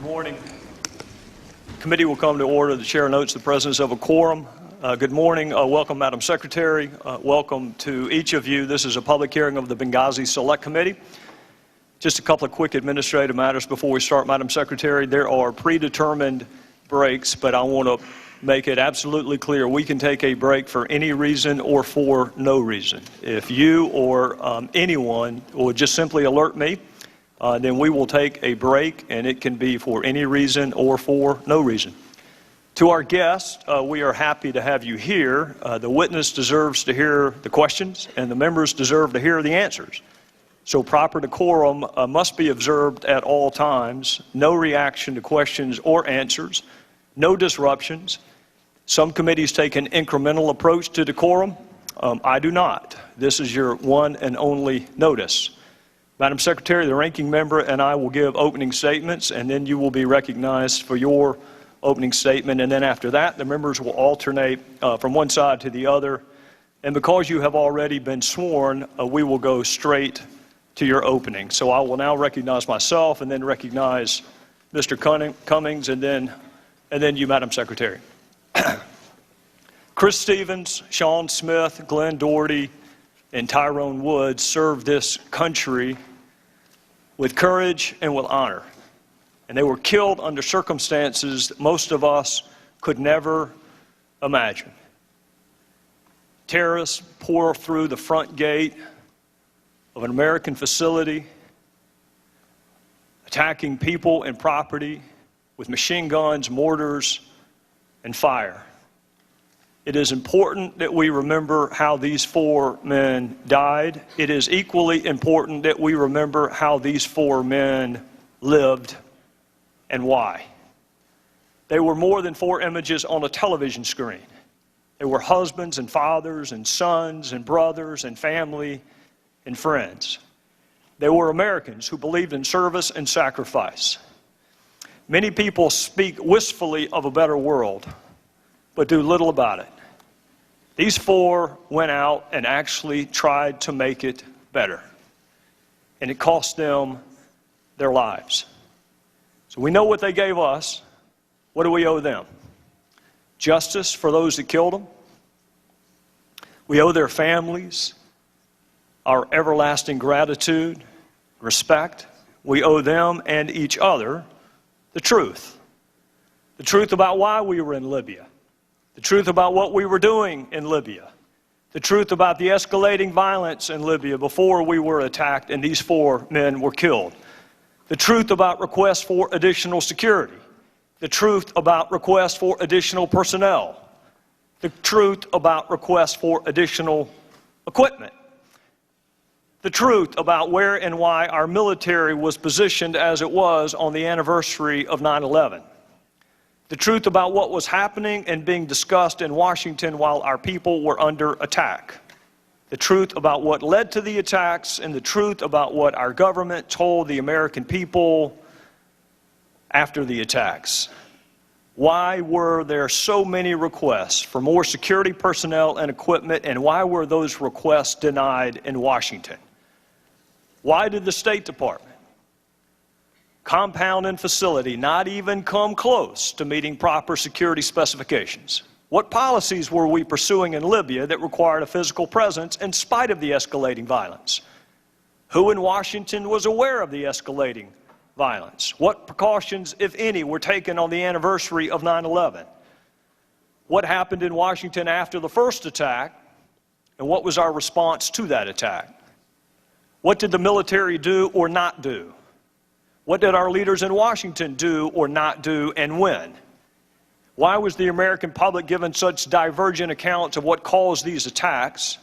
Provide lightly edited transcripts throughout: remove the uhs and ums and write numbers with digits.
Morning. Committee will come to order. The chair notes the presence of a quorum. Good morning. Welcome, Madam Secretary. Welcome to each of you. This is a public hearing of the Benghazi Select Committee. Just a couple of quick administrative matters before we start, Madam Secretary. There are predetermined breaks, but I want to make it absolutely clear we can take a break for any reason or for no reason. If you or anyone would just simply alert me, then we will take a break, and it can be for any reason or for no reason. To our guests, we are happy to have you here. The witness deserves to hear the questions, and the members deserve to hear the answers. So proper decorum must be observed at all times. No reaction to questions or answers. No disruptions. Some committees take an incremental approach to decorum. I do not. This is your one and only notice. Madam Secretary, the ranking member and I will give opening statements, and then you will be recognized for your opening statement. And then after that, the members will alternate from one side to the other. And because you have already been sworn, we will go straight to your opening. So I will now recognize myself and then recognize Mr. Cummings and then you, Madam Secretary. Chris Stevens, Sean Smith, Glenn Doherty, and Tyrone Woods served this country with courage and with honor. And they were killed under circumstances that most of us could never imagine. Terrorists pour through the front gate of an American facility, attacking people and property with machine guns, mortars, and fire. It is important that we remember how these four men died. It is equally important that we remember how these four men lived and why. They were more than four images on a television screen. They were husbands and fathers and sons and brothers and family and friends. They were Americans who believed in service and sacrifice. Many people speak wistfully of a better world, but do little about it. These four went out and actually tried to make it better, and it cost them their lives. So we know what they gave us. What do we owe them? Justice for those that killed them. We owe their families our everlasting gratitude, respect. We owe them and each other the truth. The truth about why we were in Libya. The truth about what we were doing in Libya. The truth about the escalating violence in Libya before we were attacked and these four men were killed. The truth about requests for additional security. The truth about requests for additional personnel. The truth about requests for additional equipment. The truth about where and why our military was positioned as it was on the anniversary of 9/11. The truth about what was happening and being discussed in Washington while our people were under attack. The truth about what led to the attacks, and the truth about what our government told the American people after the attacks. Why were there so many requests for more security personnel and equipment, and why were those requests denied in Washington? Why did the State Department, compound and facility, not even come close to meeting proper security specifications? What policies were we pursuing in Libya that required a physical presence in spite of the escalating violence? Who in Washington was aware of the escalating violence? What precautions, if any, were taken on the anniversary of 9/11? What happened in Washington after the first attack, and what was our response to that attack? What did the military do or not do? What did our leaders in Washington do or not do, and when? Why was the American public given such divergent accounts of what caused these attacks?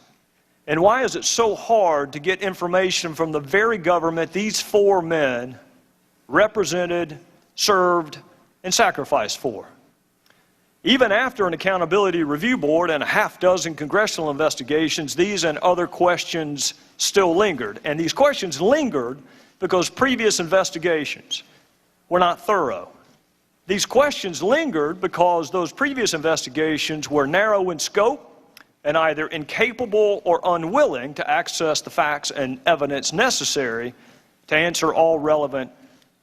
And why is it so hard to get information from the very government these four men represented, served, and sacrificed for? Even after an accountability review board and a half-dozen congressional investigations, these and other questions still lingered. And these questions lingered because previous investigations were not thorough. These questions lingered because those previous investigations were narrow in scope and either incapable or unwilling to access the facts and evidence necessary to answer all relevant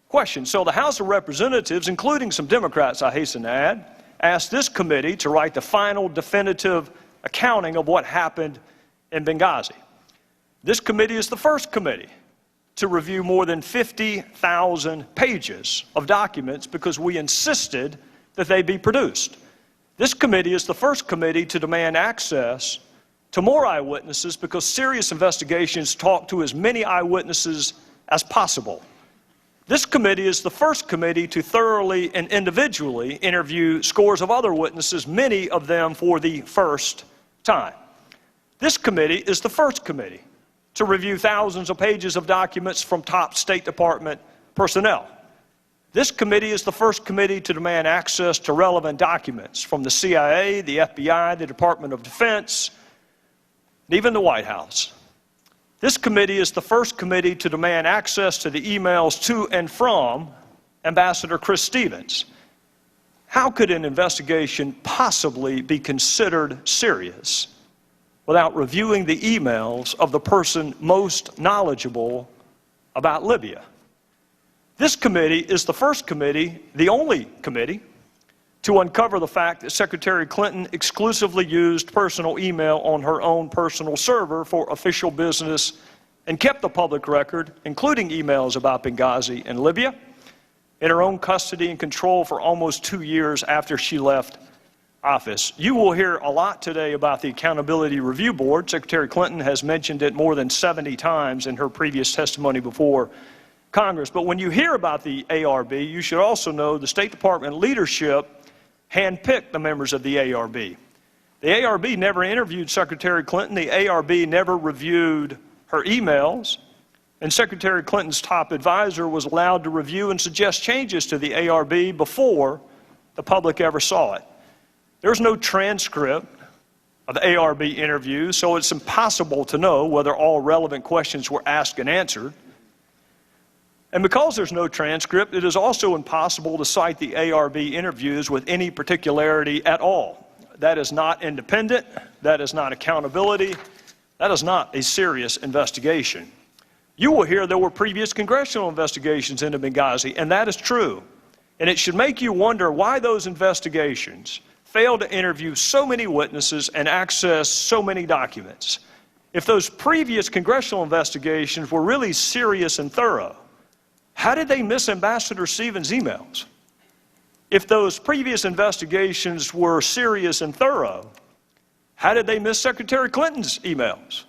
Question. So the House of Representatives, including some Democrats, I hasten to add, asked this committee to write the final definitive accounting of what happened in Benghazi. This committee is the first committee to review more than 50,000 pages of documents because we insisted that they be produced. This committee is the first committee to demand access to more eyewitnesses because serious investigations talk to as many eyewitnesses as possible. This committee is the first committee to thoroughly and individually interview scores of other witnesses, many of them for the first time. This committee is the first committee to review thousands of pages of documents from top State Department personnel. This committee is the first committee to demand access to relevant documents from the CIA, the FBI, the Department of Defense, and even the White House. This committee is the first committee to demand access to the emails to and from Ambassador Chris Stevens. How could an investigation possibly be considered serious without reviewing the emails of the person most knowledgeable about Libya? This committee is the first committee, the only committee, to uncover the fact that Secretary Clinton exclusively used personal email on her own personal server for official business and kept the public record, including emails about Benghazi and Libya, in her own custody and control for almost 2 years after she left office. You will hear a lot today about the Accountability Review Board. Secretary Clinton has mentioned it more than 70 times in her previous testimony before Congress. But when you hear about the ARB, you should also know the State Department leadership handpicked the members of the ARB. The ARB never interviewed Secretary Clinton. The ARB never reviewed her emails. And Secretary Clinton's top advisor was allowed to review and suggest changes to the ARB before the public ever saw it. There's no transcript of the ARB interviews, so it's impossible to know whether all relevant questions were asked and answered. And because there's no transcript, it is also impossible to cite the ARB interviews with any particularity at all. That is not independent. That is not accountability. That is not a serious investigation. You will hear there were previous congressional investigations into Benghazi, and that is true. And it should make you wonder why those investigations failed to interview so many witnesses and access so many documents. If those previous congressional investigations were really serious and thorough, how did they miss Ambassador Stevens' emails? If those previous investigations were serious and thorough, how did they miss Secretary Clinton's emails?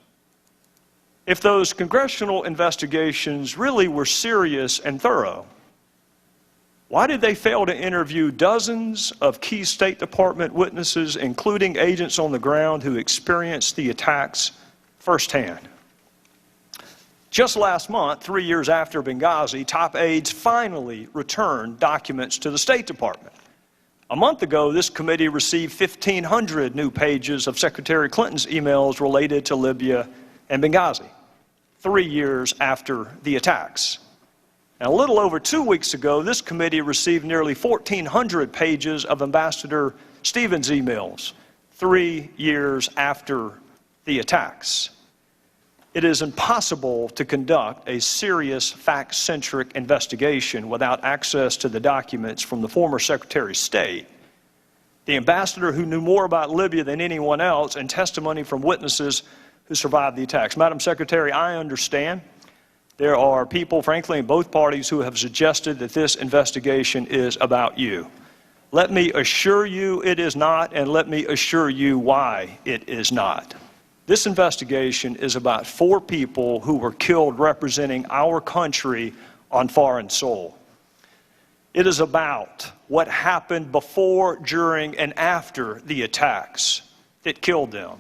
If those congressional investigations really were serious and thorough, why did they fail to interview dozens of key State Department witnesses, including agents on the ground who experienced the attacks firsthand? Just last month, 3 years after Benghazi, top aides finally returned documents to the State Department. A month ago, this committee received 1,500 new pages of Secretary Clinton's emails related to Libya and Benghazi, 3 years after the attacks. And a little over 2 weeks ago, this committee received nearly 1,400 pages of Ambassador Stevens' emails, 3 years after the attacks. It is impossible to conduct a serious, fact-centric investigation without access to the documents from the former Secretary of State, the ambassador who knew more about Libya than anyone else, and testimony from witnesses who survived the attacks. Madam Secretary, I understand there are people, frankly, in both parties who have suggested that this investigation is about you. Let me assure you it is not, and let me assure you why it is not. This investigation is about 4 people who were killed representing our country on foreign soil. It is about what happened before, during, and after the attacks that killed them.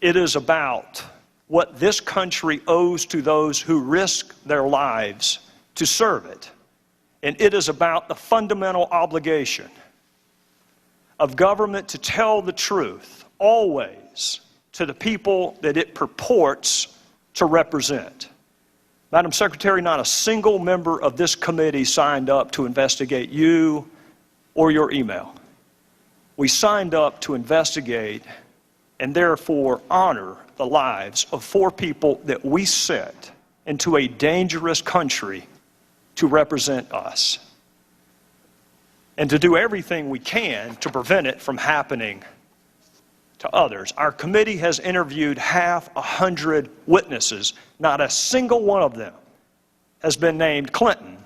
It is about what this country owes to those who risk their lives to serve it. And it is about the fundamental obligation of government to tell the truth, always, to the people that it purports to represent. Madam Secretary, not a single member of this committee signed up to investigate you or your email. We signed up to investigate and therefore honor the lives of 4 people that we sent into a dangerous country to represent us and to do everything we can to prevent it from happening to others. Our committee has interviewed 100 witnesses. Not a single one of them has been named Clinton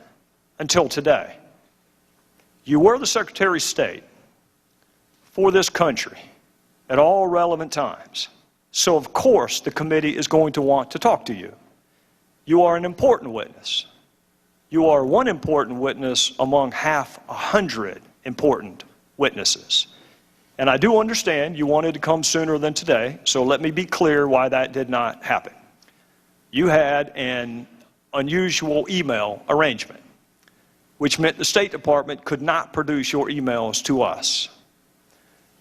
until today. You were the Secretary of State for this country at all relevant times. So, of course, the committee is going to want to talk to you. You are an important witness. You are one important witness among 100 important witnesses. And I do understand you wanted to come sooner than today, so let me be clear why that did not happen. You had an unusual email arrangement, which meant the State Department could not produce your emails to us.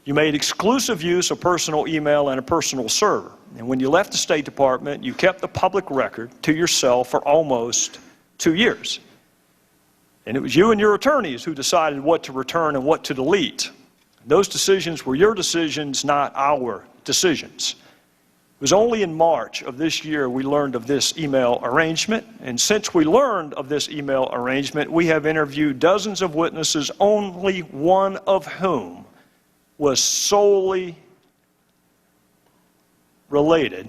You made exclusive use of personal email and a personal server. And when you left the State Department, you kept the public record to yourself for almost 2 years. And it was you and your attorneys who decided what to return and what to delete. Those decisions were your decisions, not our decisions. It was only in March of this year we learned of this email arrangement. And since we learned of this email arrangement, we have interviewed dozens of witnesses, only one of whom was solely related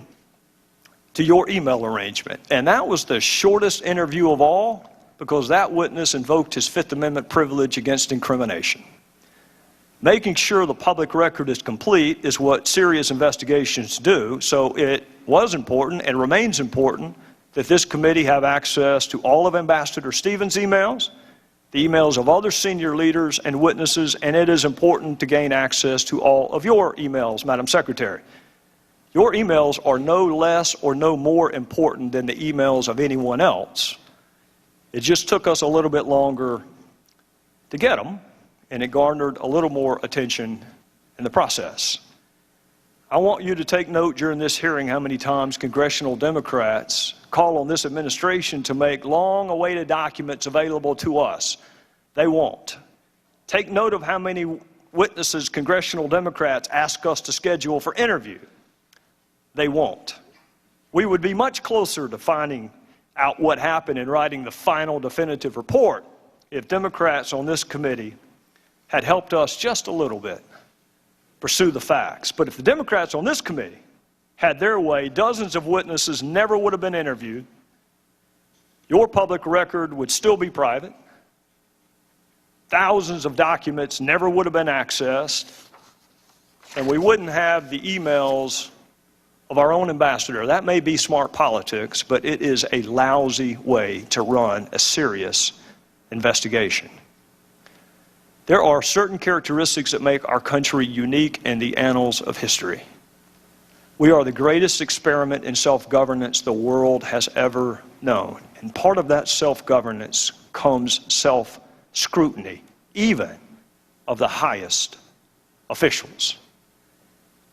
to your email arrangement. And that was the shortest interview of all, because that witness invoked his Fifth Amendment privilege against incrimination. Making sure the public record is complete is what serious investigations do, so it was important and remains important that this committee have access to all of Ambassador Stevens' emails, the emails of other senior leaders and witnesses, and it is important to gain access to all of your emails, Madam Secretary. Your emails are no less or no more important than the emails of anyone else. It just took us a little bit longer to get them, and it garnered a little more attention in the process. I want you to take note during this hearing how many times congressional Democrats call on this administration to make long-awaited documents available to us. They won't. Take note of how many witnesses congressional Democrats ask us to schedule for interview. They won't. We would be much closer to finding out what happened and writing the final definitive report if Democrats on this committee had helped us just a little bit pursue the facts. But if the Democrats on this committee had their way, dozens of witnesses never would have been interviewed. Your public record would still be private. Thousands of documents never would have been accessed. And we wouldn't have the emails of our own ambassador. That may be smart politics, but it is a lousy way to run a serious investigation. There are certain characteristics that make our country unique in the annals of history. We are the greatest experiment in self-governance the world has ever known. And part of that self-governance comes self-scrutiny, even of the highest officials.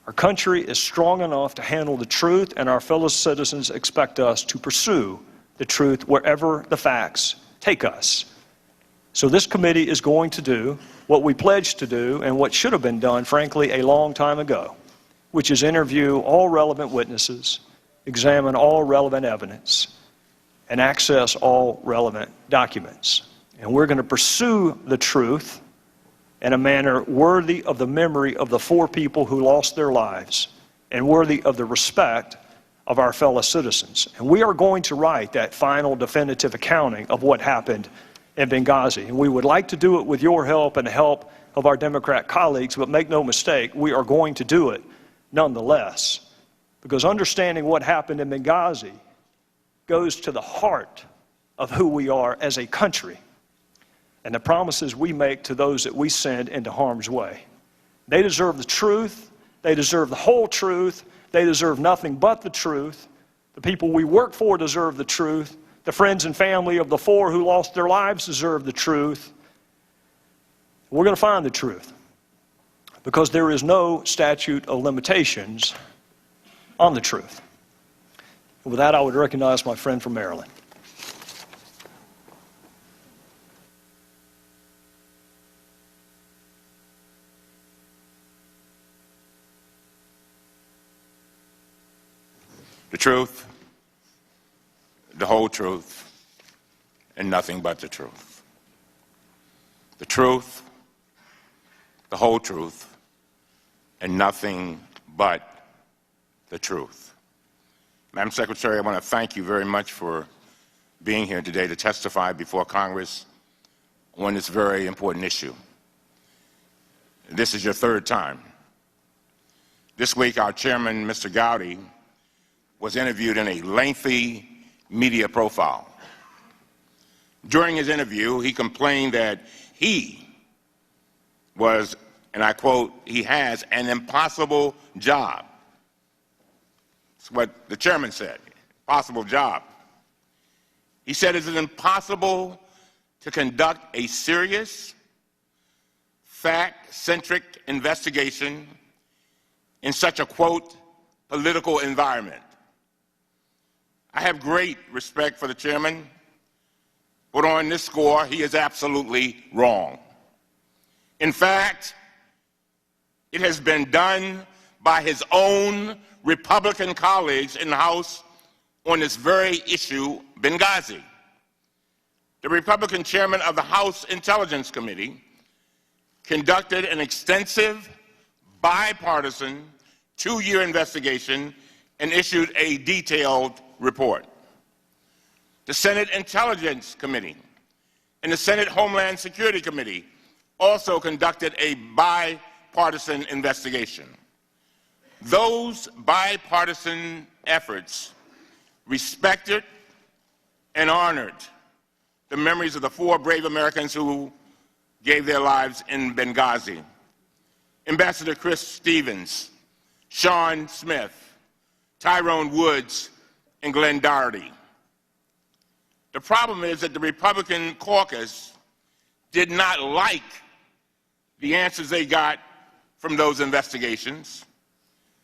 Our country is strong enough to handle the truth, and our fellow citizens expect us to pursue the truth wherever the facts take us. So this committee is going to do what we pledged to do and what should have been done, frankly, a long time ago, which is interview all relevant witnesses, examine all relevant evidence, and access all relevant documents. And we're going to pursue the truth in a manner worthy of the memory of the 4 people who lost their lives and worthy of the respect of our fellow citizens. And we are going to write that final definitive accounting of what happened in Benghazi. And we would like to do it with your help and the help of our Democrat colleagues, but make no mistake, we are going to do it nonetheless. Because understanding what happened in Benghazi goes to the heart of who we are as a country and the promises we make to those that we send into harm's way. They deserve the truth. They deserve the whole truth. They deserve nothing but the truth. The people we work for deserve the truth. The friends and family of the 4 who lost their lives deserve the truth. We're going to find the truth because there is no statute of limitations on the truth. And with that, I would recognize my friend from Maryland. The truth, the whole truth, and nothing but the truth. The truth, the whole truth, and nothing but the truth. Madam Secretary, I want to thank you very much for being here today to testify before Congress on this very important issue. This is your third time. This week, our chairman, Mr. Gowdy, was interviewed in a lengthy media profile. During his interview, he complained that he was, and I quote, he has an impossible job. That's what the chairman said, impossible job. He said it is impossible to conduct a serious, fact-centric investigation in such a, quote, political environment. I have great respect for the chairman, but on this score, he is absolutely wrong. In fact, it has been done by his own Republican colleagues in the House on this very issue, Benghazi. The Republican chairman of the House Intelligence Committee conducted an extensive, bipartisan, two-year investigation and issued a detailed report. The Senate Intelligence Committee and the Senate Homeland Security Committee also conducted a bipartisan investigation. Those bipartisan efforts respected and honored the memories of the 4 brave Americans who gave their lives in Benghazi. Ambassador Chris Stevens, Sean Smith, Tyrone Woods, and Glenn Doherty. The problem is that the Republican caucus did not like the answers they got from those investigations,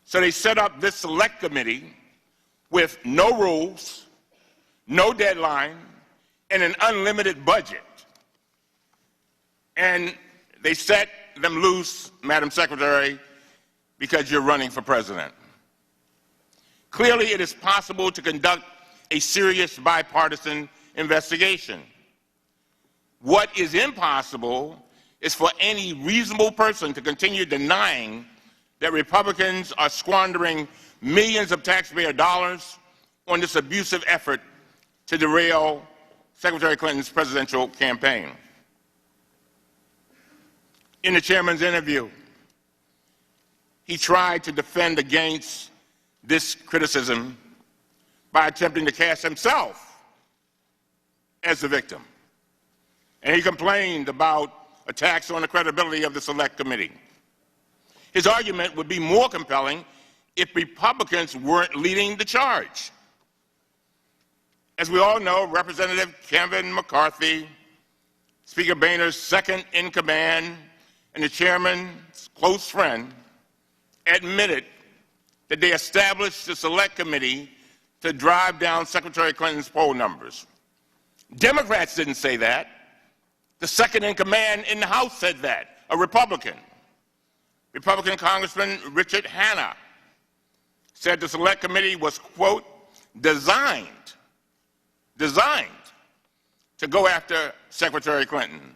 so they set up this select committee with no rules, no deadline, and an unlimited budget. And they set them loose, Madam Secretary, because you're running for president. Clearly, it is possible to conduct a serious bipartisan investigation. What is impossible is for any reasonable person to continue denying that Republicans are squandering millions of taxpayer dollars on this abusive effort to derail Secretary Clinton's presidential campaign. In the chairman's interview, he tried to defend against this criticism by attempting to cast himself as the victim. And he complained about attacks on the credibility of the Select Committee. His argument would be more compelling if Republicans weren't leading the charge. As we all know, Representative Kevin McCarthy, Speaker Boehner's second-in-command, and the chairman's close friend, admitted that they established the Select Committee to drive down Secretary Clinton's poll numbers. Democrats didn't say that. The second-in-command in the House said that, a Republican. Republican Congressman Richard Hanna said the Select Committee was, quote, designed to go after Secretary Clinton.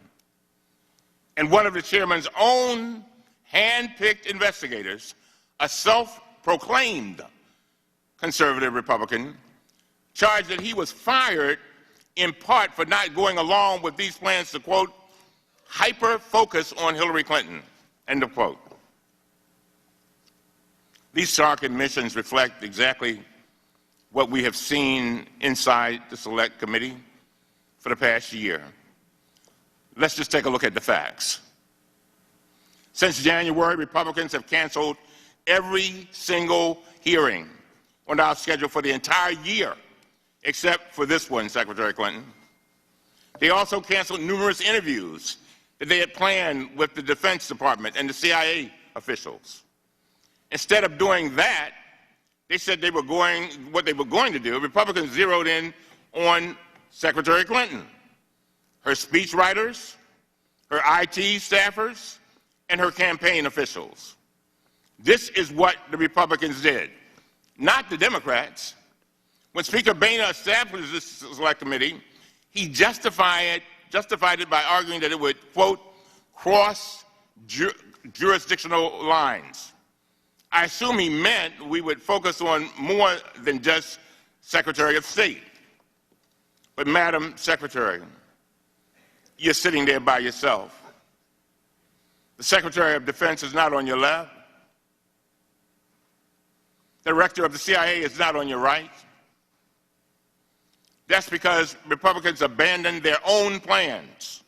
And one of the chairman's own hand-picked investigators, a self-proclaimed conservative Republican, charged that he was fired in part for not going along with these plans to, quote, hyper-focus on Hillary Clinton, end of quote. These stark admissions reflect exactly what we have seen inside the Select Committee for the past year. Let's just take a look at the facts. Since January, Republicans have canceled every single hearing on our schedule for the entire year, except for this one, Secretary Clinton. They also canceled numerous interviews that they had planned with the Defense Department and the CIA officials. Instead of doing that, they said what they were going to do. Republicans zeroed in on Secretary Clinton, her speechwriters, her IT staffers, and her campaign officials. This is what the Republicans did, not the Democrats. When Speaker Boehner established this Select Committee, He justified it by arguing that it would, quote, cross jurisdictional lines. I assume he meant we would focus on more than just Secretary of State. But Madam Secretary, you're sitting there by yourself. The Secretary of Defense is not on your left. The Director of the CIA is not on your right. That's because Republicans abandoned their own plans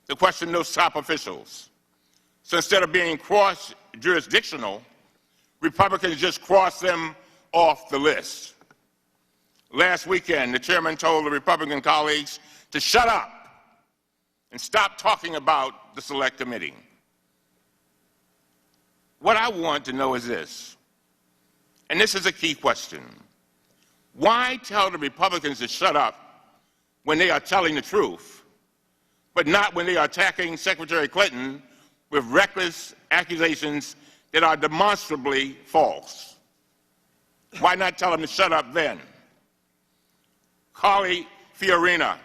to question those top officials. So instead of being cross-jurisdictional, Republicans just crossed them off the list. Last weekend, the chairman told the Republican colleagues to shut up and stop talking about the Select Committee. What I want to know is this, and this is a key question. Why tell the Republicans to shut up when they are telling the truth, but not when they are attacking Secretary Clinton with reckless accusations that are demonstrably false? Why not tell them to shut up then? Carly Fiorina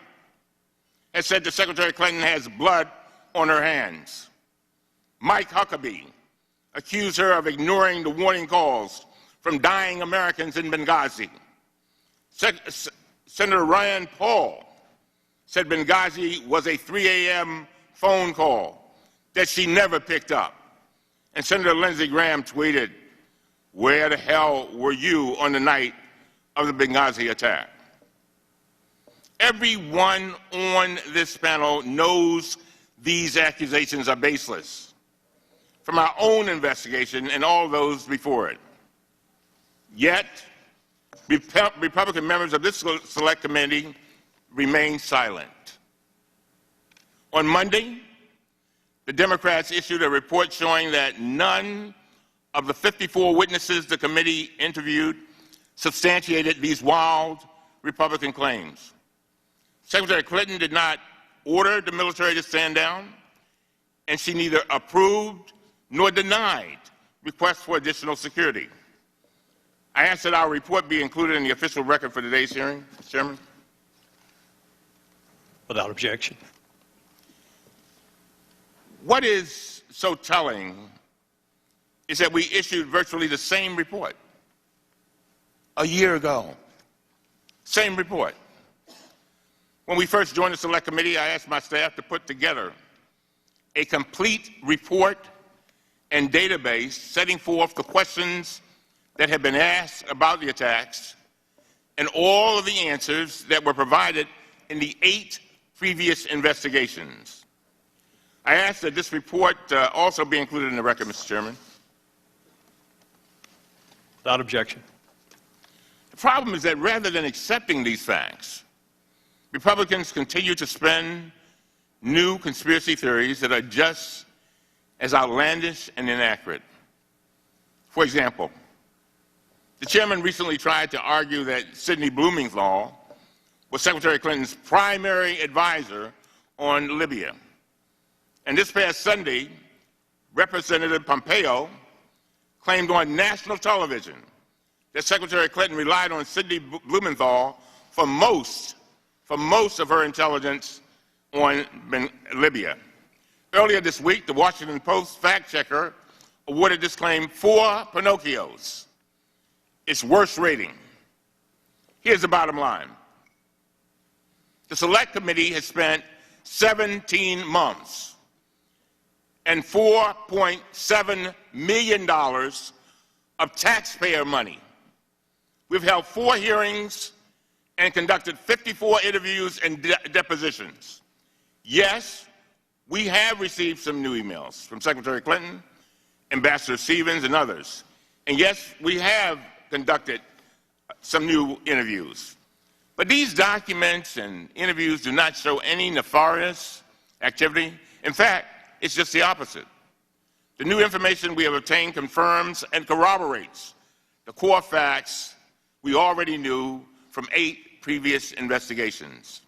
has said that Secretary Clinton has blood on her hands. Mike Huckabee accused her of ignoring the warning calls from dying Americans in Benghazi. Senator Rand Paul said Benghazi was a 3 a.m. phone call that she never picked up. And Senator Lindsey Graham tweeted, "Where the hell were you on the night of the Benghazi attack?" Everyone on this panel knows these accusations are baseless, from our own investigation and all those before it. Yet, Republican members of this Select Committee remain silent. On Monday, the Democrats issued a report showing that none of the 54 witnesses the committee interviewed substantiated these wild Republican claims. Secretary Clinton did not order the military to stand down, and she neither approved nor denied requests for additional security. I ask that our report be included in the official record for today's hearing, Mr. Chairman. Without objection. What is so telling is that we issued virtually the same report a year ago. Same report. When we first joined the Select Committee, I asked my staff to put together a complete report and database setting forth the questions that had been asked about the attacks and all of the answers that were provided in the 8 previous investigations. I ask that this report also be included in the record, Mr. Chairman. Without objection. The problem is that rather than accepting these facts, Republicans continue to spin new conspiracy theories that are just as outlandish and inaccurate. For example, the chairman recently tried to argue that Sidney Blumenthal was Secretary Clinton's primary advisor on Libya. And this past Sunday, Representative Pompeo claimed on national television that Secretary Clinton relied on Sidney Blumenthal for most of her intelligence on Libya. Earlier this week, the Washington Post fact-checker awarded this claim 4 Pinocchios, its worst rating. Here's the bottom line. The Select Committee has spent 17 months and $4.7 million of taxpayer money. We've held 4 hearings and conducted 54 interviews and depositions. Yes, we have received some new emails from Secretary Clinton, Ambassador Stevens, and others. And yes, we have conducted some new interviews. But these documents and interviews do not show any nefarious activity. In fact, it's just the opposite. The new information we have obtained confirms and corroborates the core facts we already knew from 8 previous investigations.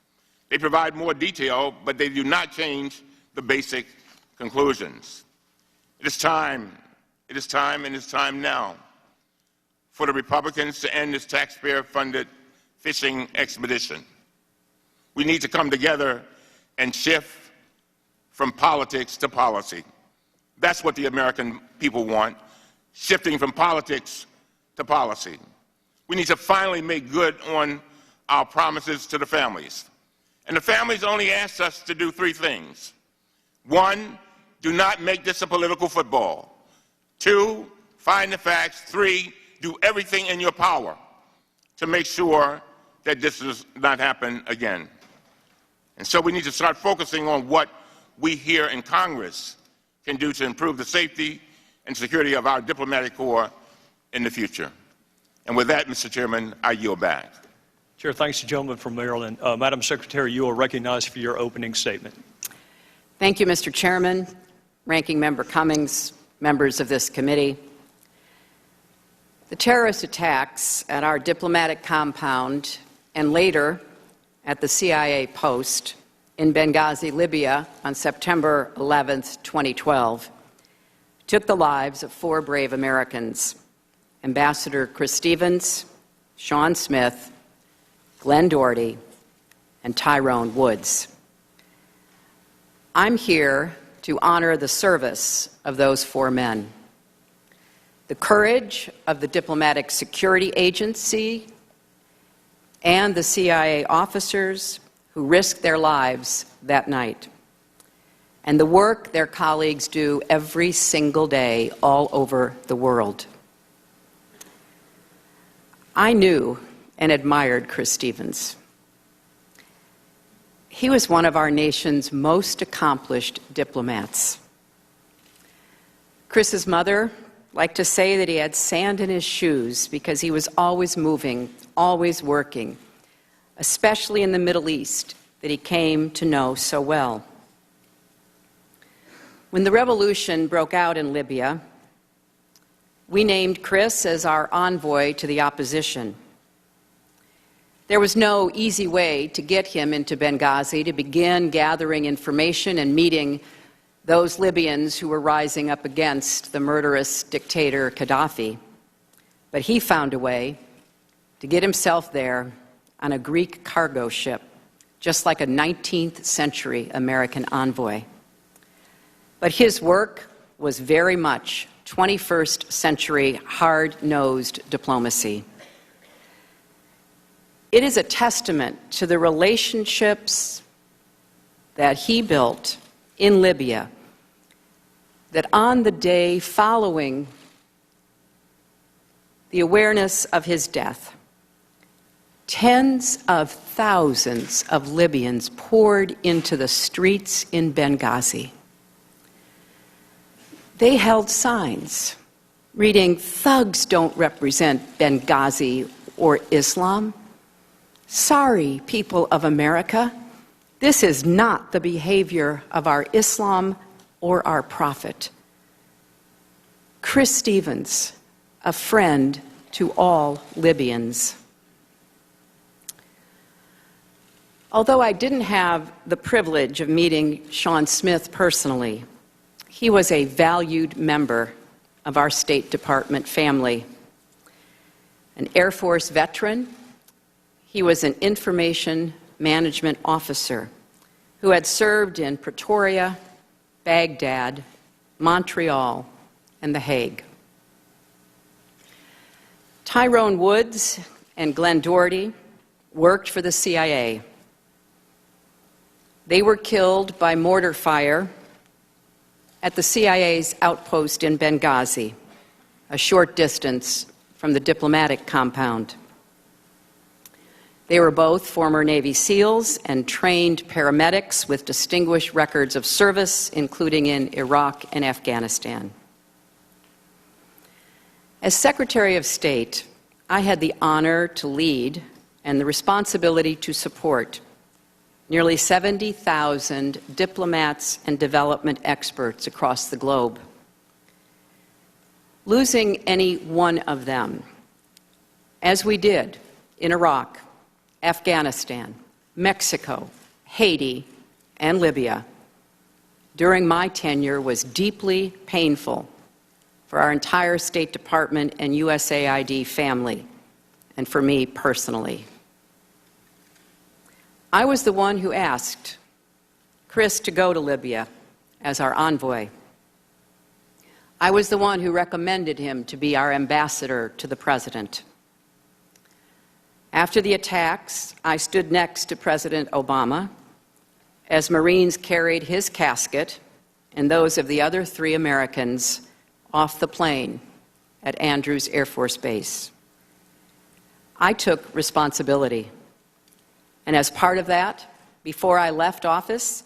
They provide more detail, but they do not change the basic conclusions. It is time now for the Republicans to end this taxpayer-funded fishing expedition. We need to come together and shift from politics to policy. That's what the American people want, shifting from politics to policy. We need to finally make good on our promises to the families. And the families only asked us to do three things. One, do not make this a political football. Two, find the facts. Three, do everything in your power to make sure that this does not happen again. And so we need to start focusing on what we here in Congress can do to improve the safety and security of our diplomatic corps in the future. And with that, Mr. Chairman, I yield back. Chair, thanks to the gentleman from Maryland. Madam Secretary, you are recognized for your opening statement. Thank you, Mr. Chairman, Ranking Member Cummings, members of this committee. The terrorist attacks at our diplomatic compound and later at the CIA post in Benghazi, Libya on September 11, 2012, took the lives of 4 brave Americans: Ambassador Chris Stevens, Sean Smith, Glenn Doherty, and Tyrone Woods. I'm here to honor the service of those 4 men, the courage of the Diplomatic Security Agency and the CIA officers who risked their lives that night, and the work their colleagues do every single day all over the world. I knew and admired Chris Stevens. He was one of our nation's most accomplished diplomats. Chris's mother liked to say that he had sand in his shoes because he was always moving, always working, especially in the Middle East that he came to know so well. When the revolution broke out in Libya, we named Chris as our envoy to the opposition. There was no easy way to get him into Benghazi to begin gathering information and meeting those Libyans who were rising up against the murderous dictator Gaddafi. But he found a way to get himself there on a Greek cargo ship, just like a 19th century American envoy. But his work was very much 21st century hard-nosed diplomacy. It is a testament to the relationships that he built in Libya that on the day following the awareness of his death, tens of thousands of Libyans poured into the streets in Benghazi. They held signs reading, "Thugs don't represent Benghazi or Islam. Sorry, people of America, this is not the behavior of our Islam or our prophet." Chris Stevens, a friend to all Libyans. Although I didn't have the privilege of meeting Sean Smith personally, he was a valued member of our State Department family. An Air Force veteran, he was an information management officer who had served in Pretoria, Baghdad, Montreal, and The Hague. Tyrone Woods and Glenn Doherty worked for the CIA. They were killed by mortar fire at the CIA's outpost in Benghazi, a short distance from the diplomatic compound. They were both former Navy SEALs and trained paramedics with distinguished records of service, including in Iraq and Afghanistan. As Secretary of State, I had the honor to lead and the responsibility to support nearly 70,000 diplomats and development experts across the globe. Losing any one of them, as we did in Iraq, Afghanistan, Mexico, Haiti, and Libya, during my tenure was deeply painful for our entire State Department and USAID family, and for me personally. I was the one who asked Chris to go to Libya as our envoy. I was the one who recommended him to be our ambassador to the president. After the attacks, I stood next to President Obama as Marines carried his casket and those of the other 3 Americans off the plane at Andrews Air Force Base. I took responsibility. And as part of that, before I left office,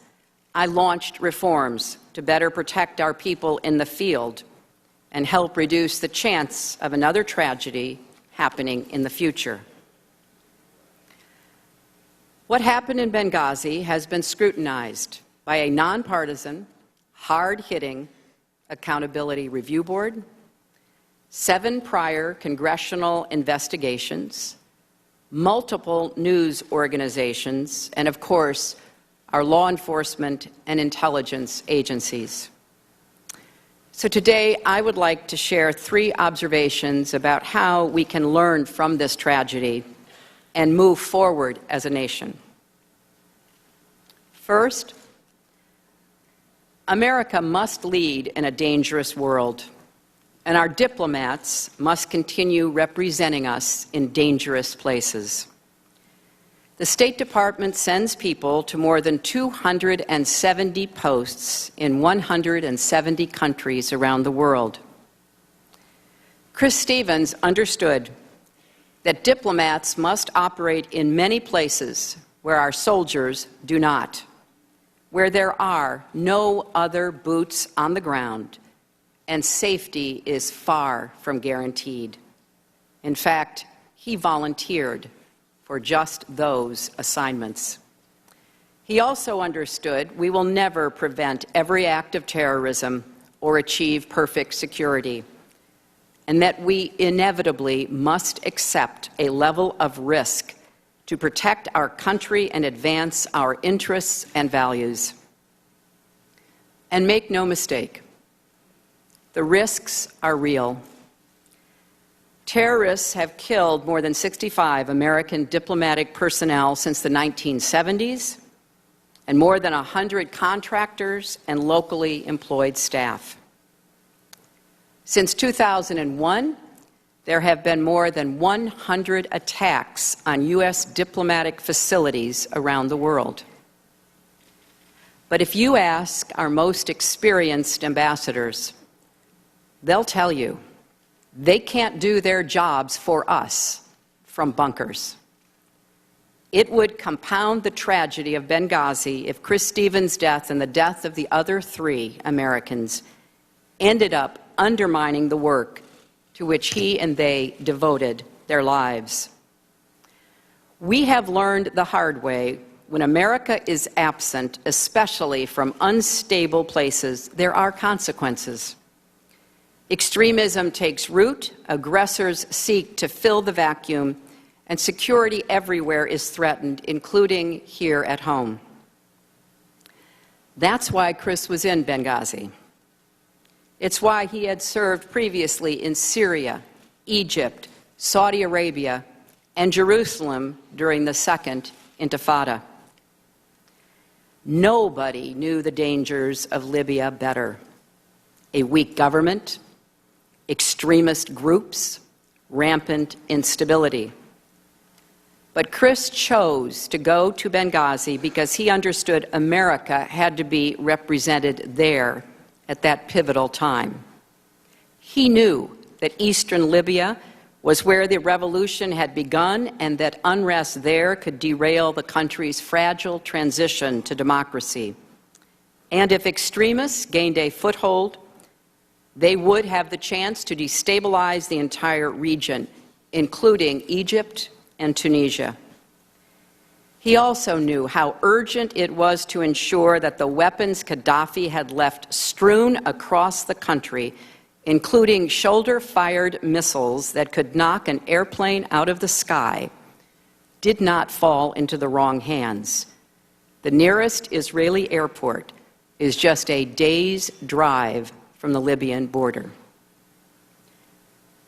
I launched reforms to better protect our people in the field and help reduce the chance of another tragedy happening in the future. What happened in Benghazi has been scrutinized by a nonpartisan, hard-hitting accountability review board, 7 prior congressional investigations, multiple news organizations, and of course, our law enforcement and intelligence agencies. So today, I would like to share 3 observations about how we can learn from this tragedy and move forward as a nation. First, America must lead in a dangerous world, and our diplomats must continue representing us in dangerous places. The State Department sends people to more than 270 posts in 170 countries around the world. Chris Stevens understood that diplomats must operate in many places where our soldiers do not, where there are no other boots on the ground, and safety is far from guaranteed. In fact, he volunteered for just those assignments. He also understood we will never prevent every act of terrorism or achieve perfect security, and that we inevitably must accept a level of risk to protect our country and advance our interests and values. And make no mistake, the risks are real. Terrorists have killed more than 65 American diplomatic personnel since the 1970s, and more than 100 contractors and locally employed staff. Since 2001, there have been more than 100 attacks on U.S. diplomatic facilities around the world. But if you ask our most experienced ambassadors, they'll tell you they can't do their jobs for us from bunkers. It would compound the tragedy of Benghazi if Chris Stevens' death and the death of the other 3 Americans ended up undermining the work to which he and they devoted their lives. We have learned the hard way, when America is absent, especially from unstable places, there are consequences. Extremism takes root, aggressors seek to fill the vacuum, and security everywhere is threatened, including here at home. That's why Chris was in Benghazi. It's why he had served previously in Syria, Egypt, Saudi Arabia, and Jerusalem during the Second Intifada. Nobody knew the dangers of Libya better. A weak government, extremist groups, rampant instability. But Chris chose to go to Benghazi because he understood America had to be represented there at that pivotal time. He knew that eastern Libya was where the revolution had begun and that unrest there could derail the country's fragile transition to democracy. And if extremists gained a foothold, they would have the chance to destabilize the entire region, including Egypt and Tunisia. He also knew how urgent it was to ensure that the weapons Gaddafi had left strewn across the country, including shoulder-fired missiles that could knock an airplane out of the sky, did not fall into the wrong hands. The nearest Israeli airport is just a day's drive from the Libyan border.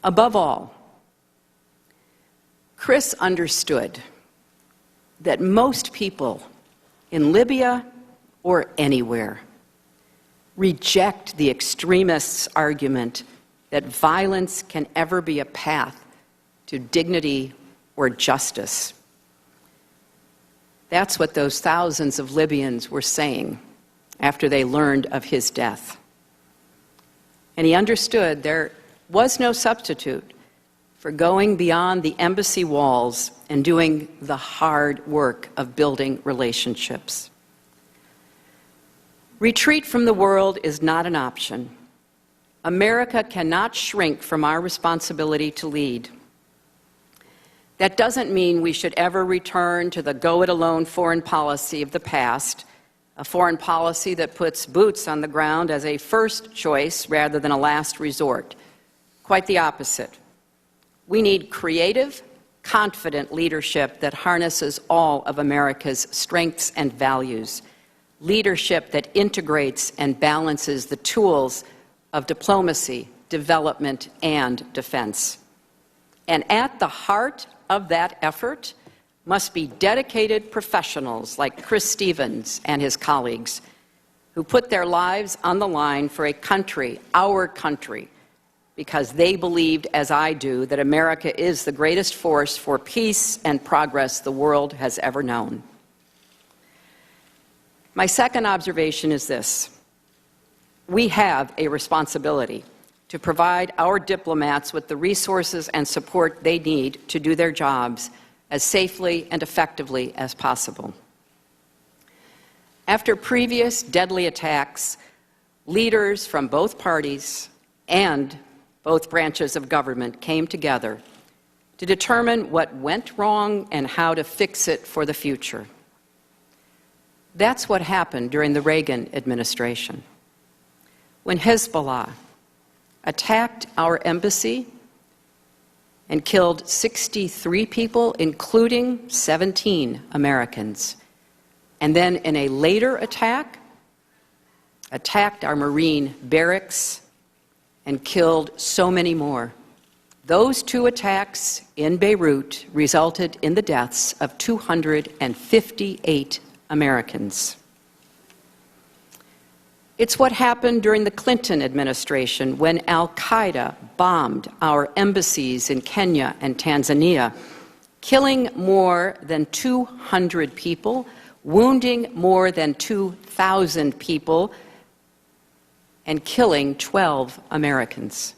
Above all, Chris understood that most people in Libya or anywhere reject the extremists' argument that violence can ever be a path to dignity or justice. That's what those thousands of Libyans were saying after they learned of his death. And he understood there was no substitute for going beyond the embassy walls and doing the hard work of building relationships. Retreat from the world is not an option. America cannot shrink from our responsibility to lead. That doesn't mean we should ever return to the go-it-alone foreign policy of the past, a foreign policy that puts boots on the ground as a first choice rather than a last resort. Quite the opposite. We need creative, confident leadership that harnesses all of America's strengths and values, leadership that integrates and balances the tools of diplomacy, development, and defense. And at the heart of that effort must be dedicated professionals like Chris Stevens and his colleagues, who put their lives on the line for a country, our country, because they believed, as I do, that America is the greatest force for peace and progress the world has ever known. My second observation is this: we have a responsibility to provide our diplomats with the resources and support they need to do their jobs as safely and effectively as possible. After previous deadly attacks, leaders from both parties and both branches of government came together to determine what went wrong and how to fix it for the future. That's what happened during the Reagan administration, when Hezbollah attacked our embassy and killed 63 people, including 17 Americans. And then in a later attack, attacked our Marine barracks and killed so many more. Those two attacks in Beirut resulted in the deaths of 258 Americans. It's what happened during the Clinton administration when al-Qaeda bombed our embassies in Kenya and Tanzania, killing more than 200 people, wounding more than 2,000 people, and killing 12 Americans.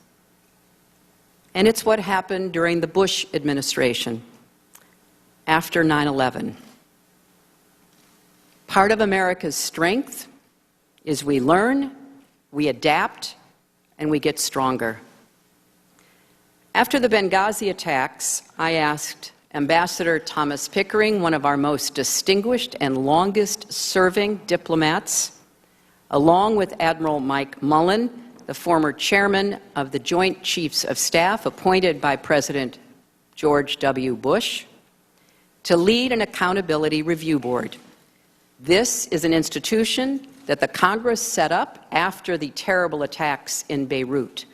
And it's what happened during the Bush administration after 9/11. Part of America's strength is we learn, we adapt, and we get stronger. After the Benghazi attacks, I asked Ambassador Thomas Pickering, one of our most distinguished and longest-serving diplomats, along with Admiral Mike Mullen, the former chairman of the Joint Chiefs of Staff appointed by President George W. Bush, to lead an accountability review board. This is an institution that the Congress set up after the terrible attacks in Beirut.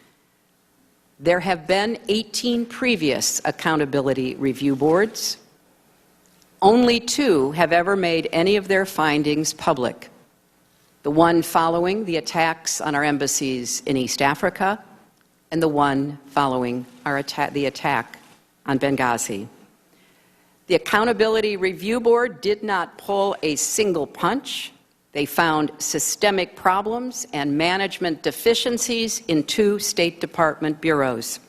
There have been 18 previous accountability review boards. Only 2 have ever made any of their findings public. The one following the attacks on our embassies in East Africa, and the one following the attack on Benghazi. The Accountability Review Board did not pull a single punch. They found systemic problems and management deficiencies in 2 State Department bureaus.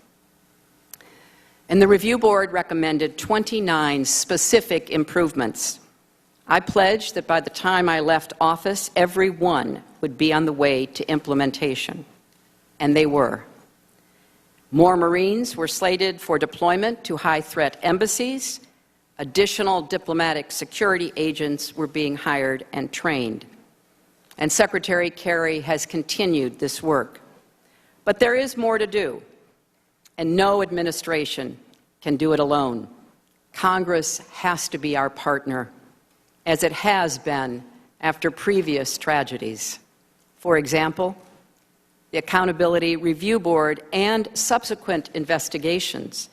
And the review board recommended 29 specific improvements. I pledged that by the time I left office, every one would be on the way to implementation. And they were. More Marines were slated for deployment to high-threat embassies. Additional diplomatic security agents were being hired and trained. And Secretary Kerry has continued this work. But there is more to do, and no administration can do it alone. Congress has to be our partner, as it has been after previous tragedies. For example, the Accountability Review Board and subsequent investigations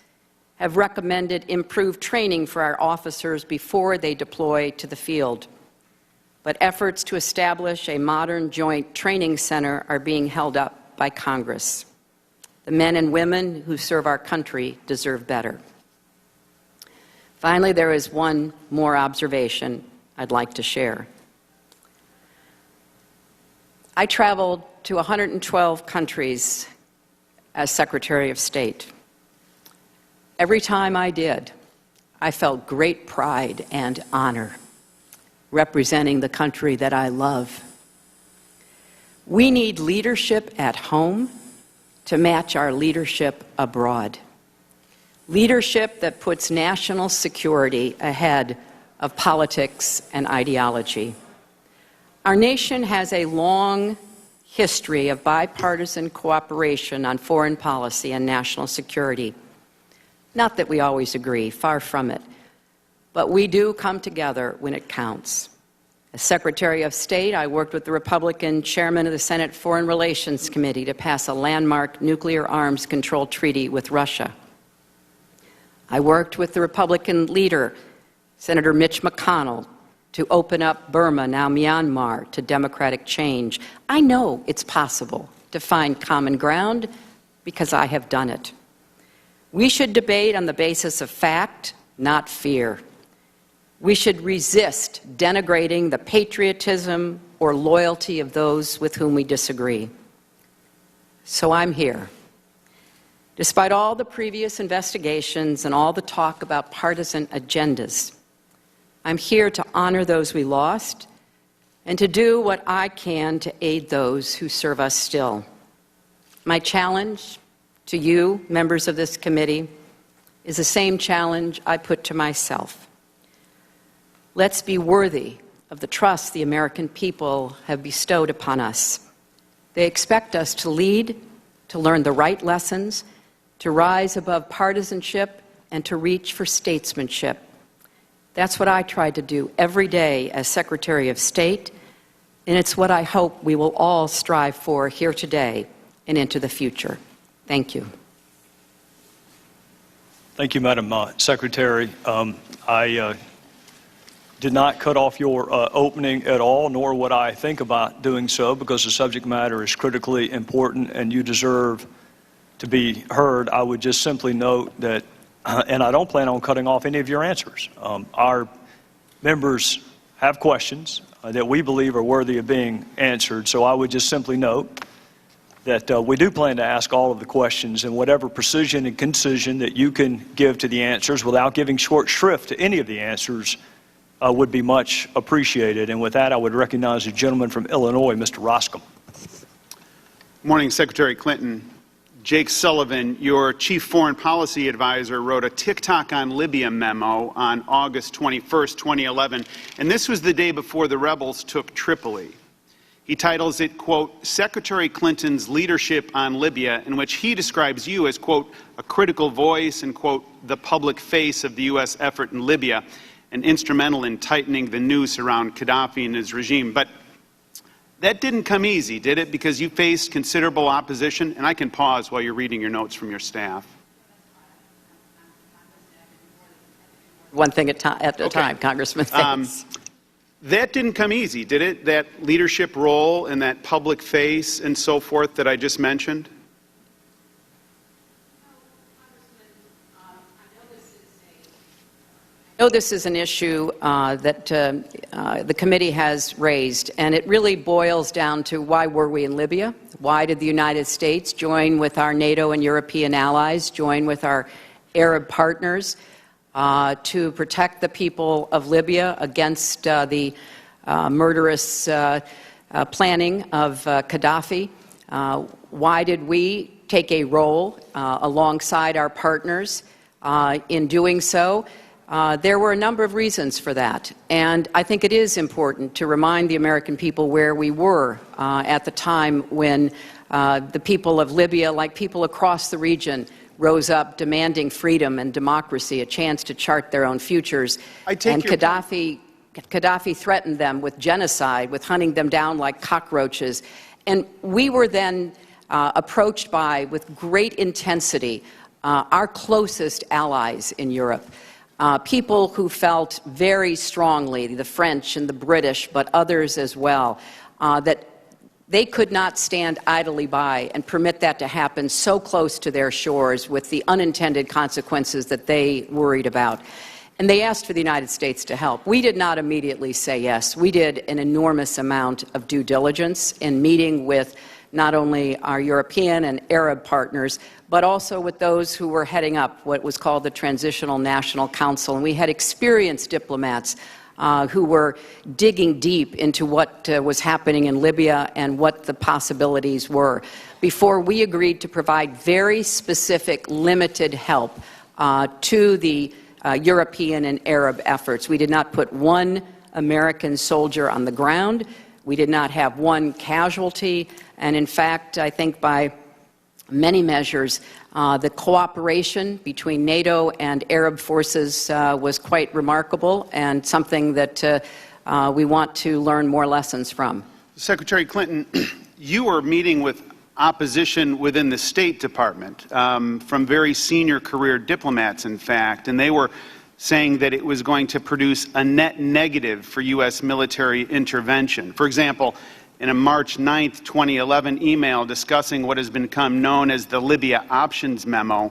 have recommended improved training for our officers before they deploy to the field. But efforts to establish a modern joint training center are being held up by Congress. The men and women who serve our country deserve better. Finally, there is one more observation I'd like to share. I traveled to 112 countries as Secretary of State. Every time I did, I felt great pride and honor representing the country that I love. We need leadership at home to match our leadership abroad. Leadership that puts national security ahead of politics and ideology. Our nation has a long history of bipartisan cooperation on foreign policy and national security. Not that we always agree, far from it. But we do come together when it counts. As Secretary of State, I worked with the Republican chairman of the Senate Foreign Relations Committee to pass a landmark nuclear arms control treaty with Russia. I worked with the Republican leader, Senator Mitch McConnell, to open up Burma, now Myanmar, to democratic change. I know it's possible to find common ground because I have done it. We should debate on the basis of fact, not fear. We should resist denigrating the patriotism or loyalty of those with whom we disagree. So I'm here. Despite all the previous investigations and all the talk about partisan agendas, I'm here to honor those we lost and to do what I can to aid those who serve us still. My challenge to you, members of this committee, is the same challenge I put to myself. Let's be worthy of the trust the American people have bestowed upon us. They expect us to lead, to learn the right lessons, to rise above partisanship, and to reach for statesmanship. That's what I try to do every day as Secretary of State, and it's what I hope we will all strive for here today and into the future. Thank you. Thank you, Madam Secretary. I did not cut off your opening at all, nor would I think about doing so, because the subject matter is critically important and you deserve to be heard. I would just simply note that, and I don't plan on cutting off any of your answers. Our members have questions that we believe are worthy of being answered, so I would just simply note that we do plan to ask all of the questions in whatever precision and concision that you can give to the answers without giving short shrift to any of the answers would be much appreciated. And with that, I would recognize the gentleman from Illinois, Mr. Roscom. Morning, Secretary Clinton. Jake Sullivan, your chief foreign policy advisor, wrote a TikTok on Libya memo on August 21st, 2011, and this was the day before the rebels took Tripoli. He titles it, quote, Secretary Clinton's leadership on Libya, in which he describes you as, quote, a critical voice and, quote, the public face of the U.S. effort in Libya, and instrumental in tightening the noose around Gaddafi and his regime. But that didn't come easy, did it? Because you faced considerable opposition, and I can pause while you're reading your notes from your staff. One thing at a time, Congressman. Thanks. That didn't come easy, did it? That leadership role and that public face and so forth that I just mentioned? I know this is an issue that the committee has raised, and it really boils down to why were we in Libya? Why did the United States join with our NATO and European allies, join with our Arab partners to protect the people of Libya against the murderous planning of Gaddafi? Why did we take a role alongside our partners in doing so? There were a number of reasons for that, and I think it is important to remind the American people where we were at the time when the people of Libya, like people across the region, rose up demanding freedom and democracy, a chance to chart their own futures. And Gaddafi threatened them with genocide, with hunting them down like cockroaches. And we were then approached with great intensity our closest allies in Europe, people who felt very strongly, the French and the British, but others as well, that they could not stand idly by and permit that to happen so close to their shores with the unintended consequences that they worried about. And they asked for the United States to help. We did not immediately say yes. We did an enormous amount of due diligence in meeting with not only our European and Arab partners, but also with those who were heading up what was called the Transitional National Council. And we had experienced diplomats who were digging deep into what was happening in Libya and what the possibilities were before we agreed to provide very specific, limited help to the European and Arab efforts. We did not put one American soldier on the ground. We did not have one casualty. And in fact, I think by many measures, the cooperation between NATO and Arab forces was quite remarkable and something that we want to learn more lessons from. Secretary Clinton, you were meeting with opposition within the State Department from very senior career diplomats, in fact, and they were saying that it was going to produce a net negative for U.S. military intervention. For example, in a March 9, 2011 email discussing what has become known as the Libya Options Memo,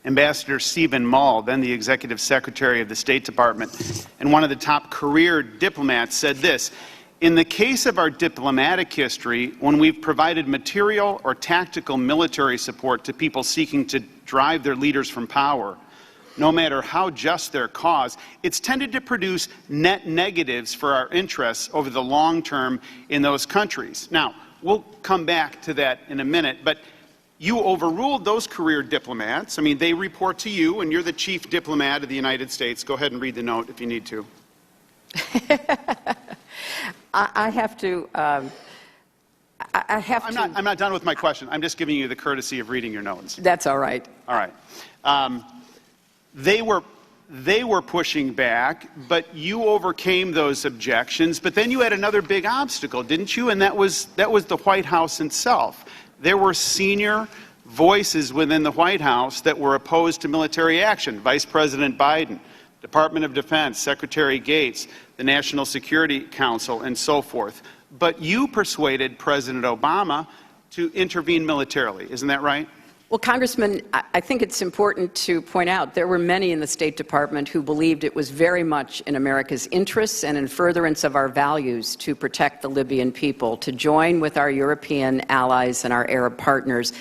Ambassador Stephen Mull, then the Executive Secretary of the State Department, and one of the top career diplomats said this: "In the case of our diplomatic history, when we've provided material or tactical military support to people seeking to drive their leaders from power, no matter how just their cause, it's tended to produce net negatives for our interests over the long term in those countries." Now, we'll come back to that in a minute, but you overruled those career diplomats. I mean, they report to you, and you're the chief diplomat of the United States. Go ahead and read the note if you need to. I have to. I'm not done with my question. I'm just giving you the courtesy of reading your notes. That's all right. All right. They were pushing back, but you overcame those objections. But then you had another big obstacle, didn't you? And that was the White House itself. There were senior voices within the White House that were opposed to military action. Vice President Biden, Department of Defense, Secretary Gates, the National Security Council, and so forth. But you persuaded President Obama to intervene militarily. Isn't that right? Well, Congressman, I think it's important to point out there were many in the State Department who believed it was very much in America's interests and in furtherance of our values to protect the Libyan people, to join with our European allies and our Arab partners.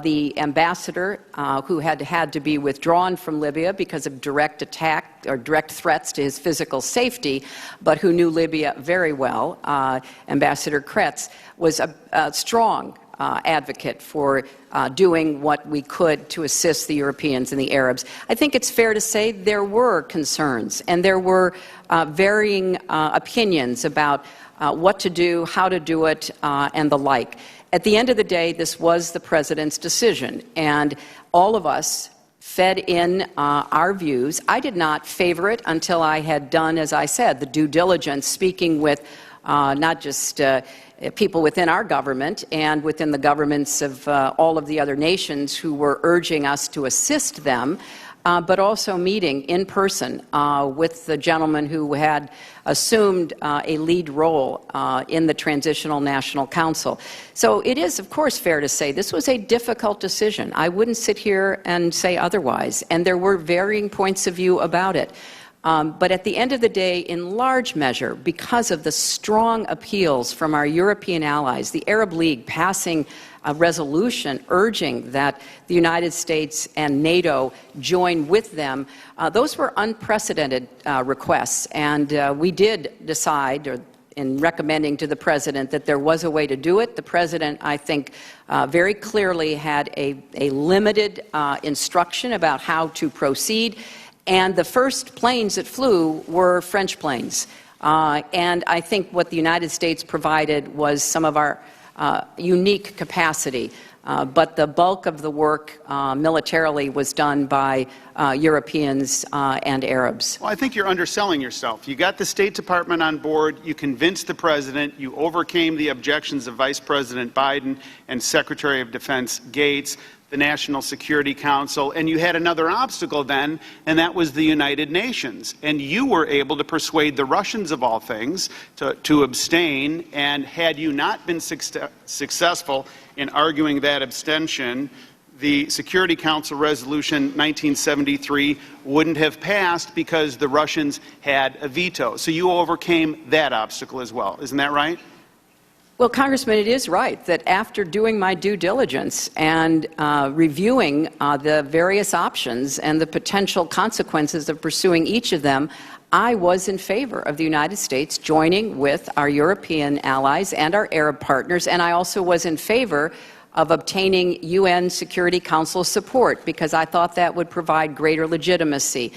The ambassador, who had to be withdrawn from Libya because of direct attack or direct threats to his physical safety, but who knew Libya very well, Ambassador Kretz, was a strong advocate for doing what we could to assist the Europeans and the Arabs. I think it's fair to say there were concerns and there were varying opinions about what to do, how to do it, and the like. At the end of the day, this was the President's decision, and all of us fed in our views. I did not favor it until I had done, as I said, the due diligence, speaking with not just people within our government and within the governments of all of the other nations who were urging us to assist them, but also meeting in person with the gentleman who had assumed a lead role in the Transitional National Council. So it is, of course, fair to say this was a difficult decision. I wouldn't sit here and say otherwise, and there were varying points of view about it. But at the end of the day, in large measure, because of the strong appeals from our European allies, the Arab League passing a resolution urging that the United States and NATO join with them, those were unprecedented requests. And we did decide, or in recommending to the President, that there was a way to do it. The President, I think, very clearly had a limited instruction about how to proceed. And the first planes that flew were French planes. And I think what the United States provided was some of our unique capacity. But the bulk of the work militarily was done by Europeans and Arabs. Well, I think you're underselling yourself. You got the State Department on board, you convinced the President, you overcame the objections of Vice President Biden and Secretary of Defense Gates. the National Security Council, and you had another obstacle then, and that was the United Nations. And you were able to persuade the Russians, of all things, to abstain, and had you not been successful in arguing that abstention, the Security Council Resolution 1973 wouldn't have passed because the Russians had a veto. So you overcame that obstacle as well. Isn't that right? Well, Congressman, it is right that after doing my due diligence and reviewing the various options and the potential consequences of pursuing each of them, I was in favor of the United States joining with our European allies and our Arab partners, and I also was in favor of obtaining UN Security Council support because I thought that would provide greater legitimacy.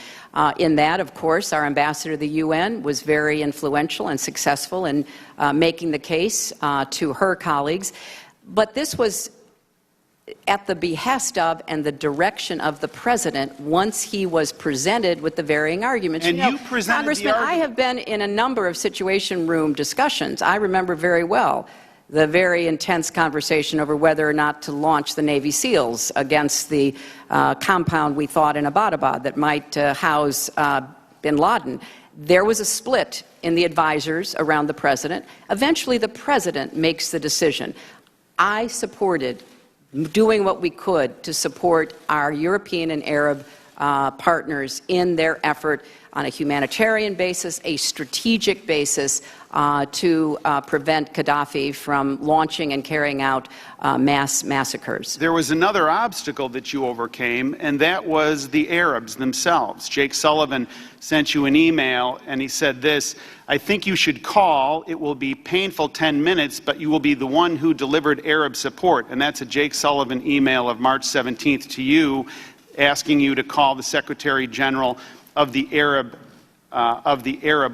In that, of course, our ambassador to the UN was very influential and successful in making the case to her colleagues. But this was at the behest of and the direction of the President once he was presented with the varying arguments. And you presented Congressman, the argument. I have been in a number of Situation Room discussions. I remember very well the very intense conversation over whether or not to launch the Navy SEALs against the compound we thought in Abbottabad that might house bin Laden. There was a split in the advisors around the President. Eventually, the President makes the decision. I supported doing what we could to support our European and Arab partners in their effort on a humanitarian basis, a strategic basis, to prevent Gaddafi from launching and carrying out mass massacres. There was another obstacle that you overcame, and that was the Arabs themselves. Jake Sullivan sent you an email, and he said this: I think you should call. It will be painful 10 minutes, but you will be the one who delivered Arab support. And that's a Jake Sullivan email of March 17th to you, asking you to call the Secretary General of the Arab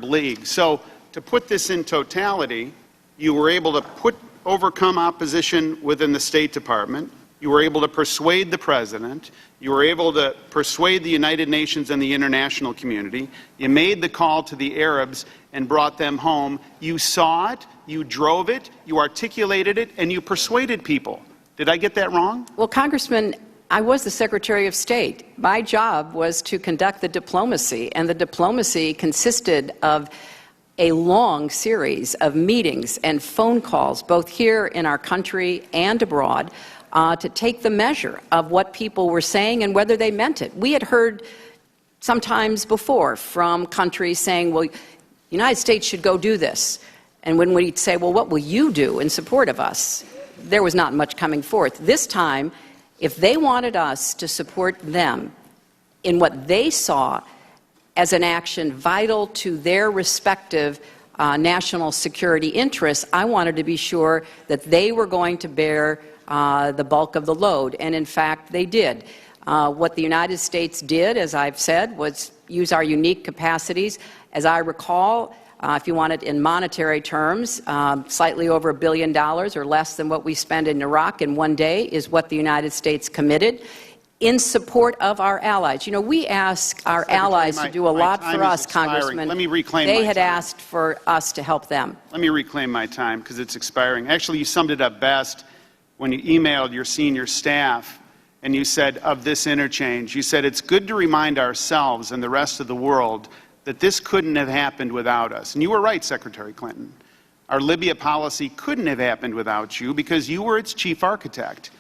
League. So, to put this in totality, you were able to overcome opposition within the State Department. You were able to persuade the President. You were able to persuade the United Nations and the international community. You made the call to the Arabs and brought them home. You saw it, you drove it, you articulated it, and you persuaded people. Did I get that wrong? Well, Congressman, I was the Secretary of State. My job was to conduct the diplomacy, and the diplomacy consisted of a long series of meetings and phone calls, both here in our country and abroad, to take the measure of what people were saying and whether they meant it. We had heard sometimes before from countries saying, well, the United States should go do this. And when we'd say, well, what will you do in support of us? There was not much coming forth. This time, if they wanted us to support them in what they saw as an action vital to their respective national security interests, I wanted to be sure that they were going to bear the bulk of the load. And in fact, they did. What the United States did, as I've said, was use our unique capacities. As I recall, if you want it in monetary terms, slightly over $1 billion or less than what we spend in Iraq in one day is what the United States committed in support of our allies. You know, we ask our allies to do a lot for us, Congressman. Let me reclaim my time. They had asked for us to help them. Let me reclaim my time because it's expiring. Actually, you summed it up best when you emailed your senior staff and you said of this interchange, you said it's good to remind ourselves and the rest of the world that this couldn't have happened without us. And you were right, Secretary Clinton. Our Libya policy couldn't have happened without you because you were its chief architect.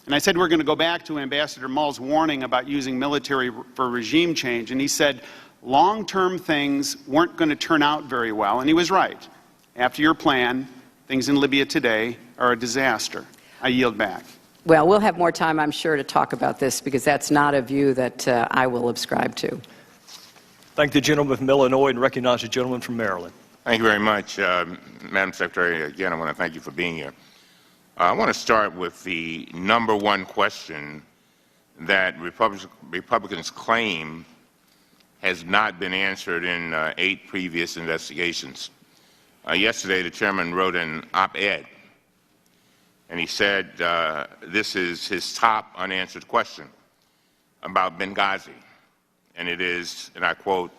And I said we're going to go back to Ambassador Mull's warning about using military for regime change. And he said long-term things weren't going to turn out very well. And he was right. After your plan, things in Libya today are a disaster. I yield back. Well, we'll have more time, I'm sure, to talk about this because that's not a view that I will subscribe to. Thank the gentleman from Illinois and recognize the gentleman from Maryland. Thank you very much, Madam Secretary. Again, I want to thank you for being here. I want to start with the number one question that Republicans claim has not been answered in 8 previous investigations. Yesterday, the chairman wrote an op-ed, and he said this is his top unanswered question about Benghazi. And it is, and I quote,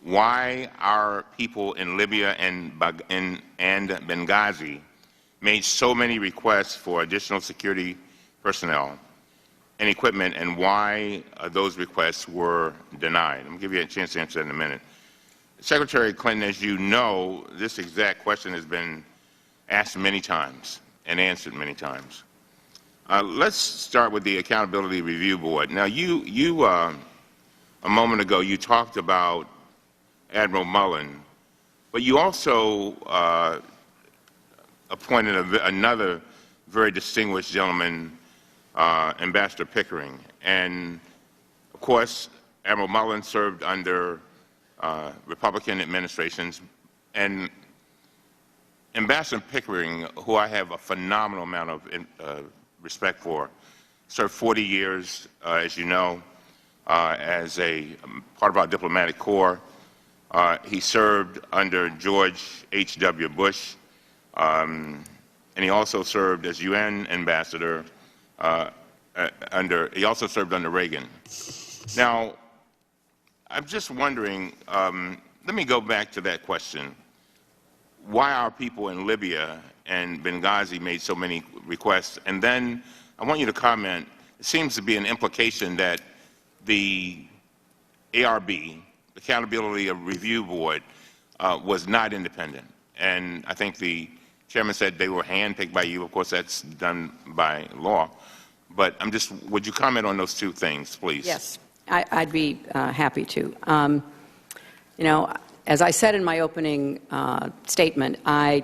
why our people in Libya and Benghazi made so many requests for additional security personnel, and equipment and why those requests were denied? I'm going to give you a chance to answer that in a minute. Secretary Clinton, as you know, this exact question has been asked many times and answered many times. Let's start with the Accountability Review Board. Now, a moment ago, you talked about Admiral Mullen, but you also appointed another very distinguished gentleman, Ambassador Pickering. And, of course, Admiral Mullen served under Republican administrations, and Ambassador Pickering, who I have a phenomenal amount of respect for, served 40 years, as you know, as a part of our diplomatic corps. He served under George H.W. Bush, and he also served as UN ambassador he also served under Reagan. Now, I'm just wondering, let me go back to that question. Why our people in Libya and Benghazi made so many requests? And then I want you to comment, it seems to be an implication that the ARB, Accountability Review Board, was not independent. And I think the chairman said they were handpicked by you. Of course, that's done by law. But would you comment on those two things, please? Yes, I'd be happy to. You know, as I said in my opening statement, I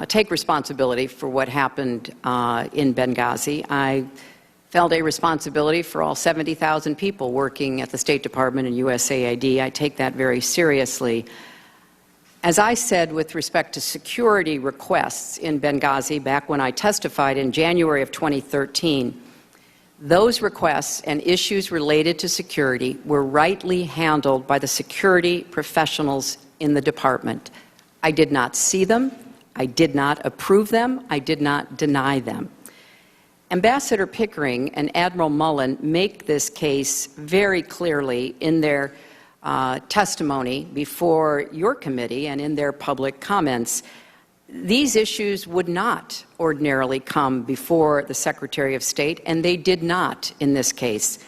take responsibility for what happened in Benghazi. I felt a responsibility for all 70,000 people working at the State Department and USAID. I take that very seriously. As I said with respect to security requests in Benghazi back when I testified in January of 2013, those requests and issues related to security were rightly handled by the security professionals in the department. I did not see them. I did not approve them. I did not deny them. Ambassador Pickering and Admiral Mullen make this case very clearly in their testimony before your committee and in their public comments. These issues would not ordinarily come before the Secretary of State, and they did not in this case.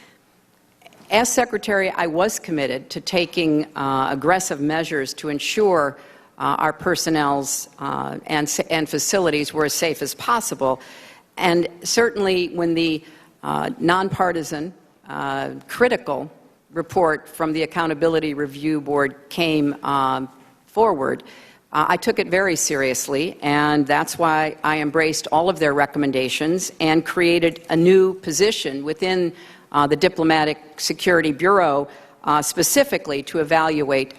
As Secretary, I was committed to taking aggressive measures to ensure our personnel's and facilities were as safe as possible. And certainly when the nonpartisan, critical report from the Accountability Review Board came forward, I took it very seriously, and that's why I embraced all of their recommendations and created a new position within the Diplomatic Security Bureau specifically to evaluate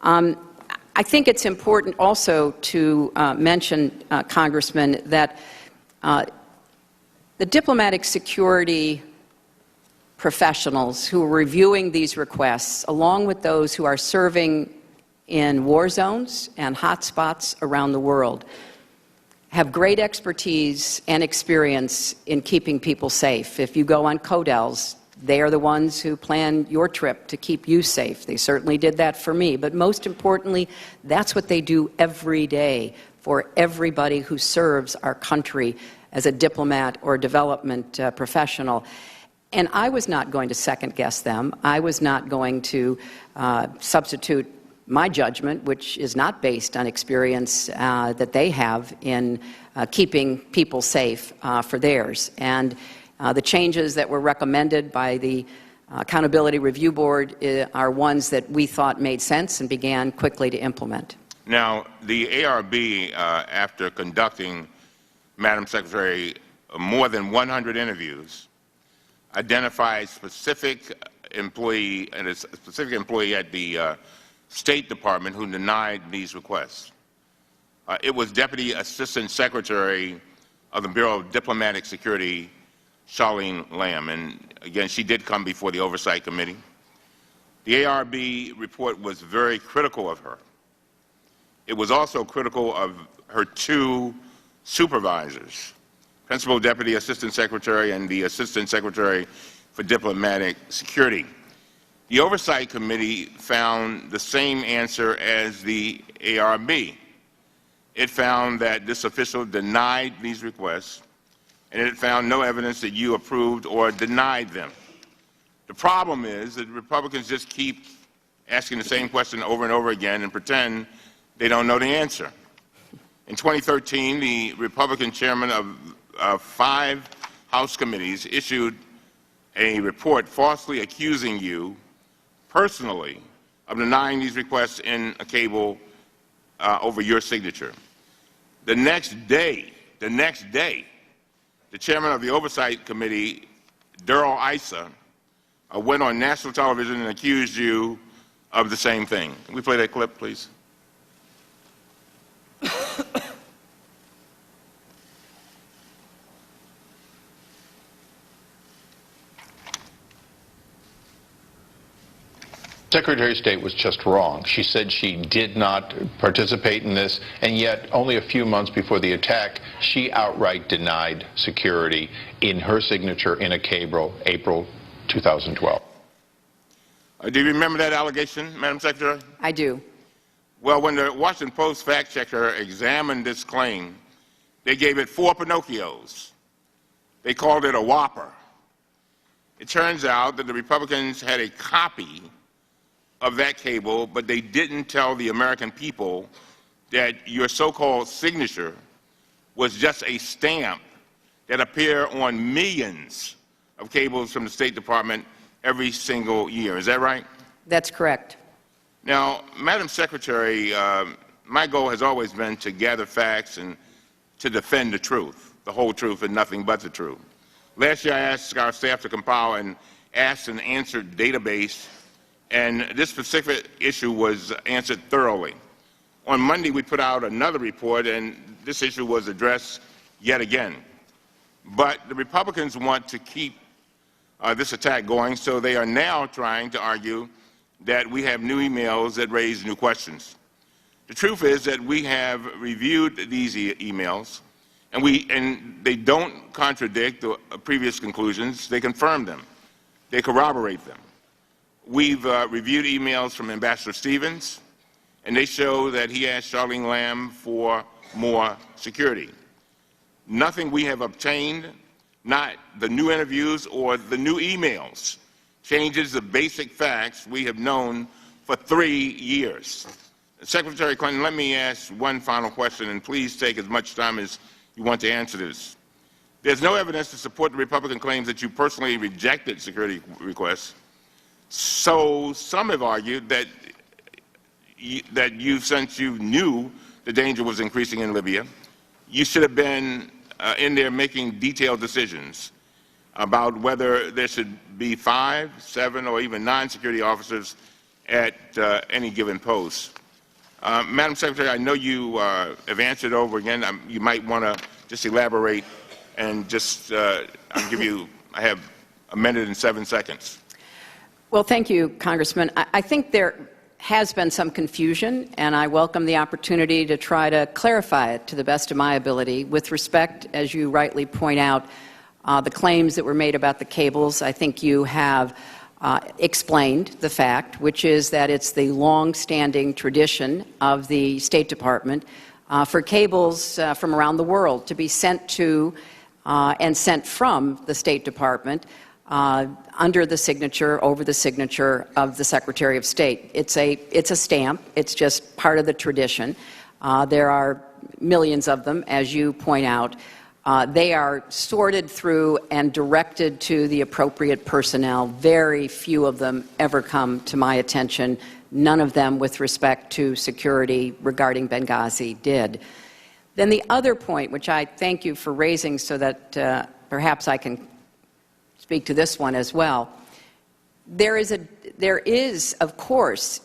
how. I think it's important also to mention, Congressman, that the diplomatic security professionals who are reviewing these requests, along with those who are serving in war zones and hotspots around the world, have great expertise and experience in keeping people safe. If you go on CODELs, they are the ones who plan your trip to keep you safe. They certainly did that for me. But most importantly, that's what they do every day for everybody who serves our country as a diplomat or development professional. And I was not going to second-guess them. I was not going to substitute my judgment, which is not based on experience that they have in keeping people safe, for theirs. And the changes that were recommended by the Accountability Review Board are ones that we thought made sense and began quickly to implement. Now, the ARB, after conducting, Madam Secretary, more than 100 interviews, identified specific employee and a specific employee at the State Department who denied these requests. It was Deputy Assistant Secretary of the Bureau of Diplomatic Security, Charlene Lamb, and again, she did come before the Oversight Committee. The ARB report was very critical of her. It was also critical of her two supervisors, Principal Deputy Assistant Secretary and the Assistant Secretary for Diplomatic Security. The Oversight Committee found the same answer as the ARB. It found that this official denied these requests and it found no evidence that you approved or denied them. The problem is that Republicans just keep asking the same question over and over again and pretend they don't know the answer. In 2013, the Republican chairman of 5 House committees issued a report falsely accusing you personally of denying these requests in a cable over your signature. The next day, the chairman of the Oversight Committee, Darrell Issa, went on national television and accused you of the same thing. Can we play that clip, please? Secretary of State was just wrong. She said she did not participate in this, and yet only a few months before the attack, she outright denied security in her signature in a cable, April 2012. Do you remember that allegation, Madam Secretary? I do. Well, when the Washington Post fact checker examined this claim, they gave it 4 Pinocchios. They called it a whopper. It turns out that the Republicans had a copy of that cable, but they didn't tell the American people that your so-called signature was just a stamp that appeared on millions of cables from the State Department every single year. Is that right? That's correct. Now, Madam Secretary, my goal has always been to gather facts and to defend the truth, the whole truth and nothing but the truth. Last year, I asked our staff to compile an asked and answered database, and this specific issue was answered thoroughly. On Monday, we put out another report, and this issue was addressed yet again. But the Republicans want to keep this attack going, so they are now trying to argue that we have new emails that raise new questions. The truth is that we have reviewed these emails, and they don't contradict the previous conclusions. They confirm them. They corroborate them. We've reviewed emails from Ambassador Stevens, and they show that he asked Charlene Lamb for more security. Nothing we have obtained, not the new interviews or the new emails, changes the basic facts we have known for 3 years. Secretary Clinton, let me ask one final question, and please take as much time as you want to answer this. There's no evidence to support the Republican claims that you personally rejected security requests. So some have argued that since you knew the danger was increasing in Libya, you should have been in there making detailed decisions about whether there should be 5, 7, or even 9 security officers at any given post. Madam Secretary, I know you have answered over again. You might want to just elaborate and just I have a minute and 7 seconds. Well, thank you, Congressman. I think there has been some confusion, and I welcome the opportunity to try to clarify it to the best of my ability. With respect, as you rightly point out, the claims that were made about the cables, I think you have explained the fact, which is that it's the long-standing tradition of the State Department for cables from around the world to be sent to and sent from the State Department under the signature, over the signature of the Secretary of State. It's a stamp. It's just part of the tradition. There are millions of them, as you point out. They are sorted through and directed to the appropriate personnel. Very few of them ever come to my attention. None of them with respect to security regarding Benghazi did. Then the other point, which I thank you for raising so that perhaps I can speak to this one as well. There is, of course,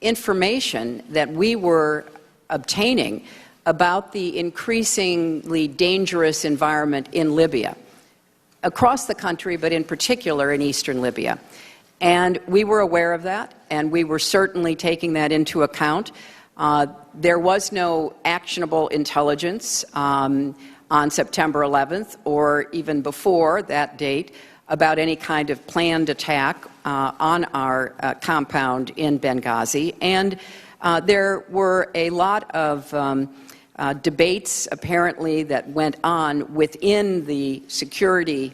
information that we were obtaining about the increasingly dangerous environment in Libya, across the country, but in particular in eastern Libya. And we were aware of that, and we were certainly taking that into account. There was no actionable intelligence on September 11th or even before that date about any kind of planned attack on our compound in Benghazi. And there were a lot of debates apparently that went on within the security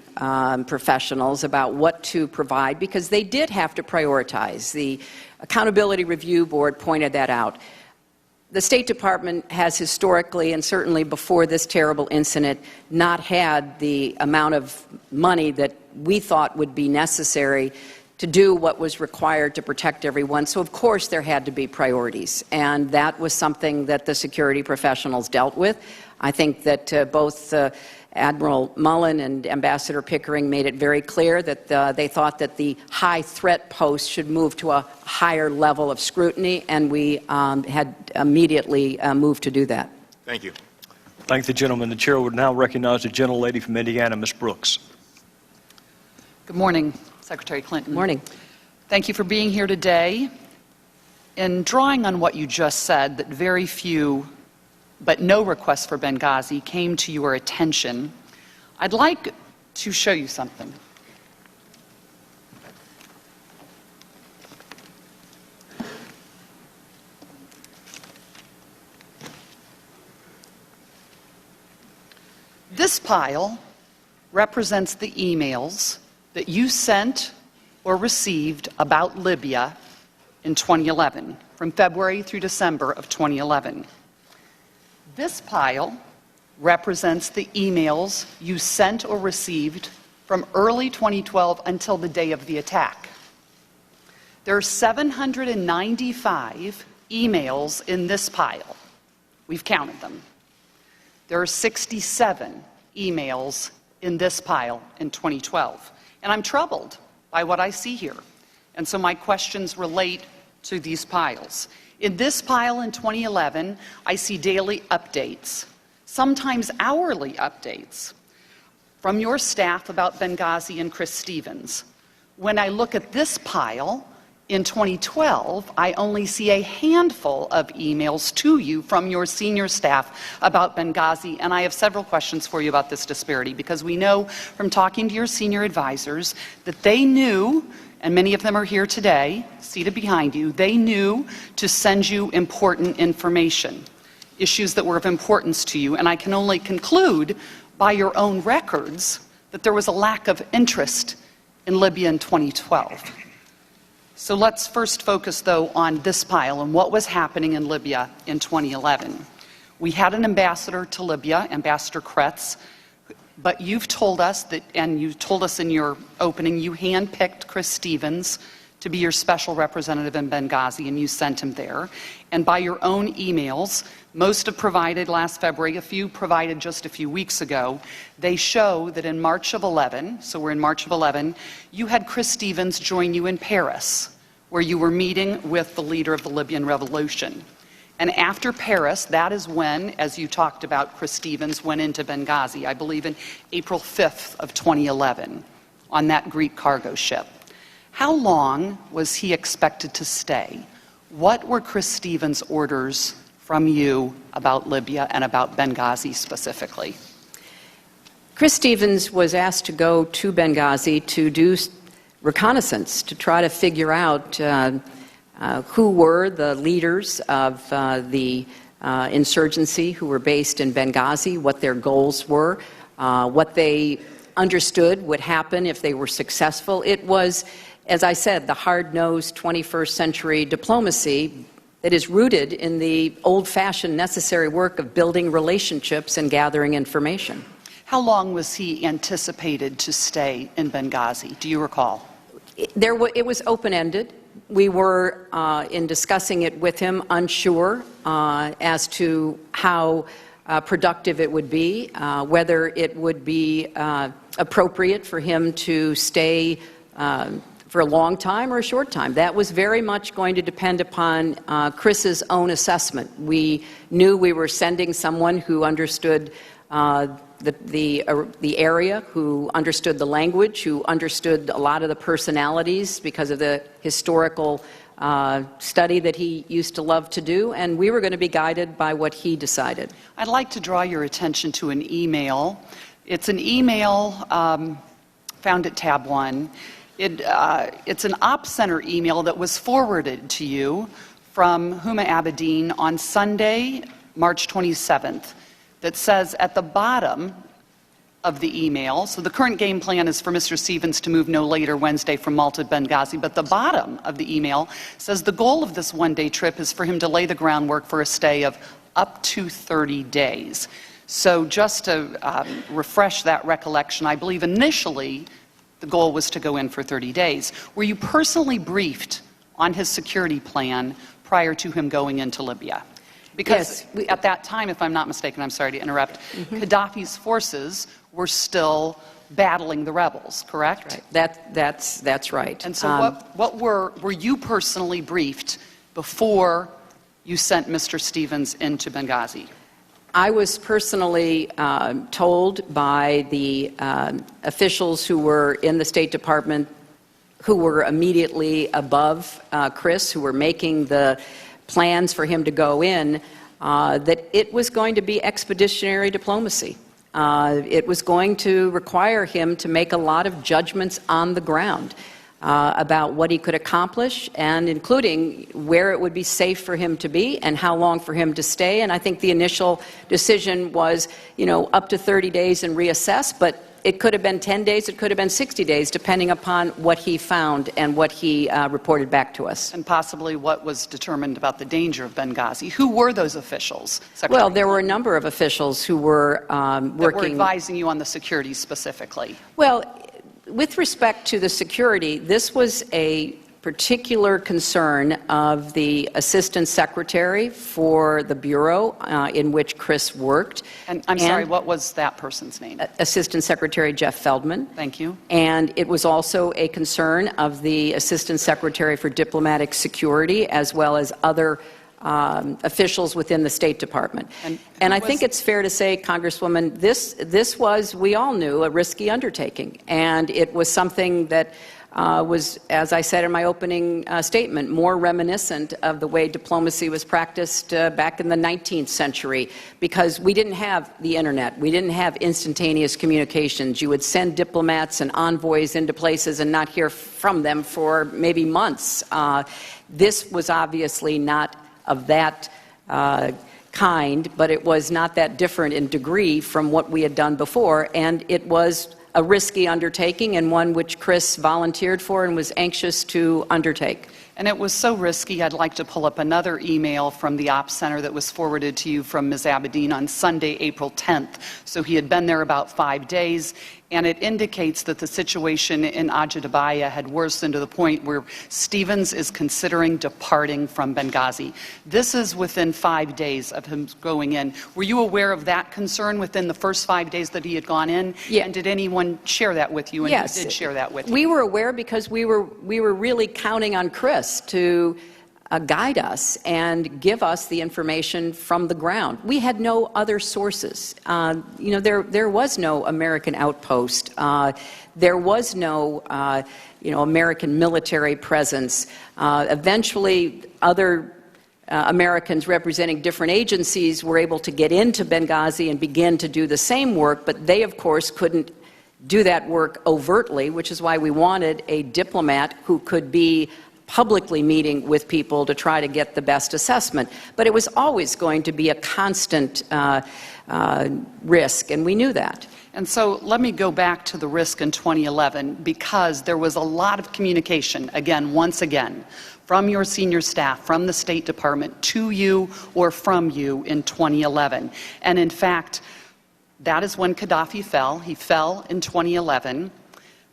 professionals about what to provide, because they did have to prioritize. The Accountability Review Board pointed that out. The State Department has historically, and certainly before this terrible incident, not had the amount of money that we thought would be necessary to do what was required to protect everyone. So, of course, there had to be priorities, and that was something that the security professionals dealt with. I think that both Admiral Mullen and Ambassador Pickering made it very clear that they thought that the high threat post should move to a higher level of scrutiny, and we had immediately moved to do that. Thank you. Thank the gentleman. The chair would now recognize the gentlelady from Indiana, Ms. Brooks. Good morning, Secretary Clinton. Morning. Thank you for being here today. In drawing on what you just said, that very few, but no requests for Benghazi came to your attention, I'd like to show you something. This pile represents the emails that you sent or received about Libya in 2011, from February through December of 2011. This pile represents the emails you sent or received from early 2012 until the day of the attack. There are 795 emails in this pile. We've counted them. There are 67 emails in this pile in 2012. And I'm troubled by what I see here. And so my questions relate to these piles. In this pile in 2011, I see daily updates, sometimes hourly updates, from your staff about Benghazi and Chris Stevens. When I look at this pile in 2012, I only see a handful of emails to you from your senior staff about Benghazi, and I have several questions for you about this disparity, because we know from talking to your senior advisors that they knew, and many of them are here today, seated behind you, they knew to send you important information, issues that were of importance to you, and I can only conclude by your own records that there was a lack of interest in Libya in 2012. So let's first focus, though, on this pile and what was happening in Libya in 2011. We had an ambassador to Libya, Ambassador Kretz, but you've told us that, and you told us in your opening, you handpicked Chris Stevens to be your special representative in Benghazi, and you sent him there. And by your own emails, most have provided last February, a few provided just a few weeks ago, they show that in March of 11, so we're in March of 11, you had Chris Stevens join you in Paris, where you were meeting with the leader of the Libyan revolution. And after Paris, that is when, as you talked about, Chris Stevens went into Benghazi, I believe in April 5th of 2011, on that Greek cargo ship. How long was he expected to stay? What were Chris Stevens' orders from you about Libya and about Benghazi specifically? Chris Stevens was asked to go to Benghazi to do reconnaissance, to try to figure out who were the leaders of the insurgency who were based in Benghazi, what their goals were, what they understood would happen if they were successful. It was, as I said, the hard-nosed 21st century diplomacy that is rooted in the old-fashioned necessary work of building relationships and gathering information. How long was he anticipated to stay in Benghazi? Do you recall? It was open-ended. We were, in discussing it with him, unsure as to how productive it would be, whether it would be appropriate for him to stay for a long time or a short time. That was very much going to depend upon Chris's own assessment. We knew we were sending someone who understood the area, who understood the language, who understood a lot of the personalities because of the historical study that he used to love to do, and we were going to be guided by what he decided. I'd like to draw your attention to an email. It's an email found at tab 1. It's an Ops Center email that was forwarded to you from Huma Abedin on Sunday, March 27th, that says at the bottom of the email, so the current game plan is for Mr. Stevens to move no later Wednesday from Malta to Benghazi, but the bottom of the email says the goal of this one-day trip is for him to lay the groundwork for a stay of up to 30 days. So just to refresh that recollection, I believe initially the goal was to go in for 30 days. Were you personally briefed on his security plan prior to him going into Libya? Because Yes, at that time, if I'm not mistaken, I'm sorry to interrupt, Gaddafi's forces were still battling the rebels, correct? Right. That's right. And so what were you personally briefed before you sent Mr. Stevens into Benghazi? I was personally told by the officials who were in the State Department, who were immediately above Chris, who were making the plans for him to go in, that it was going to be expeditionary diplomacy. It was going to require him to make a lot of judgments on the ground about what he could accomplish, and including where it would be safe for him to be and how long for him to stay. And I think the initial decision was, up to 30 days and reassess, but it could have been 10 days, it could have been 60 days, depending upon what he found and what he reported back to us. And possibly what was determined about the danger of Benghazi. Who were those officials? Secretary Well, there were a number of officials who were that were advising you on the security specifically. Well, with respect to the security, this was a particular concern of the Assistant Secretary for the Bureau in which Chris worked. And I'm sorry, what was that person's name? Assistant Secretary Jeff Feldman. Thank you. And it was also a concern of the Assistant Secretary for Diplomatic Security, as well as other officials within the State Department. And I think it's fair to say, Congresswoman, this was, we all knew, a risky undertaking. And it was something that was, as I said in my opening statement, more reminiscent of the way diplomacy was practiced back in the 19th century, because we didn't have the internet. We didn't have instantaneous communications. You would send diplomats and envoys into places and not hear from them for maybe months. This was obviously not of that kind, but it was not that different in degree from what we had done before, and it was a risky undertaking, and one which Chris volunteered for and was anxious to undertake. And it was so risky, I'd like to pull up another email from the Ops Center that was forwarded to you from Ms. Abedin on Sunday, April 10th. So he had been there about 5 days, and it indicates that the situation in Ajdabiya had worsened to the point where Stevens is considering departing from Benghazi. This is within 5 days of him going in. Were you aware of that concern within the first 5 days that he had gone in? Yeah. And did anyone share that with you? And Yes. who did share that with you? We were aware because we were really counting on Chris to guide us and give us the information from the ground. We had no other sources. There was no American outpost. There was no, American military presence. Eventually, other Americans representing different agencies were able to get into Benghazi and begin to do the same work, but they, of course, couldn't do that work overtly, which is why we wanted a diplomat who could be publicly meeting with people to try to get the best assessment. But it was always going to be a constant risk, and we knew that. And so let me go back to the risk in 2011, because there was a lot of communication, once again, from your senior staff, from the State Department, to you or from you in 2011. And in fact, that is when Gaddafi fell. He fell in 2011.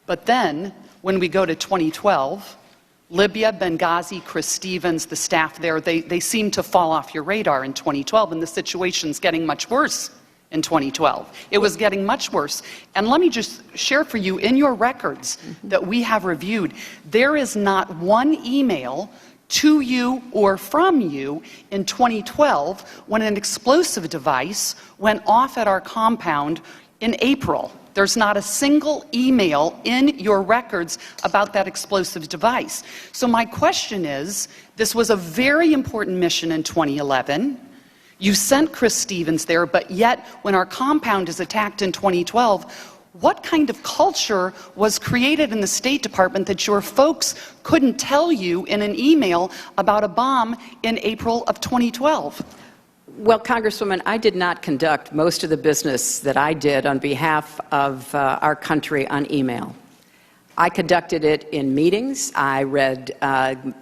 But then, when we go to 2012, Libya, Benghazi, Chris Stevens, the staff there, they seem to fall off your radar in 2012, and the situation's getting much worse in 2012. It was getting much worse. And let me just share for you, in your records that we have reviewed, there is not one email to you or from you in 2012 when an explosive device went off at our compound in April. There's not a single email in your records about that explosive device. So my question is, this was a very important mission in 2011. You sent Chris Stevens there, but yet when our compound is attacked in 2012, what kind of culture was created in the State Department that your folks couldn't tell you in an email about a bomb in April of 2012? Well, Congresswoman, I did not conduct most of the business that I did on behalf of our country on email. I conducted it in meetings. I read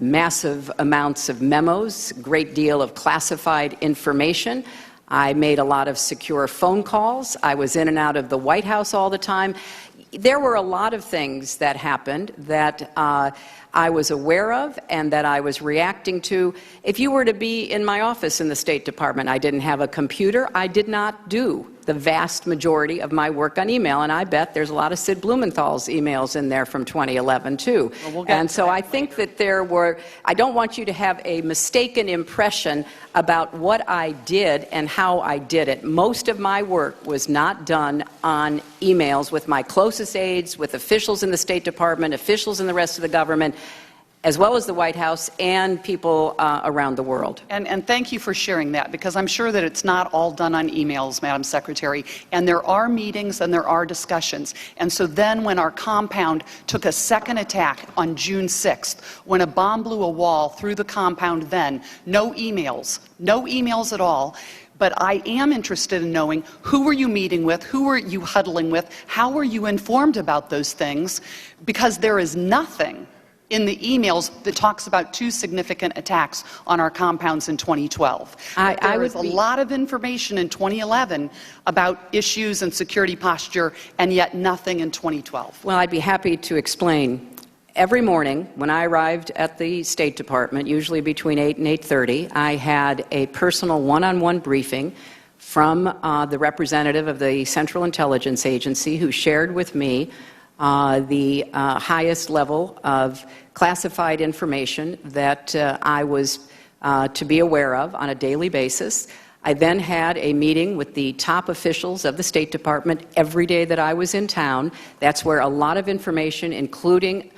massive amounts of memos, great deal of classified information. I made a lot of secure phone calls. I was in and out of the White House all the time. There were a lot of things that happened that I was aware of and that I was reacting to. If you were to be in my office in the State Department, I didn't have a computer. I did not do the vast majority of my work on email, and I bet there's a lot of Sid Blumenthal's emails in there from 2011, too. Well, and so I think that there were, I don't want you to have a mistaken impression about what I did and how I did it. Most of my work was not done on emails with my closest aides, with officials in the State Department, officials in the rest of the government, as well as the White House and people around the world. And thank you for sharing that, because I'm sure that it's not all done on emails, Madam Secretary, and there are meetings and there are discussions. And so then when our compound took a second attack on June 6th, when a bomb blew a wall through the compound then, no emails at all. But I am interested in knowing, who were you meeting with, who were you huddling with, how were you informed about those things, because there is nothing in the emails that talks about 2 significant attacks on our compounds in 2012. There was a lot of information in 2011 about issues and security posture, and yet nothing in 2012. Well, I'd be happy to explain. Every morning when I arrived at the State Department, usually between 8 and 8:30, I had a personal one-on-one briefing from the representative of the Central Intelligence Agency, who shared with me the highest level of classified information that I was to be aware of on a daily basis. I then had a meeting with the top officials of the State Department every day that I was in town. That's where a lot of information, including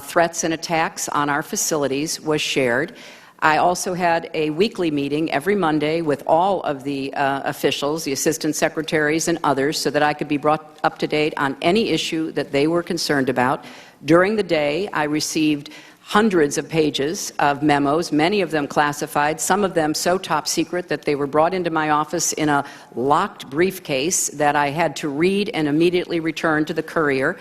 threats and attacks on our facilities, was shared. I also had a weekly meeting every Monday with all of the officials, the assistant secretaries and others, so that I could be brought up to date on any issue that they were concerned about. During the day, I received hundreds of pages of memos, many of them classified, some of them so top secret that they were brought into my office in a locked briefcase that I had to read and immediately return to the courier.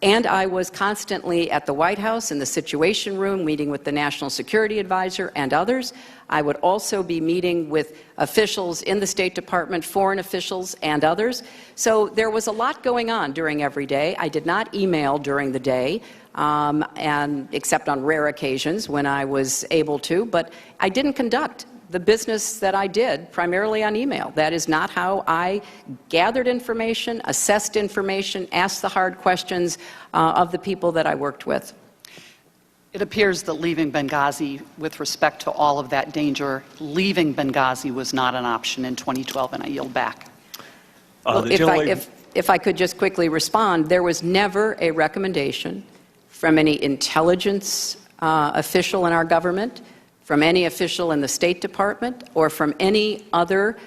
And I was constantly at the White House in the Situation Room, meeting with the National Security Advisor and others. I would also be meeting with officials in the State Department, foreign officials and others. So there was a lot going on during every day. I did not email during the day, and except on rare occasions when I was able to, but I didn't conduct the business that I did primarily on email. That is not how I gathered information, assessed information, asked the hard questions of the people that I worked with. It appears that leaving Benghazi, with respect to all of that danger, leaving Benghazi was not an option in 2012, and I yield back. Well, if I could just quickly respond, there was never a recommendation from any intelligence official in our government, from any official in the State Department, or from any other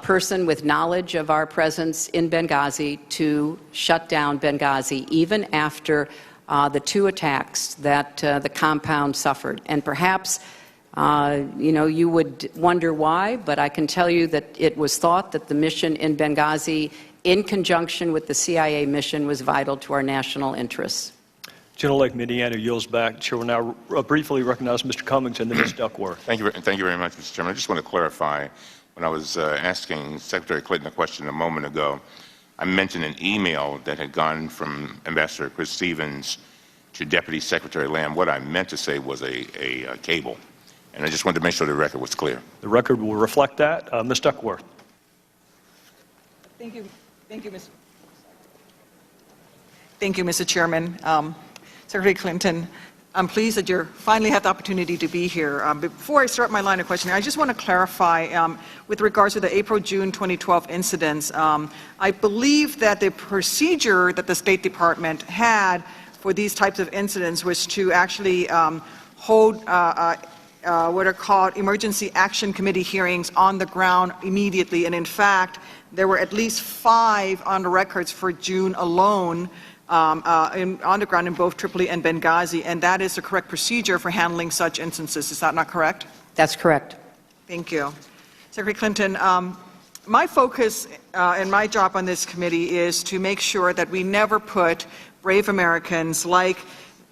person with knowledge of our presence in Benghazi to shut down Benghazi, even after the 2 attacks that the compound suffered. And perhaps, you would wonder why, but I can tell you that it was thought that the mission in Benghazi, in conjunction with the CIA mission, was vital to our national interests. Gentlelady from Indiana yields back. Chair will now briefly recognize Mr. Cummings and then Ms. Duckworth. Thank you very much, Mr. Chairman. I just want to clarify, when I was asking Secretary Clinton a question a moment ago, I mentioned an email that had gone from Ambassador Chris Stevens to Deputy Secretary Lamb. What I meant to say was a cable, and I just wanted to make sure the record was clear. The record will reflect that. Ms. Duckworth. Thank you, Mr. Chairman. Secretary Clinton, I'm pleased that you finally have the opportunity to be here. Before I start my line of questioning, I just want to clarify with regards to the April-June 2012 incidents. I believe that the procedure that the State Department had for these types of incidents was to actually hold what are called emergency action committee hearings on the ground immediately. And in fact, there were at least 5 on the records for June alone on the ground in both Tripoli and Benghazi, and that is the correct procedure for handling such instances. Is that not correct? That's correct. Thank you. Secretary Clinton, my focus and my job on this committee is to make sure that we never put brave Americans like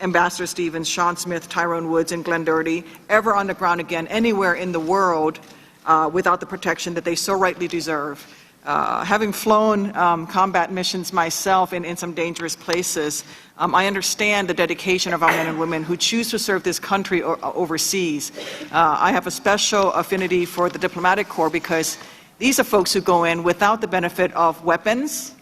Ambassador Stevens, Sean Smith, Tyrone Woods, and Glenn Doherty ever on the ground again anywhere in the world without the protection that they so rightly deserve. Having flown combat missions myself in some dangerous places, I understand the dedication of our men and women who choose to serve this country overseas. I have a special affinity for the diplomatic corps because these are folks who go in without the benefit of weapons,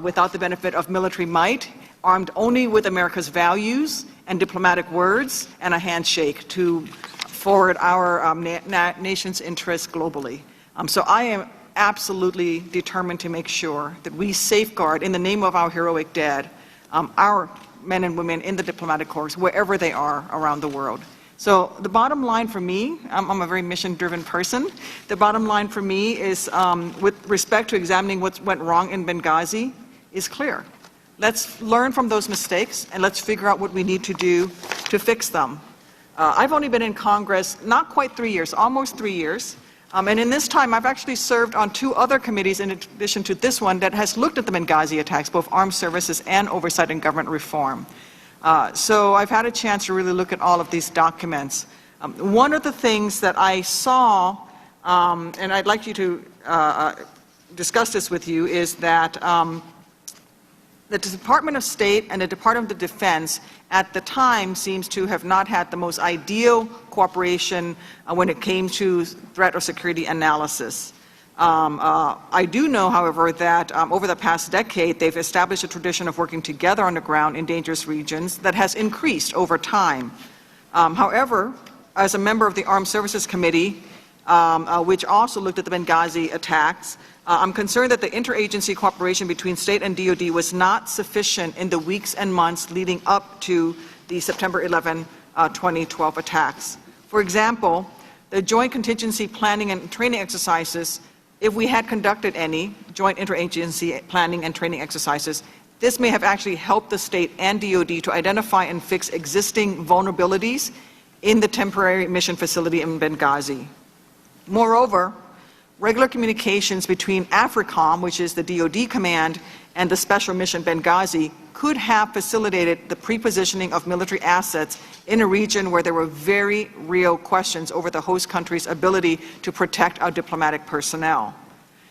without the benefit of military might, armed only with America's values and diplomatic words and a handshake to forward our nation's interests globally. So I am absolutely determined to make sure that we safeguard, in the name of our heroic dead, our men and women in the diplomatic corps, wherever they are around the world. So the bottom line for me, I'm a very mission-driven person, the bottom line for me is, with respect to examining what went wrong in Benghazi, is clear. Let's learn from those mistakes, and let's figure out what we need to do to fix them. I've only been in Congress not quite 3 years, almost 3 years. And in this time, I've actually served on 2 other committees in addition to this one that has looked at the Benghazi attacks, both armed services and oversight and government reform. So I've had a chance to really look at all of these documents. One of the things that I saw, and I'd like you to discuss this with you, is that the Department of State and the Department of Defense at the time seems to have not had the most ideal cooperation when it came to threat or security analysis. I do know, however, that over the past decade, they've established a tradition of working together on the ground in dangerous regions that has increased over time. However, as a member of the Armed Services Committee, which also looked at the Benghazi attacks, I'm concerned that the interagency cooperation between state and DoD was not sufficient in the weeks and months leading up to the September 11, 2012 attacks. For example, the joint contingency planning and training exercises, if we had conducted any joint interagency planning and training exercises, this may have actually helped the state and DoD to identify and fix existing vulnerabilities in the temporary mission facility in Benghazi. Moreover, regular communications between AFRICOM, which is the DoD command, and the Special Mission Benghazi could have facilitated the pre-positioning of military assets in a region where there were very real questions over the host country's ability to protect our diplomatic personnel.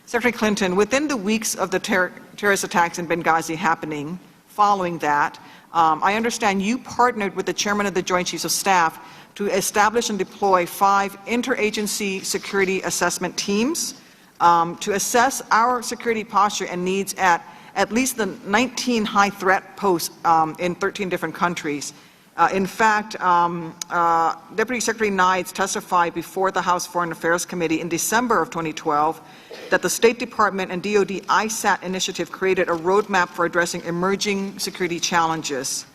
Secretary Clinton, within the weeks of the terrorist attacks in Benghazi happening, following that, I understand you partnered with the chairman of the Joint Chiefs of Staff to establish and deploy 5 interagency security assessment teams to assess our security posture and needs at least the 19 high-threat posts in 13 different countries. In fact, Deputy Secretary Nides testified before the House Foreign Affairs Committee in December of 2012 that the State Department and DoD ISAT initiative created a roadmap for addressing emerging security challenges.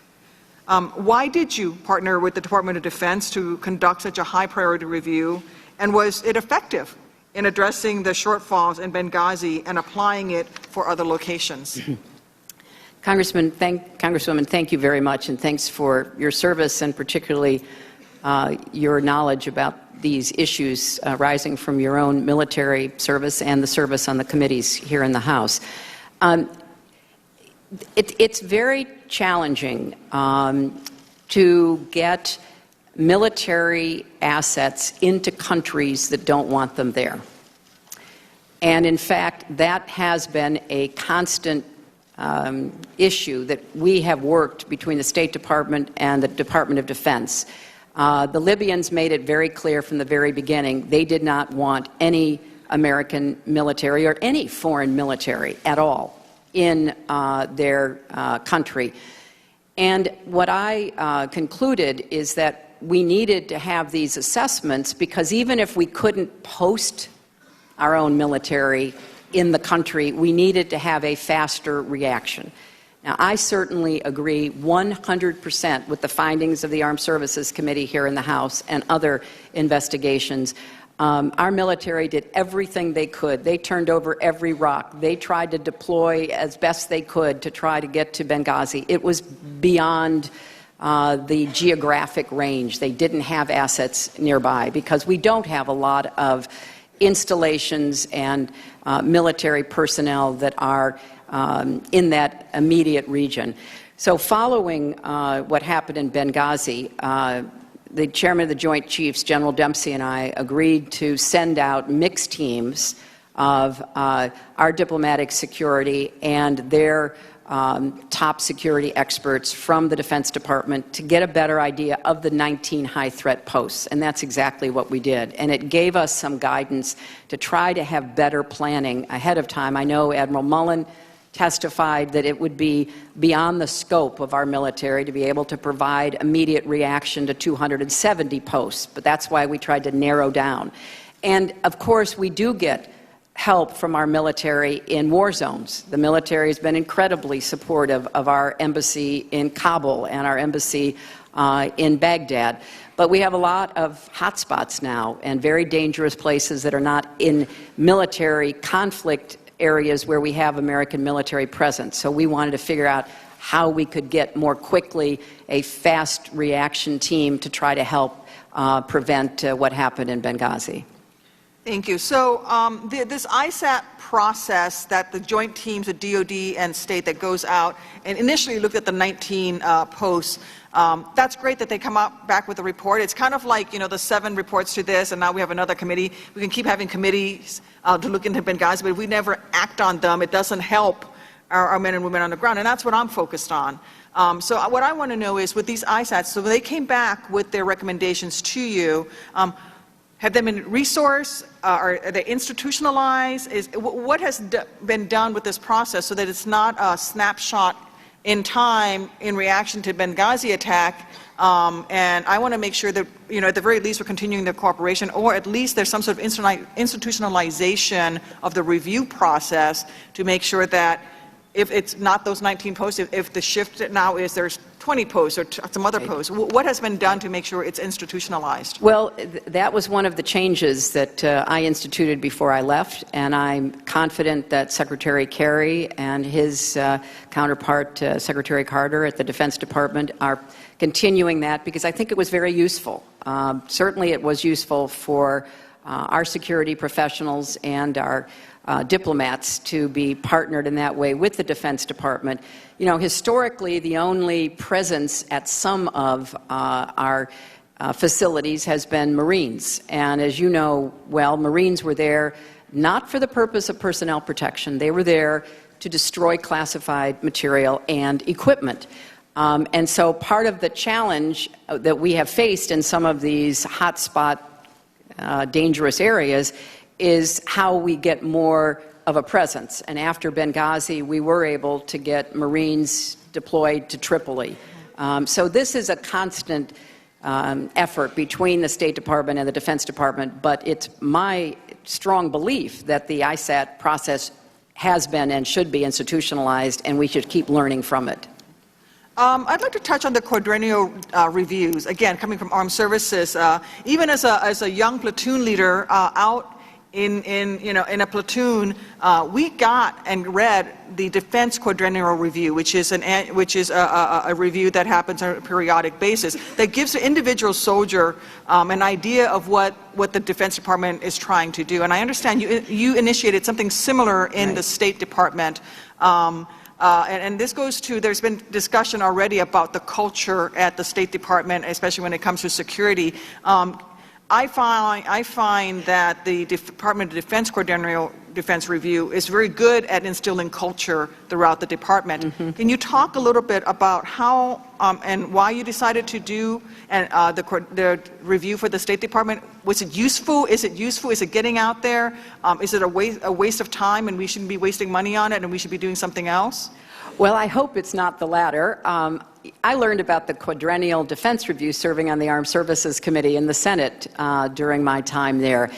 Why did you partner with the Department of Defense to conduct such a high-priority review, and was it effective in addressing the shortfalls in Benghazi and applying it for other locations? Congresswoman, thank you very much, and thanks for your service and particularly your knowledge about these issues arising from your own military service and the service on the committees here in the House. It's very challenging to get military assets into countries that don't want them there. And in fact, that has been a constant issue that we have worked between the State Department and the Department of Defense. The Libyans made it very clear from the very beginning they did not want any American military or any foreign military at all in their country. And what I concluded is that we needed to have these assessments because even if we couldn't post our own military in the country, we needed to have a faster reaction. Now, I certainly agree 100% with the findings of the Armed Services Committee here in the House and other investigations. Our military did everything they could. They turned over every rock. They tried to deploy as best they could to try to get to Benghazi. It was beyond the geographic range. They didn't have assets nearby because we don't have a lot of installations and military personnel that are in that immediate region. So following what happened in Benghazi, the chairman of the Joint Chiefs, General Dempsey, and I agreed to send out mixed teams of our diplomatic security and their top security experts from the Defense Department to get a better idea of the 19 high-threat posts, and that's exactly what we did. And it gave us some guidance to try to have better planning ahead of time. I know Admiral Mullen testified that it would be beyond the scope of our military to be able to provide immediate reaction to 270 posts, but that's why we tried to narrow down. And, of course, we do get help from our military in war zones. The military has been incredibly supportive of our embassy in Kabul and our embassy in Baghdad. But we have a lot of hotspots now and very dangerous places that are not in military conflict areas where we have American military presence. So we wanted to figure out how we could get more quickly a fast reaction team to try to help prevent what happened in Benghazi. Thank you. So this ISAT process that the joint teams of DOD and state that goes out and initially looked at the 19 posts, that's great that they come out back with a report. It's kind of like, the 7 reports to this, and now we have another committee. We can keep having committees to look into Benghazi, but if we never act on them, it doesn't help our men and women on the ground, and that's what I'm focused on. So what I want to know is, with these ISATs, so when they came back with their recommendations to you, have they been resourced? Are they institutionalized? What has been done with this process so that it's not a snapshot in time in reaction to Benghazi attack? And I want to make sure that, at the very least, we're continuing the cooperation, or at least there's some sort of institutionalization of the review process to make sure that if it's not those 19 posts, if the shift now is there's 20 posts or some other posts, what has been done to make sure it's institutionalized? Well, that was one of the changes that I instituted before I left, and I'm confident that Secretary Kerry and his counterpart, Secretary Carter at the Defense Department, are continuing that because I think it was very useful. Certainly it was useful for our security professionals and our diplomats to be partnered in that way with the Defense Department. Historically, the only presence at some of our facilities has been Marines. And as you know well, Marines were there not for the purpose of personnel protection. They were there to destroy classified material and equipment. And so part of the challenge that we have faced in some of these hotspot dangerous areas is how we get more of a presence. And after Benghazi, we were able to get Marines deployed to Tripoli. So this is a constant effort between the State Department and the Defense Department, but it's my strong belief that the ISAT process has been and should be institutionalized, and we should keep learning from it. I'd like to touch on the quadrennial reviews. Again, coming from Armed Services, even as a young platoon leader out in a platoon, we got and read the Defense Quadrennial Review, which is a review that happens on a periodic basis that gives the individual soldier an idea of what the Defense Department is trying to do. And I understand you initiated something similar in the State Department. And this goes to, there's been discussion already about the culture at the State Department, especially when it comes to security. I find that the Department of Defense Quadrennial Defense Review is very good at instilling culture throughout the department. Mm-hmm. Can you talk a little bit about how and why you decided to do the review for the State Department? Was it useful? Is it useful? Is it getting out there? Is it a waste of time and we shouldn't be wasting money on it and we should be doing something else? Well, I hope it's not the latter. I learned about the Quadrennial Defense Review serving on the Armed Services Committee in the Senate during my time there.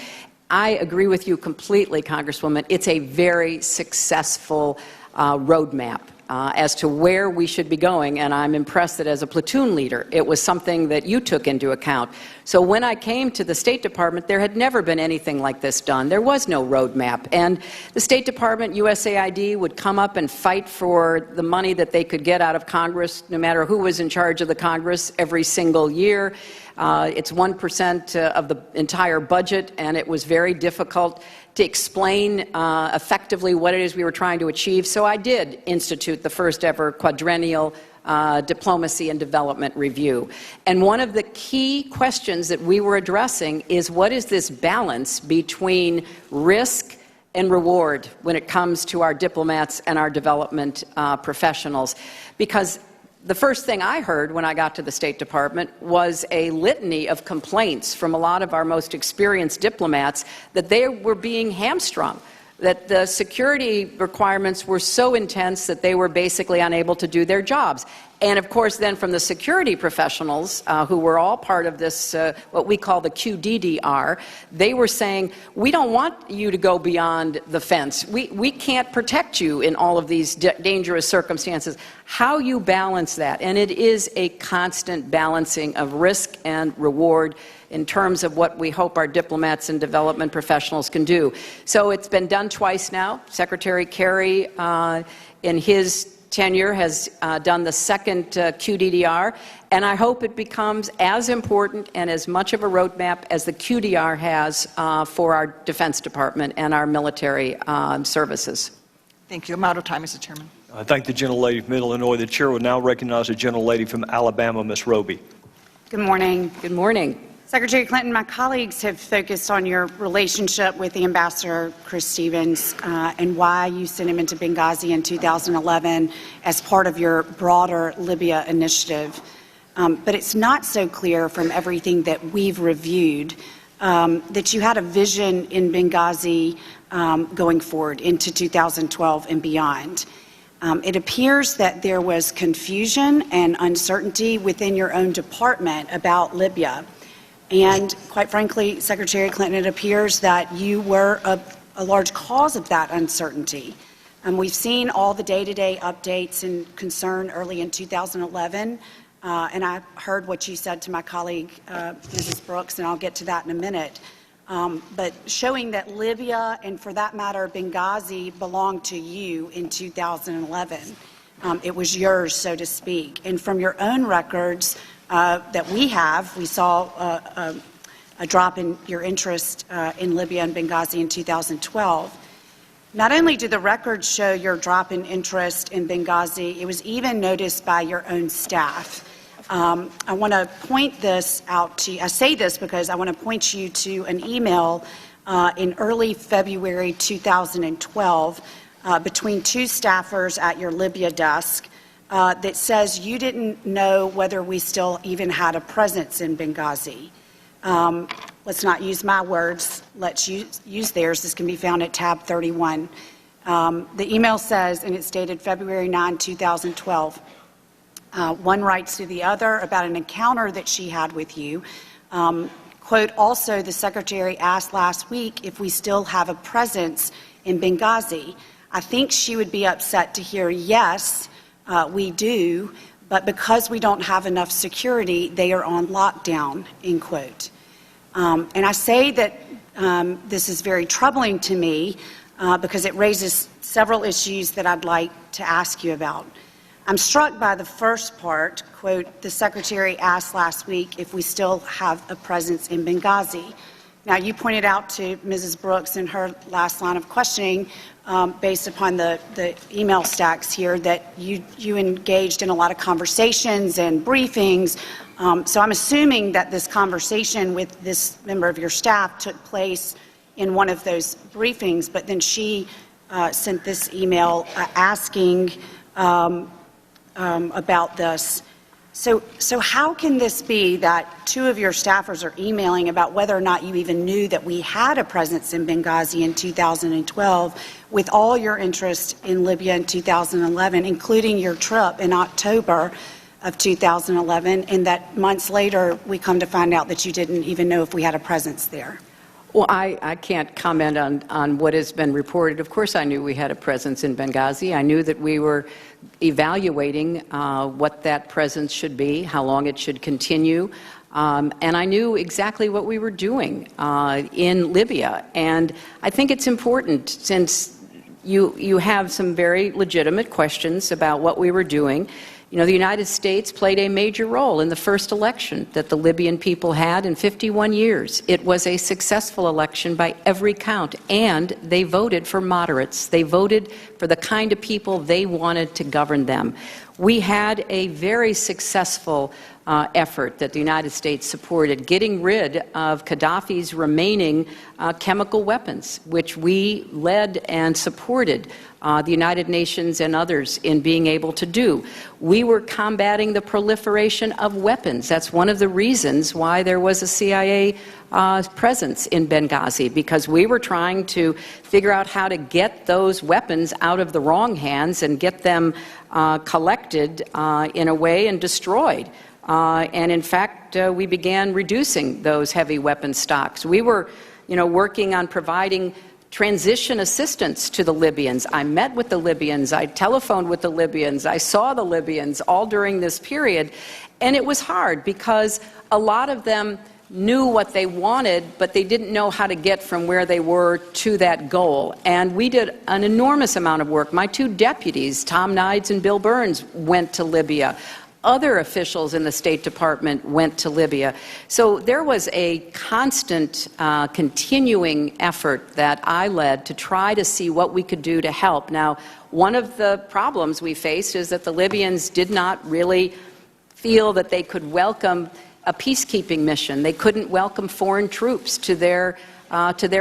I agree with you completely, Congresswoman. It's a very successful roadmap as to where we should be going, and I'm impressed that as a platoon leader, it was something that you took into account. So when I came to the State Department, there had never been anything like this done. There was no roadmap. And the State Department, USAID, would come up and fight for the money that they could get out of Congress, no matter who was in charge of the Congress, every single year. It's 1% of the entire budget, and it was very difficult to explain effectively what it is we were trying to achieve. So I did institute the first ever quadrennial diplomacy and development review. And one of the key questions that we were addressing is, what is this balance between risk and reward when it comes to our diplomats and our development professionals? Because the first thing I heard when I got to the State Department was a litany of complaints from a lot of our most experienced diplomats that they were being hamstrung, that the security requirements were so intense that they were basically unable to do their jobs. And of course, then from the security professionals, who were all part of this, what we call the QDDR, they were saying, we don't want you to go beyond the fence. We can't protect you in all of these dangerous circumstances. How you balance that, and it is a constant balancing of risk and reward in terms of what we hope our diplomats and development professionals can do. So it's been done twice now. Secretary Kerry, in his tenure, has done the second QDDR, and I hope it becomes as important and as much of a roadmap as the QDR has for our Defense Department and our military services. Thank you. I'm out of time, Mr. Chairman. I thank the gentlelady from Illinois. The chair will now recognize the gentlelady from Alabama, Ms. Roby. Good morning. Good morning. Secretary Clinton, my colleagues have focused on your relationship with the Ambassador Chris Stevens and why you sent him into Benghazi in 2011 as part of your broader Libya initiative. But it's not so clear from everything that we've reviewed that you had a vision in Benghazi going forward into 2012 and beyond. It appears that there was confusion and uncertainty within your own department about Libya. And quite frankly, Secretary Clinton, it appears that you were a large cause of that uncertainty. We've seen all the day-to-day updates and concern early in 2011, and I heard what you said to my colleague, Mrs. Brooks, and I'll get to that in a minute. But showing that Libya, and for that matter, Benghazi, belonged to you in 2011. It was yours, so to speak. And from your own records, that we saw a drop in your interest in Libya and Benghazi in 2012. Not only do the records show your drop in interest in Benghazi, it was even noticed by your own staff. I want to point this out to you. I say this because I want to point you to an email in early February 2012 between two staffers at your Libya desk that says you didn't know whether we still even had a presence in Benghazi. Let's not use my words. Let's use theirs. This can be found at tab 31. The email says, and it's dated February 9, 2012, one writes to the other about an encounter that she had with you. Quote, also, the secretary asked last week if we still have a presence in Benghazi. I think she would be upset to hear, yes, we do, but because we don't have enough security, they are on lockdown, end quote. And I say that this is very troubling to me because it raises several issues that I'd like to ask you about. I'm struck by the first part, quote, the secretary asked last week if we still have a presence in Benghazi. Now, you pointed out to Mrs. Brooks in her last line of questioning, based upon the email stacks here, that you engaged in a lot of conversations and briefings. So I'm assuming that this conversation with this member of your staff took place in one of those briefings, but then she sent this email asking about this. So how can this be that two of your staffers are emailing about whether or not you even knew that we had a presence in Benghazi in 2012 with all your interest in Libya in 2011, including your trip in October of 2011, and that months later we come to find out that you didn't even know if we had a presence there? Well, I can't comment on what has been reported. Of course I knew we had a presence in Benghazi. I knew that we were evaluating what that presence should be, how long it should continue. And I knew exactly what we were doing in Libya. And I think it's important, since you have some very legitimate questions about what we were doing. You know, the United States played a major role in the first election that the Libyan people had in 51 years. It was a successful election by every count, and they voted for moderates. They voted for the kind of people they wanted to govern them. We had a very successful effort that the United States supported, getting rid of Gaddafi's remaining chemical weapons, which we led and supported the United Nations and others in being able to do. We were combating the proliferation of weapons. That's one of the reasons why there was a CIA presence in Benghazi, because we were trying to figure out how to get those weapons out of the wrong hands and get them collected in a way and destroyed. And in fact, we began reducing those heavy weapon stocks. We were, working on providing transition assistance to the Libyans. I met with the Libyans. I telephoned with the Libyans. I saw the Libyans all during this period. And it was hard because a lot of them knew what they wanted, but they didn't know how to get from where they were to that goal. And we did an enormous amount of work. My two deputies, Tom Nides and Bill Burns, went to Libya. Other officials in the State Department went to Libya. So there was a constant, continuing effort that I led to try to see what we could do to help. Now, one of the problems we faced is that the Libyans did not really feel that they could welcome a peacekeeping mission. They couldn't welcome foreign troops to their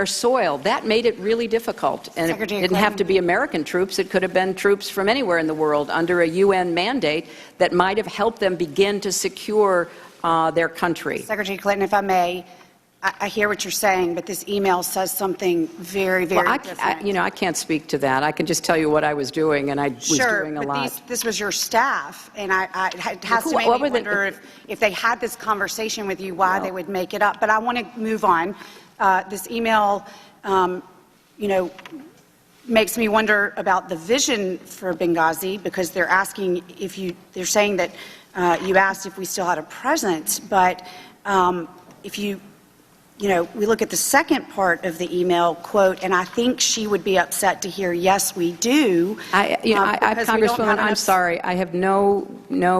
soil. That made it really difficult. And it didn't have to be American troops. It could have been troops from anywhere in the world under a UN mandate that might have helped them begin to secure their country. Secretary Clinton, if I may, I hear what you're saying, but this email says something very, very different. I can't speak to that. I can just tell you what I was doing, and I was doing a lot. Sure, but this was your staff, and it has to make me wonder if they had this conversation with you, why they would make it up. But I want to move on. This email, makes me wonder about the vision for Benghazi, because they're asking they're saying that you asked if we still had a presence, but if we look at the second part of the email, quote, and I think she would be upset to hear, yes, we do. Congresswoman, I'm sorry. I have no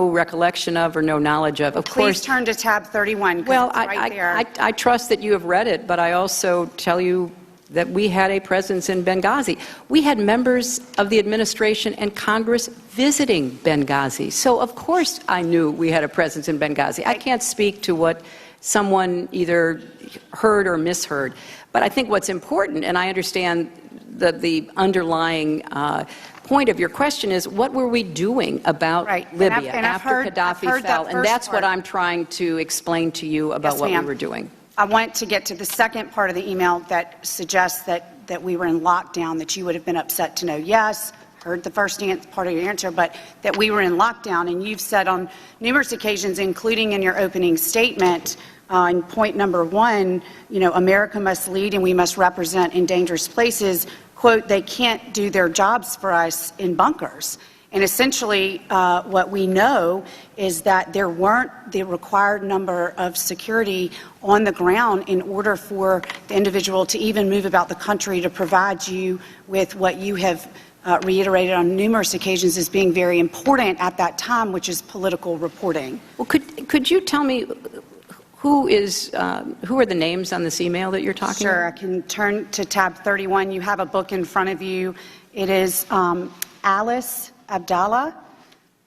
recollection of or no knowledge of. Of course. Please turn to tab 31. Well, it's right there. I trust that you have read it, but I also tell you that we had a presence in Benghazi. We had members of the administration and Congress visiting Benghazi. So, of course, I knew we had a presence in Benghazi. I can't speak to what someone either heard or misheard. But I think what's important, and I understand the underlying point of your question, is what were we doing about Libya after Gaddafi fell? And that's what I'm trying to explain to you about what we were doing. I want to get to the second part of the email that suggests that we were in lockdown, that you would have been upset to know, yes, heard the first part of your answer, but that we were in lockdown. And you've said on numerous occasions, including in your opening statement, in point number 1, America must lead and we must represent in dangerous places. Quote, they can't do their jobs for us in bunkers. And essentially, what we know is that there weren't the required number of security on the ground in order for the individual to even move about the country to provide you with what you have reiterated on numerous occasions as being very important at that time, which is political reporting. Well, could you tell me who are the names on this email that you're talking about? Sure, I can turn to tab 31. You have a book in front of you. It is Alice Abdallah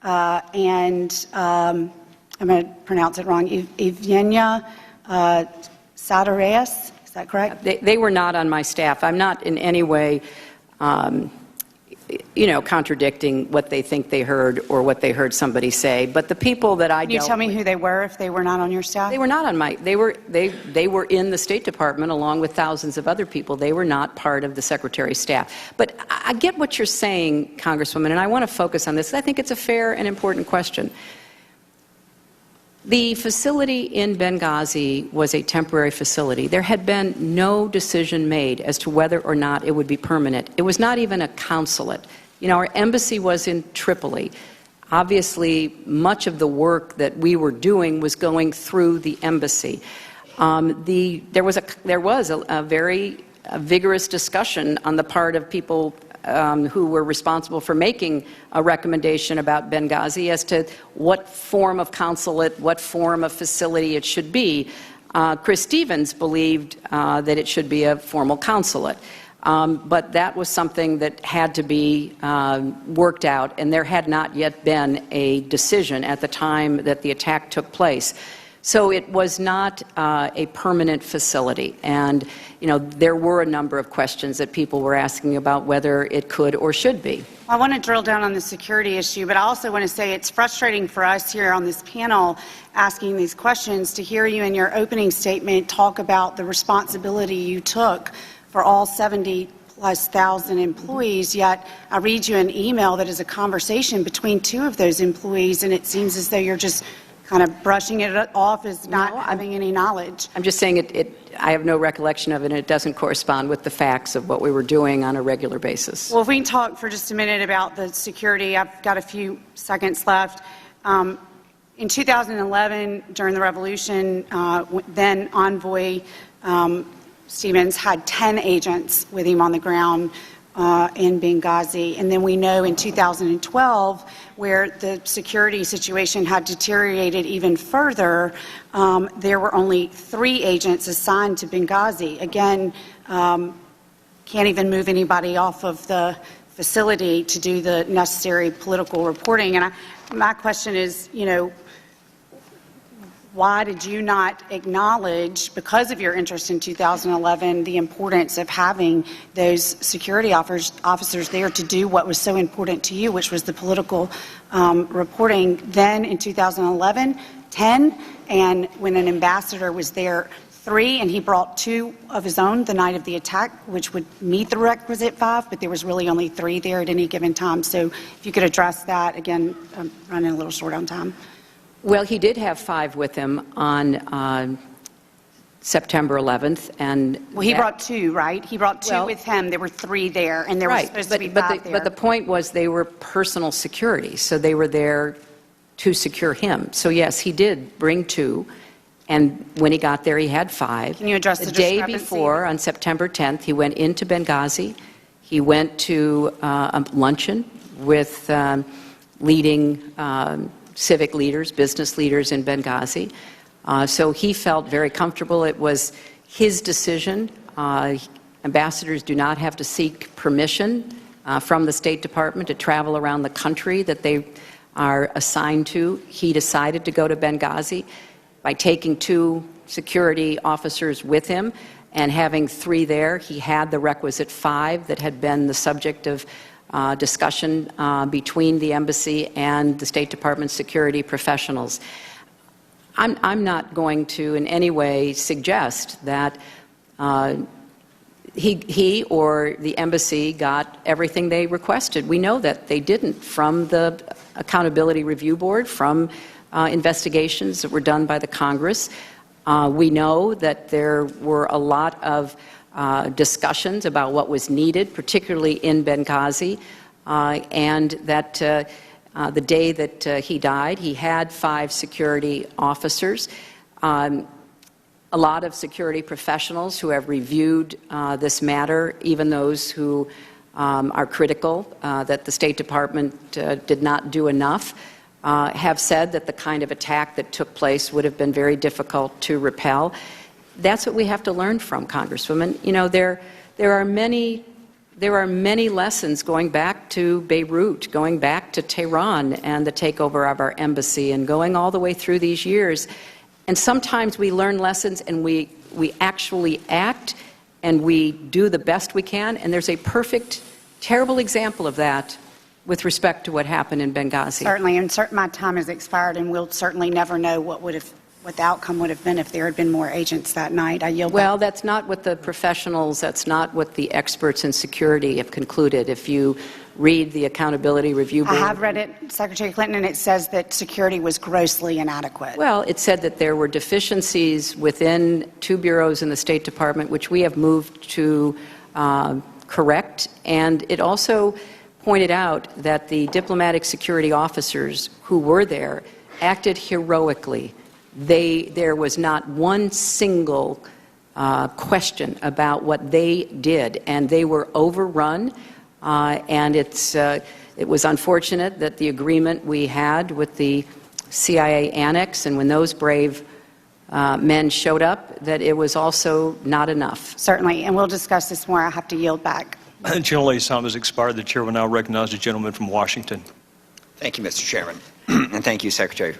and I'm going to pronounce it wrong, Evgenia Sadareas. Is that correct? They were not on my staff. I'm not in any way contradicting what they think they heard or what they heard somebody say. But the people that I dealt with... Can you tell me who they were if they were not on your staff? They were not on my... They were in the State Department along with thousands of other people. They were not part of the Secretary's staff. But I get what you're saying, Congresswoman, and I want to focus on this. I think it's a fair and important question. The facility in Benghazi was a temporary facility. There had been no decision made as to whether or not it would be permanent. It was not even a consulate. Our embassy was in Tripoli. obviously much of the work that we were doing was going through the embassy. There was a very vigorous discussion on the part of people who were responsible for making a recommendation about Benghazi as to what form of consulate, what form of facility it should be. Chris Stevens believed that it should be a formal consulate. But that was something that had to be worked out, and there had not yet been a decision at the time that the attack took place. So it was not a permanent facility, and there were a number of questions that people were asking about whether it could or should be. I want to drill down on the security issue, but I also want to say it's frustrating for us here on this panel asking these questions to hear you in your opening statement talk about the responsibility you took for all 70+ thousand employees, yet I read you an email that is a conversation between two of those employees, and it seems as though you're just kind of brushing it off as not having any knowledge. I'm just saying I have no recollection of it, and it doesn't correspond with the facts of what we were doing on a regular basis. Well, if we can talk for just a minute about the security, I've got a few seconds left. In 2011, during the revolution, then envoy Stevens had 10 agents with him on the ground in Benghazi. And then we know in 2012, where the security situation had deteriorated even further, there were only 3 agents assigned to Benghazi. Again, can't even move anybody off of the facility to do the necessary political reporting. And my question is, why did you not acknowledge, because of your interest in 2011, the importance of having those security officers there to do what was so important to you, which was the political reporting? Then in 2011, 10, and when an ambassador was there, 3, and he brought 2 of his own the night of the attack, which would meet the requisite 5, but there was really only 3 there at any given time. So if you could address that. Again, I'm running a little short on time. Well, he did have 5 with him on September 11th, and he brought 2, right? He brought 2 with him. There were 3 there, and there were supposed to be 5 there. But the point was they were personal security, so they were there to secure him. So yes, he did bring 2, and when he got there, he had 5. Can you address the day discrepancy? before, on September 10th, he went into Benghazi. He went to a luncheon with leading civic leaders, business leaders in Benghazi. So he felt very comfortable. It was his decision. Ambassadors do not have to seek permission from the State Department to travel around the country that they are assigned to. He decided to go to Benghazi by taking 2 security officers with him and having 3 there. He had the requisite 5 that had been the subject of discussion between the embassy and the State Department security professionals. I'm not going to in any way suggest that he or the embassy got everything they requested. We know that they didn't, from the Accountability Review Board, from investigations that were done by the Congress. We know that there were a lot of discussions about what was needed, particularly in Benghazi, and that the day that he died, he had 5 security officers. A lot of security professionals who have reviewed this matter, even those who are critical that the State Department did not do enough, have said that the kind of attack that took place would have been very difficult to repel. That's what we have to learn from, Congresswoman. There are many lessons going back to Beirut, going back to Tehran and the takeover of our embassy, and going all the way through these years. And sometimes we learn lessons and we actually act and we do the best we can. And there's a perfect, terrible example of that with respect to what happened in Benghazi. Certainly, and my time has expired, and we'll certainly never know what the outcome would have been if there had been more agents that night. I yield back. Well, that's not what the professionals, that's not what the experts in security have concluded. If you read the Accountability Review Board. I have read it, Secretary Clinton, and it says that security was grossly inadequate. Well, it said that there were deficiencies within 2 bureaus in the State Department, which we have moved to correct. And it also pointed out that the diplomatic security officers who were there acted heroically. There was not one single question about what they did, and they were overrun. And it was unfortunate that the agreement we had with the CIA annex, and when those brave men showed up, that it was also not enough. Certainly, and we'll discuss this more. I have to yield back. The gentlelady's time has expired. The chair will now recognize the gentleman from Washington. Thank you, Mr. Chairman. And thank you,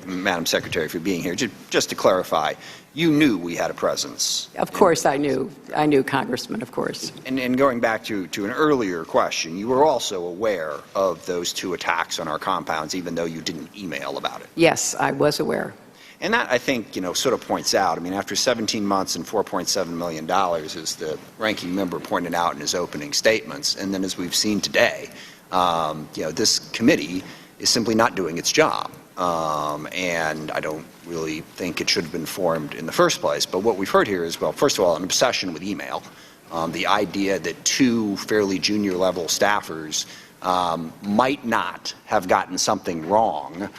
Madam Secretary, for being here. Just to clarify, you knew we had a presence. Of course I knew. I knew, Congressman, of course. And going back to an earlier question, you were also aware of those 2 attacks on our compounds, even though you didn't email about it. Yes, I was aware. And that, I think, sort of points out, I mean, after 17 months and $4.7 million, as the ranking member pointed out in his opening statements, and then as we've seen today, this committee is simply not doing its job. And I don't really think it should have been formed in the first place. But what we've heard here is, well, first of all, an obsession with email. The idea that 2 fairly junior-level staffers might not have gotten something wrong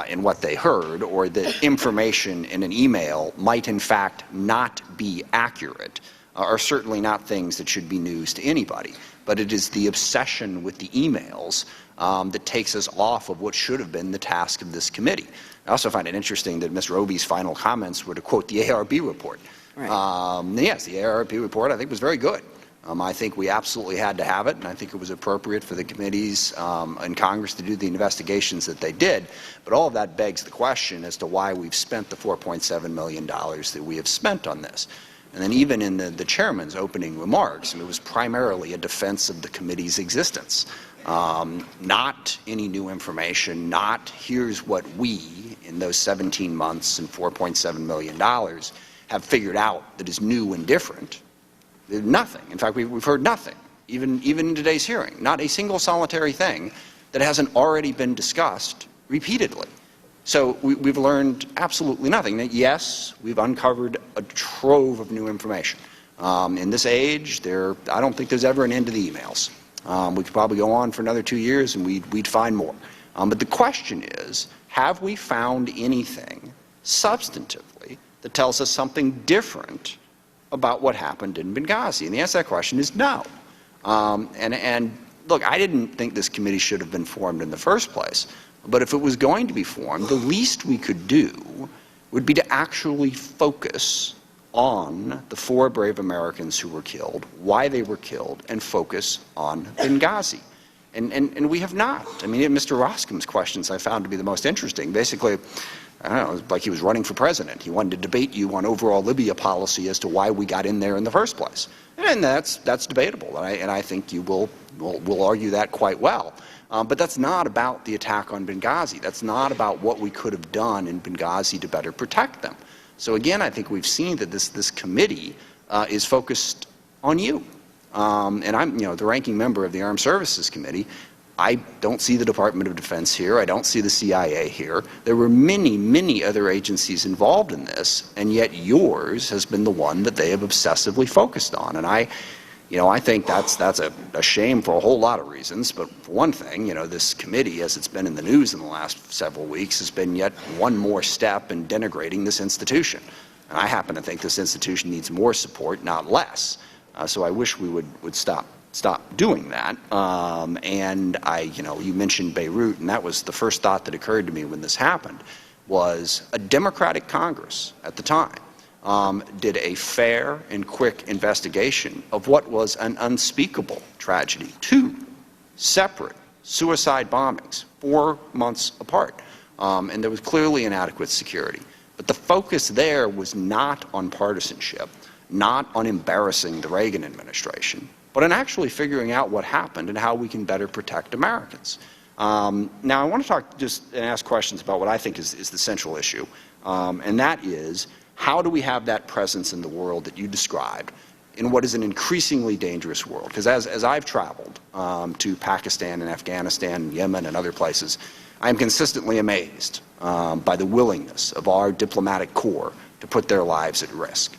in what they heard, or that information in an email might in fact not be accurate, are certainly not things that should be news to anybody. But it is the obsession with the emails that takes us off of what should have been the task of this committee. I also find it interesting that Ms. Roby's final comments were to quote the ARB report. Right. Yes, the ARB report I think was very good. I think we absolutely had to have it, and I think it was appropriate for the committees in Congress to do the investigations that they did. But all of that begs the question as to why we've spent the $4.7 million that we have spent on this. And then even in the chairman's opening remarks, I mean, it was primarily a defense of the committee's existence. Not any new information, not here's what we, in those 17 months and $4.7 million, have figured out that is new and different. Nothing. In fact, we've heard nothing, even in today's hearing. Not a single solitary thing that hasn't already been discussed repeatedly. So we've learned absolutely nothing. Yes, we've uncovered a trove of new information. In this age, I don't think there's ever an end to the emails. We could probably go on for another 2 years and we'd find more. But the question is, have we found anything substantively that tells us something different about what happened in Benghazi? And the answer to that question is no. And look, I didn't think this committee should have been formed in the first place. But if it was going to be formed, the least we could do would be to actually focus on the 4 brave Americans who were killed, why they were killed, and focus on Benghazi. And we have not. I mean, Mr. Roskam's questions I found to be the most interesting. Basically, I don't know, it was like he was running for president. He wanted to debate you on overall Libya policy as to why we got in there in the first place. And that's debatable, and I think you will argue that quite well. But that's not about the attack on Benghazi. That's not about what we could have done in Benghazi to better protect them. So again, I think we've seen that this committee is focused on you. And I'm, the ranking member of the Armed Services Committee. I don't see the Department of Defense here. I don't see the CIA here. There were many, many other agencies involved in this, and yet yours has been the one that they have obsessively focused on. And I think that's a shame for a whole lot of reasons. But for one thing, this committee, as it's been in the news in the last several weeks, has been yet one more step in denigrating this institution. And I happen to think this institution needs more support, not less. So I wish we would stop doing that. And you mentioned Beirut, and that was the first thought that occurred to me when this happened, was a Democratic Congress at the time did a fair and quick investigation of what was an unspeakable tragedy. 2 separate suicide bombings, 4 months apart. And there was clearly inadequate security. But the focus there was not on partisanship, not on embarrassing the Reagan administration, but on actually figuring out what happened and how we can better protect Americans. Now, I want to talk and ask questions about what I think is the central issue, and that is, how do we have that presence in the world that you described in what is an increasingly dangerous world? Because as I've traveled to Pakistan and Afghanistan and Yemen and other places, I am consistently amazed by the willingness of our diplomatic corps to put their lives at risk.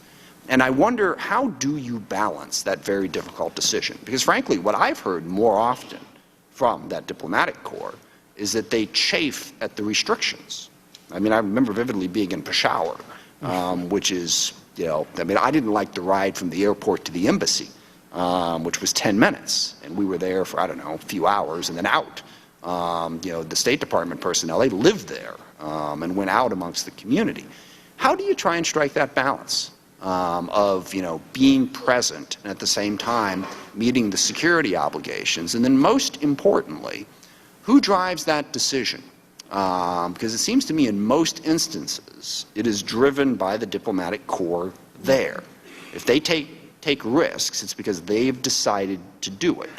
And I wonder, how do you balance that very difficult decision? Because frankly, what I've heard more often from that diplomatic corps is that they chafe at the restrictions. I mean, I remember vividly being in Peshawar, which is, I mean, I didn't like the ride from the airport to the embassy, which was 10 minutes. And we were there for, I don't know, a few hours and then out. The State Department personnel, they lived there and went out amongst the community. How do you try and strike that balance of, being present and at the same time meeting the security obligations? And then most importantly, who drives that decision? Because it seems to me in most instances, it is driven by the diplomatic corps there. If they take risks, it's because they've decided to do it.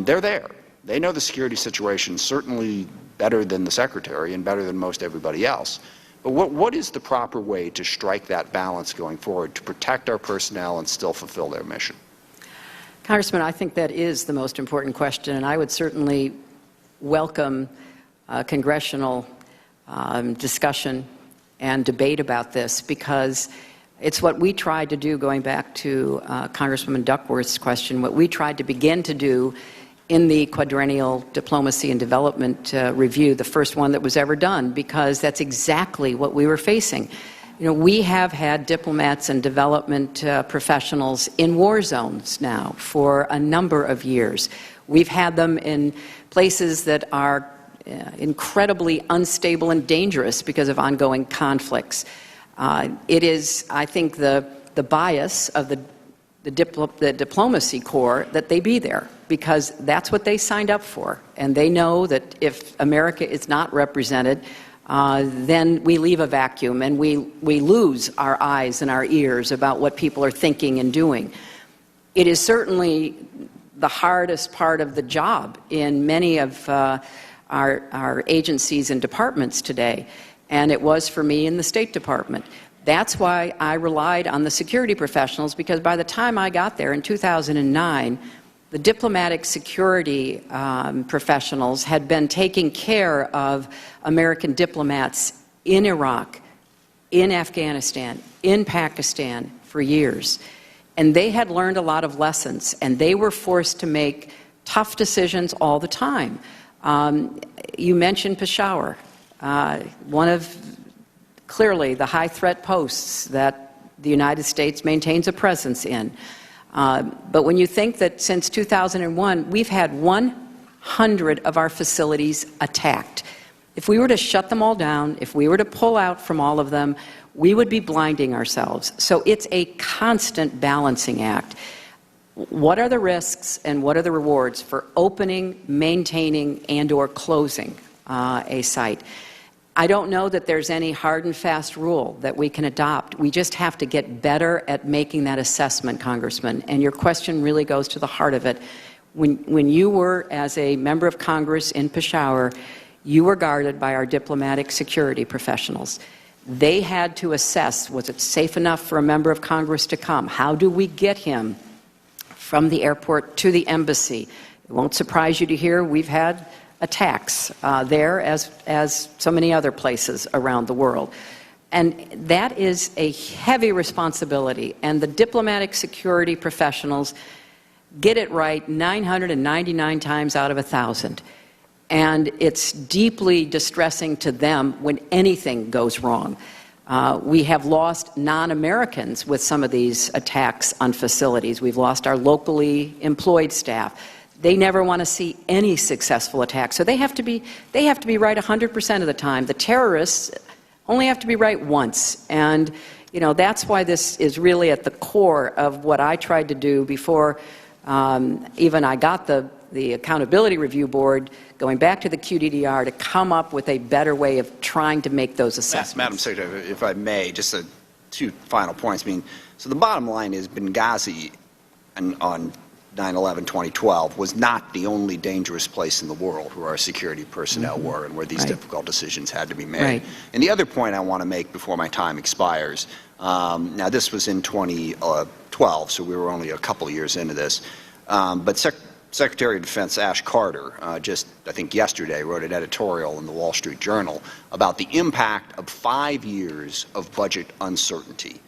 They're there. They know the security situation certainly better than the Secretary and better than most everybody else. But what is the proper way to strike that balance going forward to protect our personnel and still fulfill their mission? Congressman, I think that is the most important question, and I would certainly welcome congressional discussion and debate about this, because it's what we tried to do, going back to Congresswoman Duckworth's question, what we tried to begin to do in the quadrennial diplomacy and development review, the first one that was ever done, because that's exactly what we were facing. We have had diplomats and development professionals in war zones now for a number of years. We've had them in places that are incredibly unstable and dangerous because of ongoing conflicts. It is, I think, the bias of the diplomacy corps that they be there, because that's what they signed up for. And they know that if America is not represented, then we leave a vacuum and we lose our eyes and our ears about what people are thinking and doing. It is certainly the hardest part of the job in many of our agencies and departments today, and it was for me in the State Department. That's why I relied on the security professionals, because by the time I got there in 2009, the diplomatic security professionals had been taking care of American diplomats in Iraq, in Afghanistan, in Pakistan for years. And they had learned a lot of lessons, and they were forced to make tough decisions all the time. You mentioned Peshawar, one of clearly the high-threat posts that the United States maintains a presence in. But when you think that since 2001, we've had 100 of our facilities attacked. If we were to shut them all down, if we were to pull out from all of them, we would be blinding ourselves. So it's a constant balancing act. What are the risks and what are the rewards for opening, maintaining, and/or closing a site? I don't know that there's any hard and fast rule that we can adopt. We just have to get better at making that assessment, Congressman. And your question really goes to the heart of it. When you were, as a member of Congress in Peshawar, you were guarded by our diplomatic security professionals. They had to assess, was it safe enough for a member of Congress to come? How do we get him from the airport to the embassy? It won't surprise you to hear we've had attacks there as so many other places around the world. And that is a heavy responsibility, and the diplomatic security professionals get it right 999 times out of 1,000. And it's deeply distressing to them when anything goes wrong. We have lost non-Americans with some of these attacks on facilities. We've lost our locally employed staff. They never want to see any successful attack. So they have to be right 100% of the time. The terrorists only have to be right once. And, that's why this is really at the core of what I tried to do before even I got the Accountability Review Board, going back to the QDDR, to come up with a better way of trying to make those assessments. Madam Secretary, if I may, just two final points. So the bottom line is Benghazi on 9/11/2012 was not the only dangerous place in the world where our security personnel were and where these difficult decisions had to be made. Right. And the other point I want to make before my time expires, now this was in 2012, so we were only a couple of years into this, but Secretary of Defense Ash Carter just, I think yesterday, wrote an editorial in the Wall Street Journal about the impact of 5 years of budget uncertainty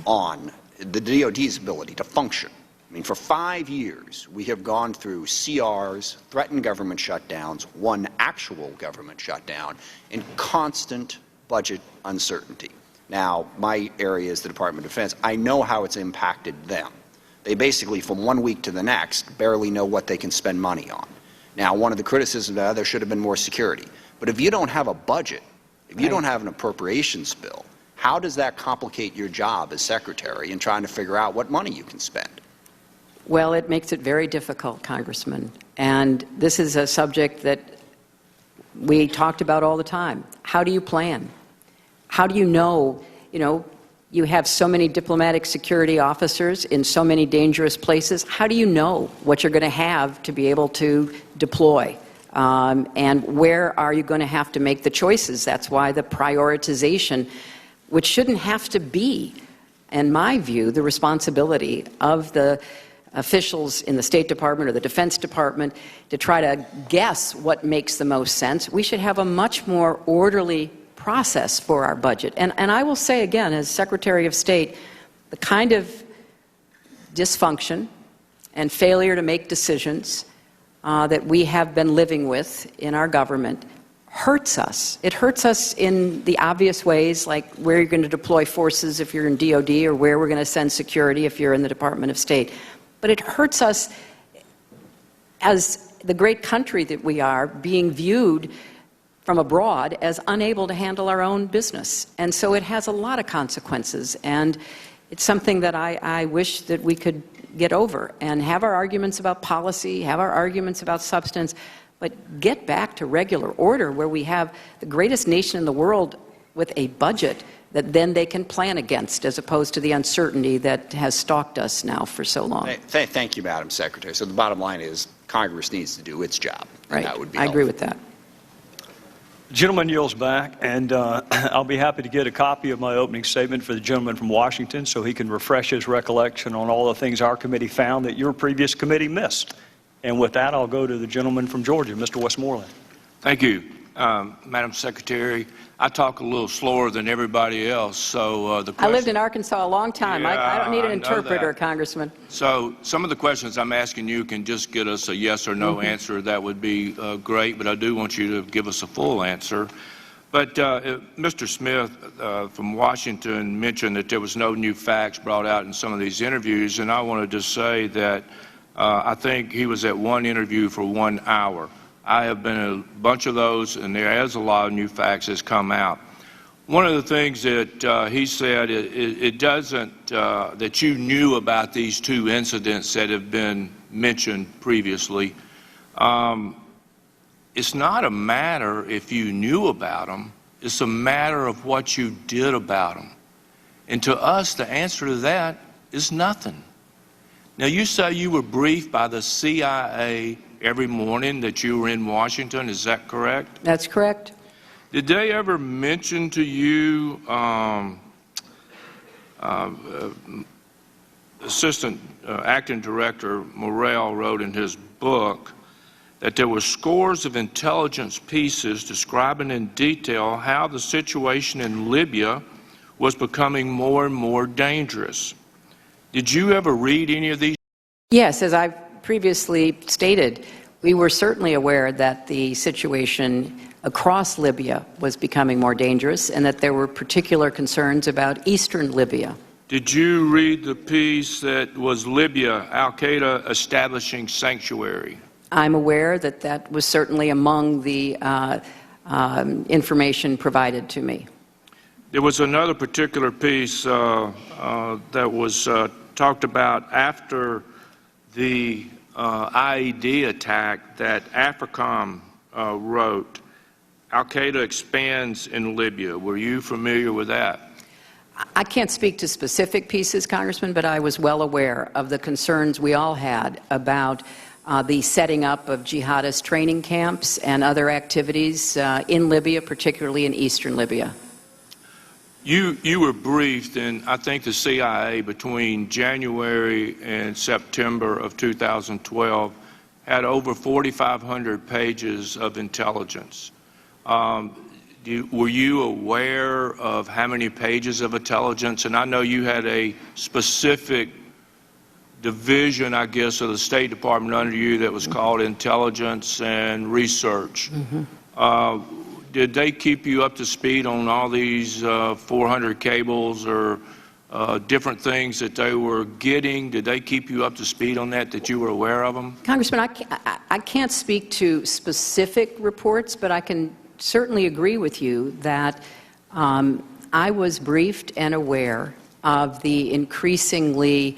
on the DoD's ability to function. I mean, for 5 years, we have gone through CRs, threatened government shutdowns, one actual government shutdown, and constant budget uncertainty. Now, my area is the Department of Defense. I know how it's impacted them. They basically, from 1 week to the next, barely know what they can spend money on. Now, one of the criticisms is there should have been more security. But if you don't have a budget, if you don't have an appropriations bill, how does that complicate your job as Secretary in trying to figure out what money you can spend? Well, it makes it very difficult, Congressman. And this is a subject that we talked about all the time. How do you plan? How do you know, you have so many diplomatic security officers in so many dangerous places. How do you know what you're going to have to be able to deploy? And where are you going to have to make the choices? That's why the prioritization, which shouldn't have to be, in my view, the responsibility of the officials in the State Department or the Defense Department to try to guess what makes the most sense. We should have a much more orderly process for our budget. And I will say again, as Secretary of State, the kind of dysfunction and failure to make decisions that we have been living with in our government hurts us. It hurts us in the obvious ways, like where you're going to deploy forces if you're in DOD or where we're going to send security if you're in the Department of State. But it hurts us as the great country that we are, being viewed from abroad as unable to handle our own business. And so it has a lot of consequences. And it's something that I wish that we could get over and have our arguments about policy, have our arguments about substance, but get back to regular order where we have the greatest nation in the world with a budget that then they can plan against, as opposed to the uncertainty that has stalked us now for so long. Thank you, Madam Secretary. So the bottom line is Congress needs to do its job. Right. That would be I agree with that. The gentleman yields back, and I'll be happy to get a copy of my opening statement for the gentleman from Washington so he can refresh his recollection on all the things our committee found that your previous committee missed. And with that, I'll go to the gentleman from Georgia, Mr. Westmoreland. Thank you, Madam Secretary. I talk a little slower than everybody else, so the question... I lived in Arkansas a long time. I don't need an interpreter, Congressman. So some of the questions I'm asking you can just get us a yes or no answer. That would be great, but I do want you to give us a full answer. But Mr. Smith from Washington mentioned that there was no new facts brought out in some of these interviews, and I wanted to say that I think he was at one interview for 1 hour. I have been in a bunch of those, and there is a lot of new facts that's come out. One of the things that he said, it doesn't, that you knew about these two incidents that have been mentioned previously. It's not a matter if you knew about them, it's a matter of what you did about them. And to us, the answer to that is nothing. Now, you say you were briefed by the CIA every morning that you were in Washington. Is that correct? That's correct. Did they ever mention to you, Assistant Acting Director Morrell wrote in his book that there were scores of intelligence pieces describing in detail how the situation in Libya was becoming more and more dangerous? Did you ever read any of these? Yes, as I've previously stated, we were certainly aware that the situation across Libya was becoming more dangerous and that there were particular concerns about eastern Libya. Did you read the piece that was Libya, Al-Qaeda establishing sanctuary? I'm aware that that was certainly among the information provided to me. There was another particular piece that was talked about after the IED attack that AFRICOM wrote. Al-Qaeda expands in Libya. Were you familiar with that? I can't speak to specific pieces, Congressman, but I was well aware of the concerns we all had about the setting up of jihadist training camps and other activities in Libya, particularly in eastern Libya. You were briefed in, I think, the CIA between January and September of 2012 had over 4,500 pages of intelligence. Were you aware of how many pages of intelligence? And I know you had a specific division, I guess, of the State Department under you that was called Intelligence and Research. Did they keep you up to speed on all these 400 cables or different things that they were getting? Did they keep you up to speed on that you were aware of them? Congressman, I can't speak to specific reports, but I can certainly agree with you that I was briefed and aware of the increasingly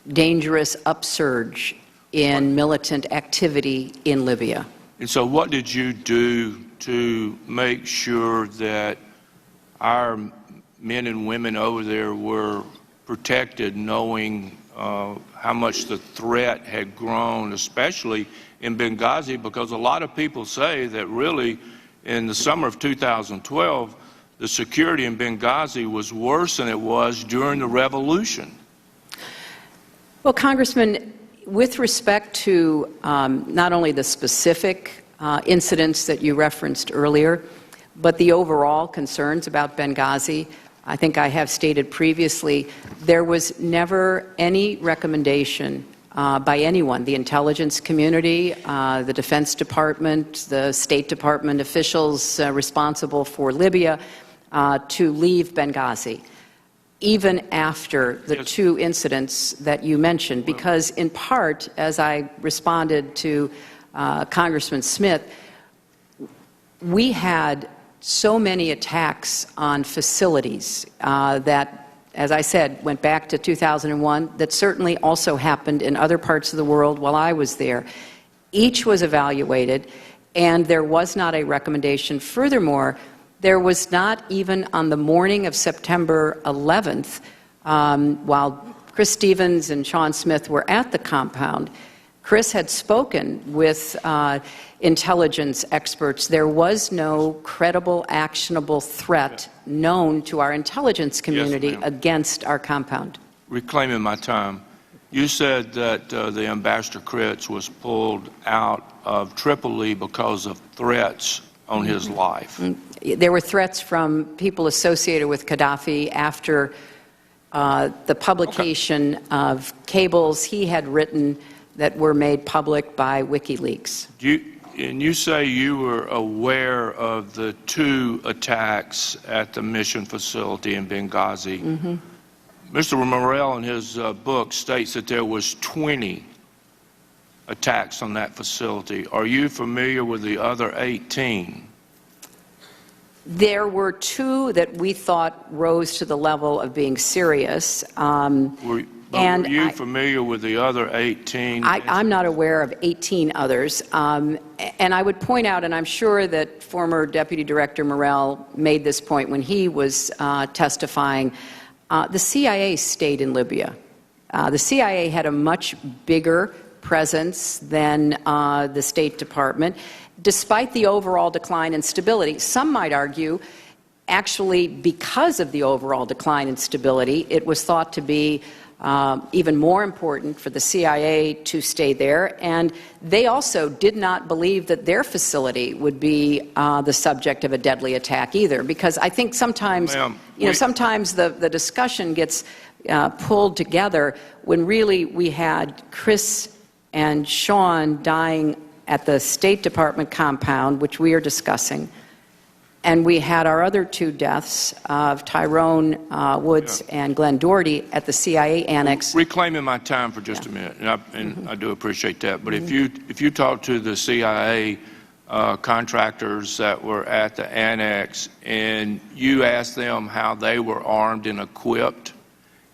dangerous upsurge in militant activity in Libya. And so what did you do to make sure that our men and women over there were protected, knowing how much the threat had grown, especially in Benghazi? Because a lot of people say that really in the summer of 2012, the security in Benghazi was worse than it was during the revolution. Well, Congressman, with respect to not only the specific incidents that you referenced earlier, but the overall concerns about Benghazi, I think I have stated previously, there was never any recommendation by anyone, the intelligence community, the Defense Department, the State Department officials responsible for Libya, to leave Benghazi, even after the two incidents that you mentioned, because in part, as I responded to Congressman Smith, we had so many attacks on facilities that, as I said, went back to 2001, that certainly also happened in other parts of the world while I was there. Each was evaluated, and there was not a recommendation. Furthermore, there was not even on the morning of September 11th, while Chris Stevens and Sean Smith were at the compound, Chris had spoken with intelligence experts. There was no credible, actionable threat known to our intelligence community against our compound. Reclaiming my time, you said that the Ambassador Kritz was pulled out of Tripoli because of threats on his life. There were threats from people associated with Gaddafi after the publication of cables he had written that were made public by WikiLeaks. And you say you were aware of the two attacks at the mission facility in Benghazi. Mr. Morrell, in his book, states that there was 20 attacks on that facility. Are you familiar with the other 18? There were two that we thought rose to the level of being serious. Were you familiar with the other 18? I'm not aware of 18 others. And I would point out, and I'm sure that former Deputy Director Morrell made this point when he was testifying, the CIA stayed in Libya. The CIA had a much bigger presence than the State Department, despite the overall decline in stability. Some might argue, actually, because of the overall decline in stability, it was thought to be even more important for the CIA to stay there, and they also did not believe that their facility would be the subject of a deadly attack either, because I think sometimes, sometimes the discussion gets pulled together when really we had Chris and Sean dying at the State Department compound, which we are discussing, and we had our other two deaths of Tyrone Woods and Glenn Doherty at the CIA annex. Reclaiming my time for just a minute, and I do appreciate that. But if you talk to the CIA contractors that were at the annex and you ask them how they were armed and equipped,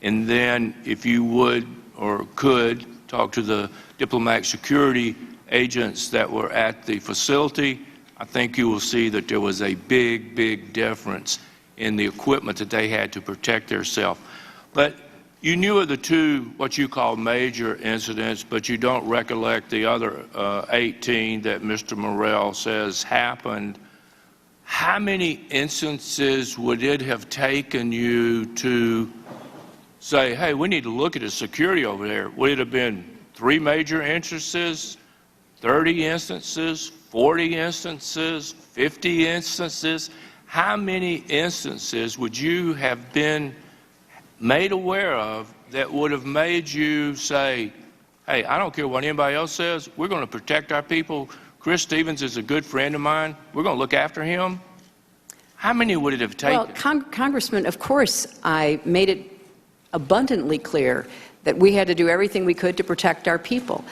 and then if you would or could talk to the diplomatic security agents that were at the facility, I think you will see that there was a big, big difference in the equipment that they had to protect themselves. But you knew of the two, what you call major incidents, but you don't recollect the other 18 that Mr. Morrell says happened. How many instances would it have taken you to say, hey, we need to look at the security over there? Would it have been 3 major instances, 30 instances, 40 instances, 50 instances? How many instances would you have been made aware of that would have made you say, hey, I don't care what anybody else says, we're going to protect our people. Chris Stevens is a good friend of mine. We're going to look after him. How many would it have taken? Well, Congressman, of course, I made it abundantly clear that we had to do everything we could to protect our people.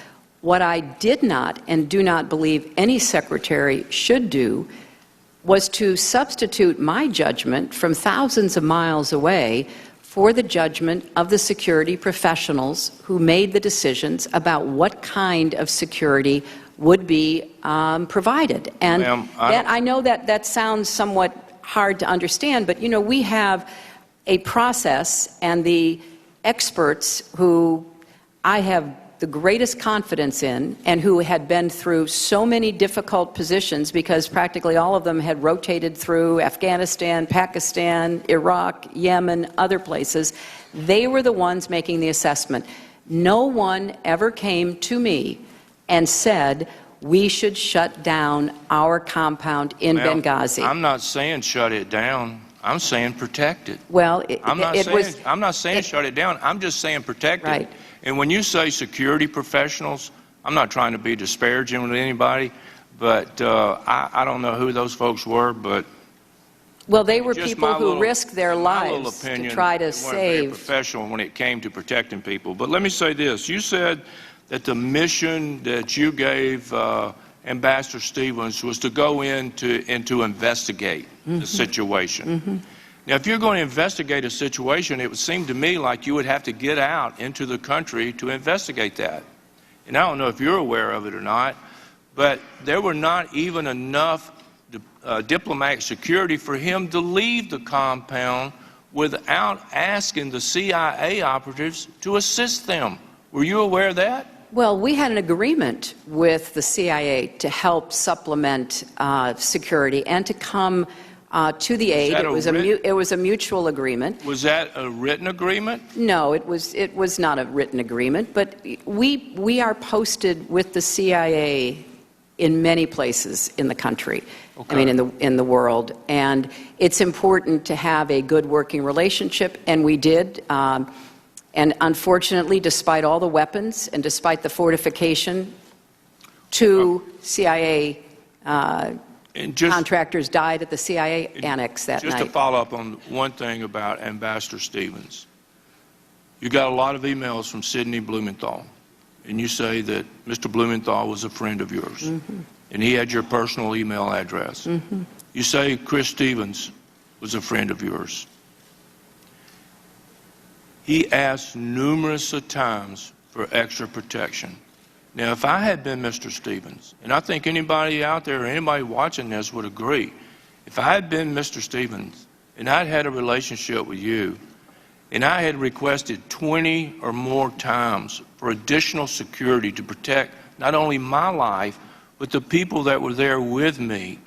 What I did not and do not believe any secretary should do was to substitute my judgment from thousands of miles away for the judgment of the security professionals who made the decisions about what kind of security would be provided. And I know that sounds somewhat hard to understand, but, you know, we have a process, and the experts who I have the greatest confidence in and who had been through so many difficult positions, because practically all of them had rotated through Afghanistan, Pakistan, Iraq, Yemen, other places, they were the ones making the assessment. No one ever came to me and said, we should shut down our compound in Benghazi. I'm not saying shut it down. I'm saying protect it. Well, I'm not saying shut it down. I'm just saying protect right. it. And when you say security professionals, I'm not trying to be disparaging with anybody, but I don't know who those folks were, but well, they were people who risked their lives to try to save. Very professional when it came to protecting people. But let me say this: you said that the mission that you gave Ambassador Stevens was to go in to investigate the situation. Now, if you're going to investigate a situation, it would seem to me like you would have to get out into the country to investigate that. And I don't know if you're aware of it or not, but there were not even enough diplomatic security for him to leave the compound without asking the CIA operatives to assist them. Were you aware of that? Well, we had an agreement with the CIA to help supplement security and to come to the aid. It was a mutual agreement. Was that a written agreement? No, it was not a written agreement, but we are posted with the CIA in many places in the country. Okay. I mean, in the world, and it's important to have a good working relationship, and we did. And unfortunately, despite all the weapons and despite the fortification, two CIA contractors died at the CIA annex that night. Just to follow up on one thing about Ambassador Stevens, you got a lot of emails from Sidney Blumenthal, and you say that Mr. Blumenthal was a friend of yours, and he had your personal email address. You say Chris Stevens was a friend of yours. He asked numerous times for extra protection. Now, if I had been Mr. Stevens, and I think anybody out there or anybody watching this would agree, if I had been Mr. Stevens and I'd had a relationship with you and I had requested 20 or more times for additional security to protect not only my life, but the people that were there with me,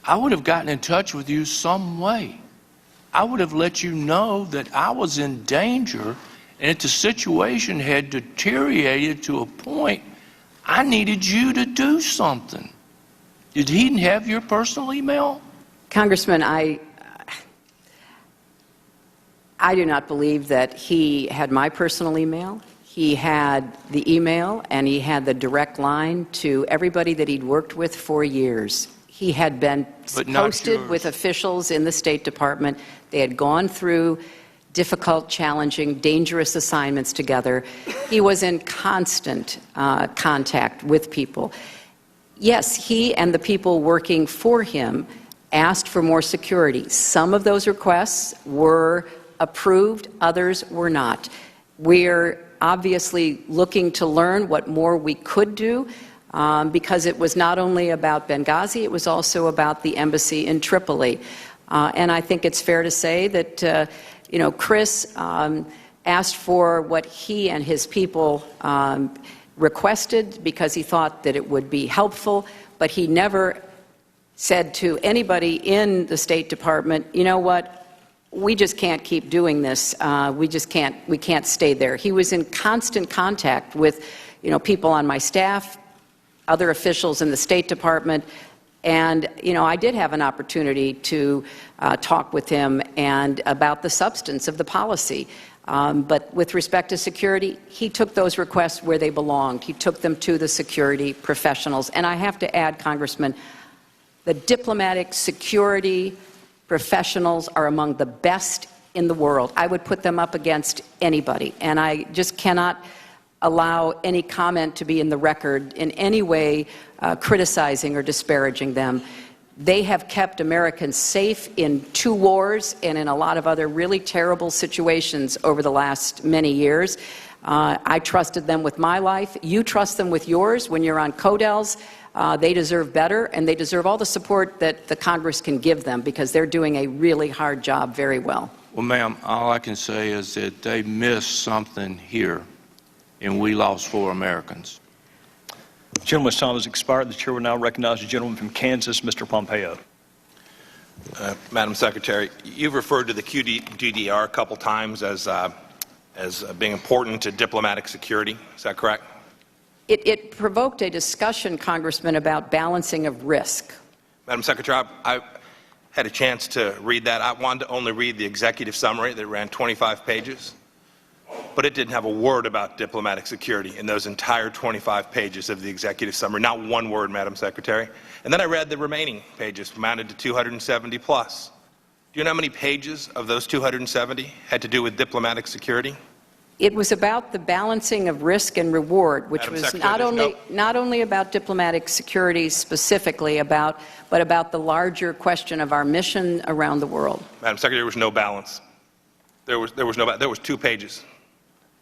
I would have gotten in touch with you some way. I would have let you know that I was in danger and that the situation had deteriorated to a point I needed you to do something. Did he have your personal email? Congressman, I do not believe that he had my personal email. He had the email and he had the direct line to everybody that he'd worked with for years. He had been posted with officials in the State Department. They had gone through difficult, challenging, dangerous assignments together. He was in constant contact with people. Yes, he and the people working for him asked for more security. Some of those requests were approved, others were not. We're obviously looking to learn what more we could do. Because it was not only about Benghazi, it was also about the embassy in Tripoli. And I think it's fair to say that, Chris asked for what he and his people requested because he thought that it would be helpful, but he never said to anybody in the State Department, you know what, we just can't keep doing this. We can't stay there. He was in constant contact with, people on my staff, other officials in the State Department, And, I did have an opportunity to talk with him and about the substance of the policy. But with respect to security, he took those requests where they belonged. He took them to the security professionals. And I have to add, Congressman, the diplomatic security professionals are among the best in the world. I would put them up against anybody. And I just cannot allow any comment to be in the record in any way criticizing or disparaging them. They have kept Americans safe in 2 wars and in a lot of other really terrible situations over the last many years. I trusted them with my life. You trust them with yours when you're on CODELs. They deserve better, and they deserve all the support that the Congress can give them because they're doing a really hard job very well. Well, ma'am, all I can say is that they missed something here, and we lost 4 Americans. The gentleman's time has expired. The chair will now recognize the gentleman from Kansas, Mr. Pompeo. Madam Secretary, you've referred to the QDDR a couple times as being important to diplomatic security. Is that correct? It provoked a discussion, Congressman, about balancing of risk. Madam Secretary, I had a chance to read that. I wanted to only read the executive summary that ran 25 pages. But it didn't have a word about diplomatic security in those entire 25 pages of the executive summary. Not one word, Madam Secretary. And then I read the remaining pages, amounted to 270 plus. Do you know how many pages of those 270 had to do with diplomatic security? It was about the balancing of risk and reward, which was not only about diplomatic security specifically, but about the larger question of our mission around the world. Madam Secretary, there was no balance. There was 2 pages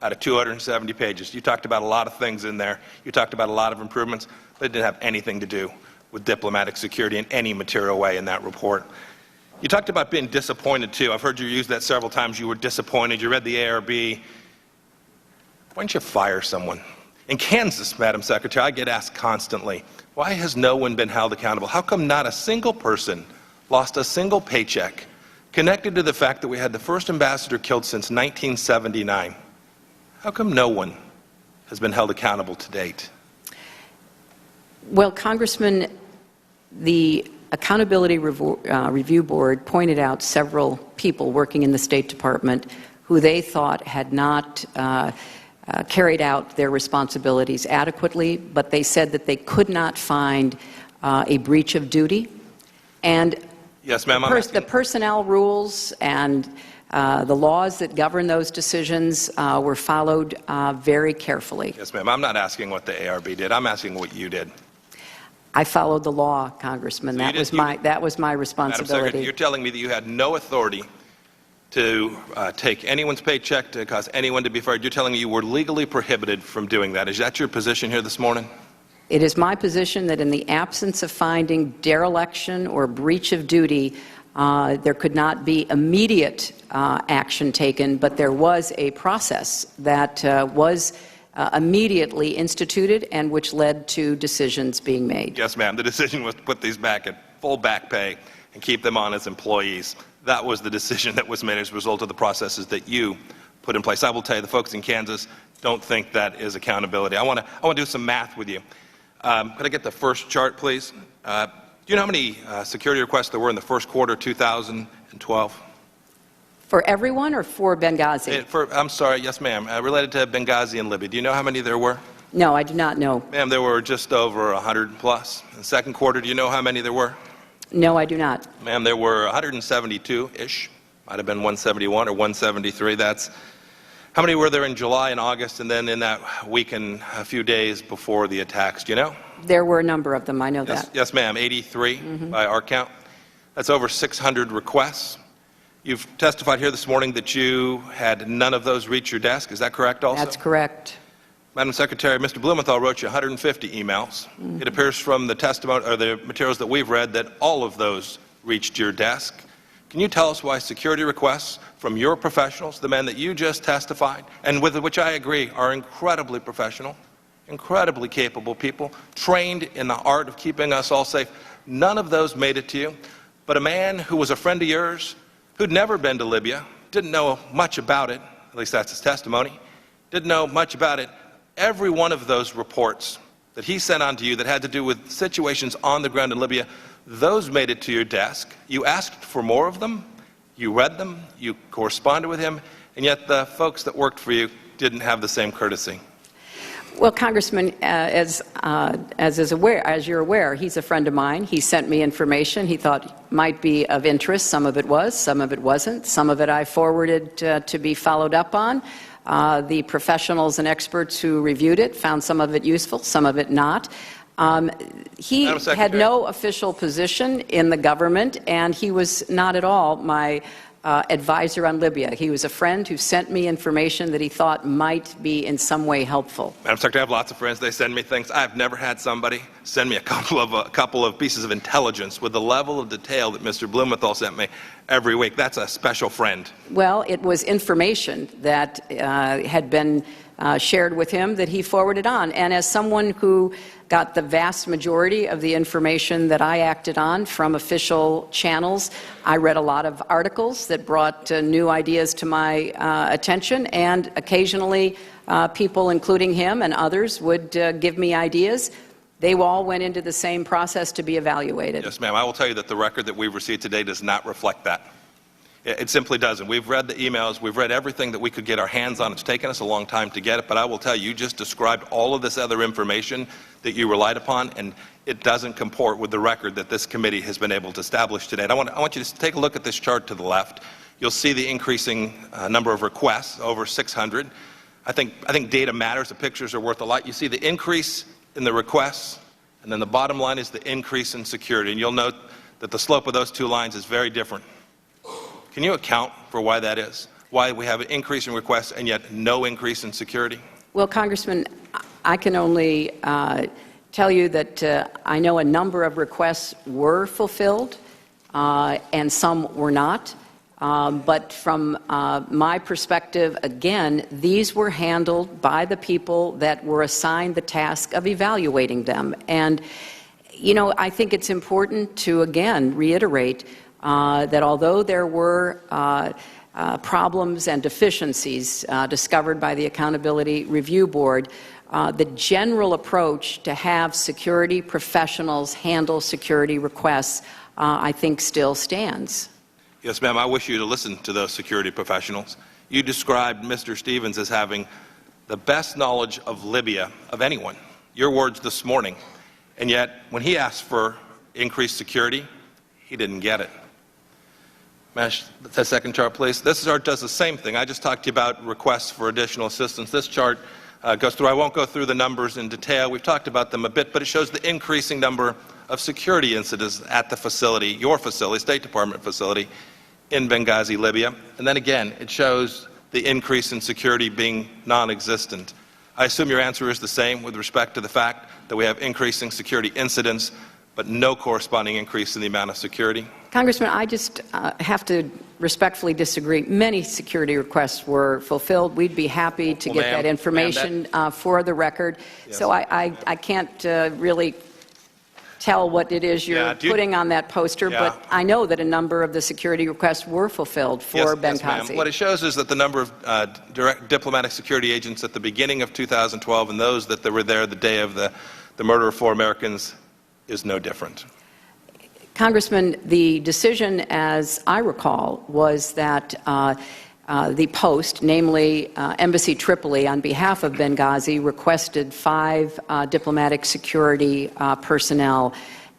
out of 270 pages. You talked about a lot of things in there. You talked about a lot of improvements, but it didn't have anything to do with diplomatic security in any material way in that report. You talked about being disappointed, too. I've heard you use that several times. You were disappointed. You read the ARB. Why don't you fire someone? In Kansas, Madam Secretary, I get asked constantly, why has no one been held accountable? How come not a single person lost a single paycheck connected to the fact that we had the first ambassador killed since 1979? How come no one has been held accountable to date? Well, Congressman, the Accountability Review Board pointed out several people working in the State Department who they thought had not carried out their responsibilities adequately, but they said that they could not find a breach of duty. And yes, ma'am, the personnel rules and the laws that govern those decisions were followed very carefully. Yes, ma'am. I'm not asking what the ARB did. I'm asking what you did. I followed the law, Congressman. So that was my responsibility. Madam Secretary, you're telling me that you had no authority to take anyone's paycheck, to cause anyone to be fired. You're telling me you were legally prohibited from doing that. Is that your position here this morning? It is my position that in the absence of finding dereliction or breach of duty, there could not be immediate action taken, but there was a process that was immediately instituted and which led to decisions being made. Yes, ma'am. The decision was to put these back at full back pay and keep them on as employees. That was the decision that was made as a result of the processes that you put in place. I will tell you, the folks in Kansas don't think that is accountability. I want to do some math with you. Could I get the first chart, please? Do you know how many security requests there were in the first quarter of 2012? For everyone or for Benghazi? I'm sorry, yes, ma'am. Related to Benghazi and Libya. Do you know how many there were? No, I do not know. Ma'am, there were just over 100 plus. In the second quarter, do you know how many there were? No, I do not. Ma'am, there were 172-ish. Might have been 171 or 173. That's how many were there in July and August, and then in that week and a few days before the attacks? Do you know? There were a number of them. I know that. Yes, ma'am. 83 by our count. That's over 600 requests. You've testified here this morning that you had none of those reach your desk. Is that correct also? That's correct. Madam Secretary, Mr. Blumenthal wrote you 150 emails. It appears from the testimony or the materials that we've read that all of those reached your desk. Can you tell us why security requests from your professionals, the men that you just testified, and with which I agree are incredibly professional, incredibly capable people, trained in the art of keeping us all safe, none of those made it to you, but a man who was a friend of yours, who'd never been to Libya, didn't know much about it, at least that's his testimony, didn't know much about it. Every one of those reports that he sent on to you that had to do with situations on the ground in Libya, Those made it to your desk. You asked for more of them. You read them. You corresponded with him. And yet the folks that worked for you didn't have the same courtesy. Well, Congressman, as you're aware, he's a friend of mine. He sent me information he thought might be of interest. Some of it was, some of it wasn't. Some of it I forwarded to be followed up on. The professionals and experts who reviewed it found some of it useful, some of it not. He had no official position in the government, and he was not at all my advisor on Libya. He was a friend who sent me information that he thought might be in some way helpful. Madam Secretary, I have lots of friends. They send me things. I've never had somebody send me a couple of pieces of intelligence with the level of detail that Mr. Blumenthal sent me every week. That's a special friend. Well, it was information that had been shared with him that he forwarded on. And as someone who got the vast majority of the information that I acted on from official channels, I read a lot of articles that brought new ideas to my attention, and occasionally people, including him and others, would give me ideas. They all went into the same process to be evaluated. Yes, ma'am. I will tell you that the record that we've received today does not reflect that. It simply doesn't. We've read the emails. We've read everything that we could get our hands on. It's taken us a long time to get it, but I will tell you, you just described all of this other information that you relied upon, and it doesn't comport with the record that this committee has been able to establish today. And I want you to take a look at this chart to the left. You'll see the increasing number of requests, over 600. I think data matters. The pictures are worth a lot. You see the increase in the requests, and then the bottom line is the increase in security. And you'll note that the slope of those two lines is very different. Can you account for why that is? Why we have an increase in requests and yet no increase in security? Well, Congressman, I can only tell you that I know a number of requests were fulfilled and some were not. But from my perspective, again, these were handled by the people that were assigned the task of evaluating them. And, you know, I think it's important to, again, reiterate that although there were problems and deficiencies discovered by the Accountability Review Board, the general approach to have security professionals handle security requests, I think, still stands. Yes, ma'am. I wish you to listen to those security professionals. You described Mr. Stevens as having the best knowledge of Libya of anyone. Your words this morning. And yet, when he asked for increased security, he didn't get it. The second chart, please. This chart does the same thing. I just talked to you about requests for additional assistance. This chart goes through. I won't go through the numbers in detail. We've talked about them a bit, but it shows the increasing number of security incidents at the facility, your facility, State Department facility, in Benghazi, Libya. And then again, it shows the increase in security being non-existent. I assume your answer is the same with respect to the fact that we have increasing security incidents, but no corresponding increase in the amount of security? Congressman, I just have to respectfully disagree. Many security requests were fulfilled. We'd be happy to get that information for the record. Yes. So I can't really tell what it is you're putting on that poster, but I know that a number of the security requests were fulfilled for Benghazi. Yes, what it shows is that the number of direct diplomatic security agents at the beginning of 2012 and those that were there the day of the murder of 4 Americans is no different. Congressman, the decision, as I recall, was that the Post, namely Embassy Tripoli, on behalf of Benghazi, requested 5 diplomatic security personnel,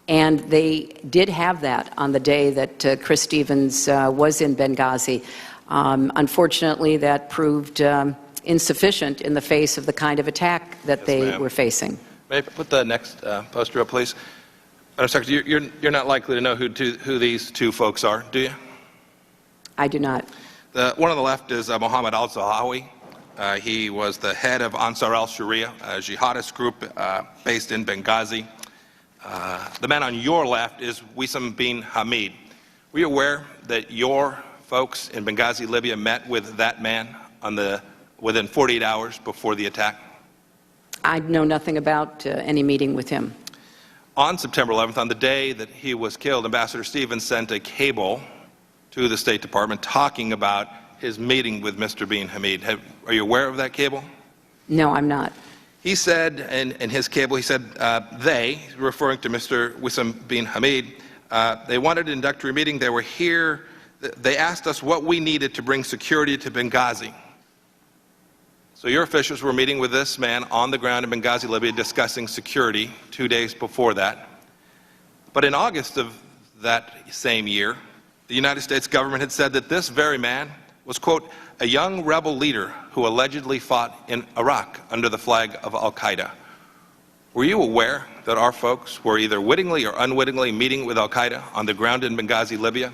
and they did have that on the day that Chris Stevens was in Benghazi. Unfortunately, that proved insufficient in the face of the kind of attack that they were facing. May I put the next poster up, please? Madam Secretary, you're not likely to know who these 2 folks are, do you? I do not. The one on the left is Mohammed al-Zahawi. He was the head of Ansar al-Sharia, a jihadist group based in Benghazi. The man on your left is Wissam bin Hamid. Were you aware that your folks in Benghazi, Libya, met with that man within 48 hours before the attack? I know nothing about any meeting with him. On September 11th, on the day that he was killed, Ambassador Stevens sent a cable to the State Department talking about his meeting with Mr. bin Hamid. Are you aware of that cable? No, I'm not. He said in his cable, he said they, referring to Mr. Wissam bin Hamid, They wanted an introductory meeting. They were here. They asked us what we needed to bring security to Benghazi. So your officials were meeting with this man on the ground in Benghazi, Libya, discussing security 2 days before that. But in August of that same year, the United States government had said that this very man was, quote, a young rebel leader who allegedly fought in Iraq under the flag of al-Qaeda. Were you aware that our folks were either wittingly or unwittingly meeting with al-Qaeda on the ground in Benghazi, Libya,